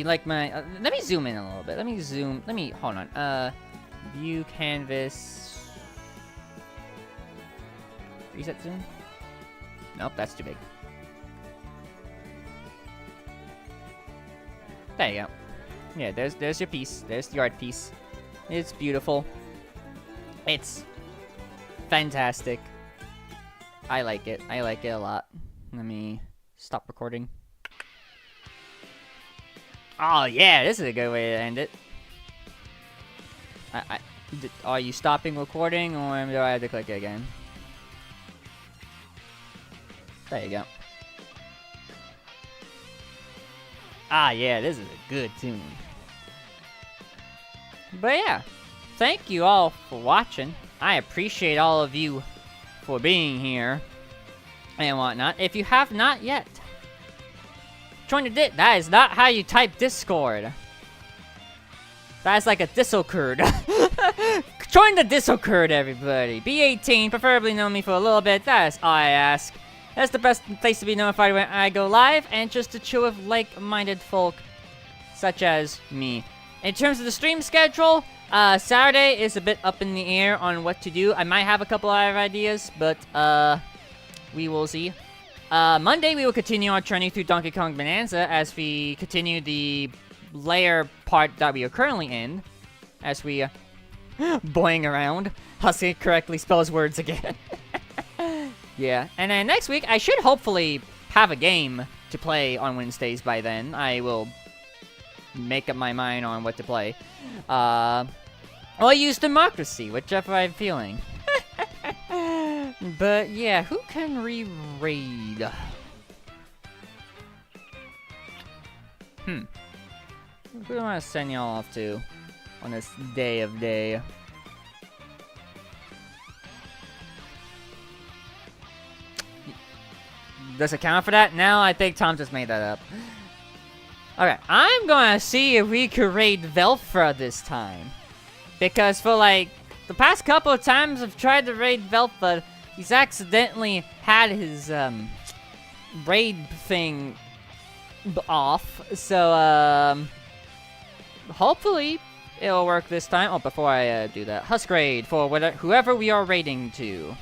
let me zoom in a little bit. Hold on. View canvas. Reset zoom? Nope, that's too big. There you go. Yeah, there's your piece. There's the art piece. It's beautiful. It's fantastic. I like it. I like it a lot. Let me stop recording. Oh yeah, this is a good way to end it. Are you stopping recording, or do I have to click it again? There you go. Ah, yeah, this is a good tune. But yeah, thank you all for watching. I appreciate all of you for being here and whatnot. If you have not yet, join the that is not how you type Discord. That is like a Discord. Join the Discord, everybody. Be 18, preferably know me for a little bit. That is all I ask. That's the best place to be notified when I go live, and just to chill with like-minded folk such as me. In terms of the stream schedule, Saturday is a bit up in the air on what to do. I might have a couple of ideas, but we will see. Monday, we will continue our journey through Donkey Kong Bonanza as we continue the layer part that we are currently in, as we boing around. Husk correctly spells words again. Yeah, and then next week, I should hopefully have a game to play on Wednesdays by then. I will make up my mind on what to play. Or use Democracy, whichever I'm feeling. But yeah, who can re-raid? Who do I want to send y'all off to on this day of day? Does it count for that? No, I think Tom just made that up. Okay, I'm gonna see if we can raid Velfra this time. Because for like, the past couple of times I've tried to raid Velfra, he's accidentally had his, raid thing off. So, hopefully it'll work this time. Oh, before I do that, Husk raid for whoever we are raiding to.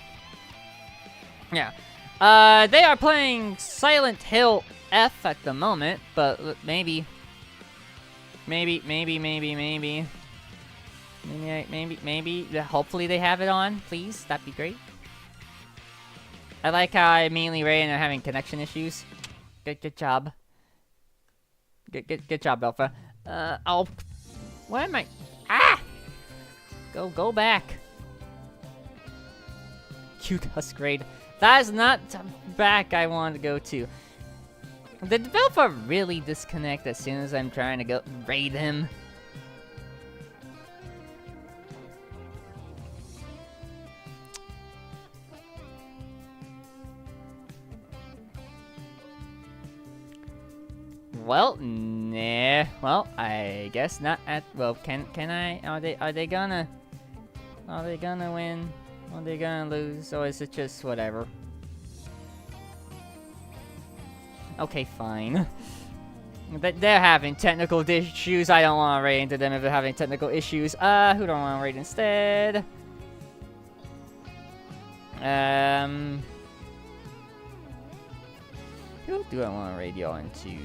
Yeah. They are playing Silent Hill F at the moment, but maybe, hopefully they have it on, please. That'd be great. I like how I immediately raid and they're having connection issues. Good job. Good job, Alpha. Oh, why am I? Ah! Go back. Cute Husk raid. That is not back I wanted to go to. Did developer really disconnect as soon as I'm trying to go raid him? Well, nah. Well, I guess not at. Well, can I? Are they gonna win? Are they gonna lose? Or is it just whatever? Okay, fine. They're having technical issues. I don't want to raid into them if they're having technical issues. Who do I want to raid instead? Who do I want to raid y'all into?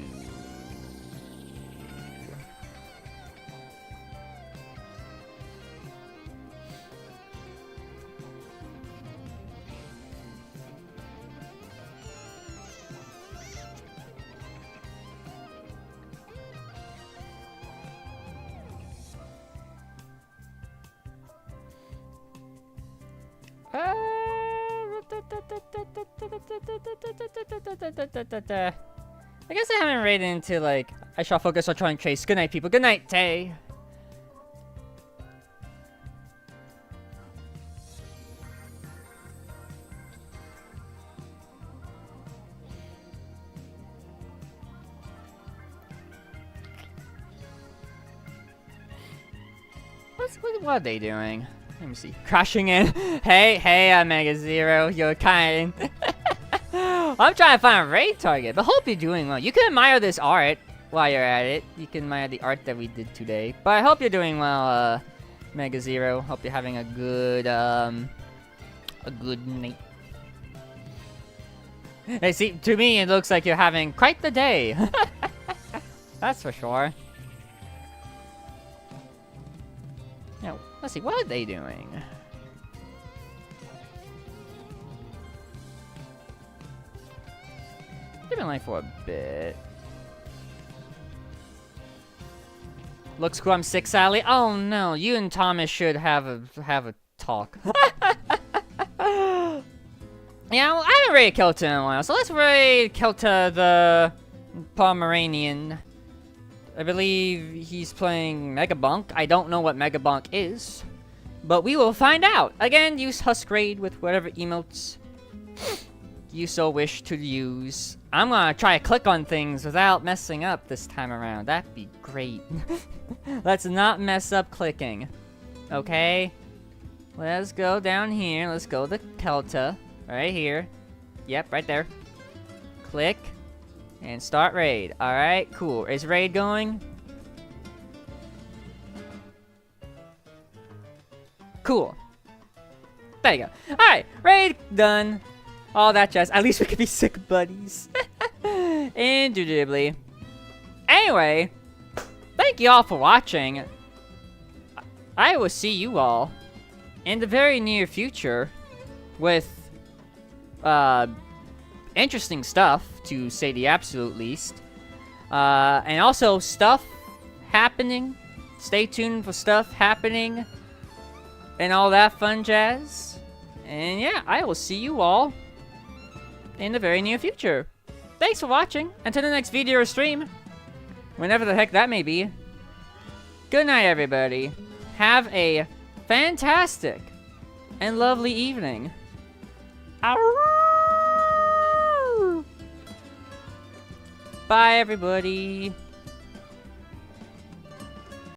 I guess I haven't raided into, like, I shall focus on trying to chase. Good night, people. Good night, Tay. What are they doing? Let me see. Crashing in. Hey, Mega Zero. You're kind. I'm trying to find a raid target, but hope you're doing well. You can admire this art while you're at it. You can admire the art that we did today. But I hope you're doing well, Mega Zero. Hope you're having a good night. Hey, see, to me, it looks like you're having quite the day. That's for sure. Now, let's see, what are they doing? They've been like for a bit. Looks cool. I'm sick, Sally. Oh no, you and Thomas should have a talk. Yeah, well, I haven't raided Kelta in a while, so let's raid Kelta the Pomeranian. I believe he's playing Megabunk. I don't know what Megabunk is, but we will find out. Again, use Husk raid with whatever emotes you so wish to use. I'm gonna try to click on things without messing up this time around. That'd be great. Let's not mess up clicking. Okay? Let's go down here. Let's go to Kelta. Right here. Yep, right there. Click. And start raid. Alright, cool. Is raid going? Cool. There you go. Alright, raid done. All that jazz. At least we could be sick buddies. Indubitably. Anyway, thank you all for watching. I will see you all in the very near future with interesting stuff, to say the absolute least. And also stuff happening. Stay tuned for stuff happening and all that fun jazz. And yeah, I will see you all in the very near future. Thanks for watching. Until the next video or stream, whenever the heck that may be. Good night, everybody. Have a fantastic and lovely evening. Bye, everybody.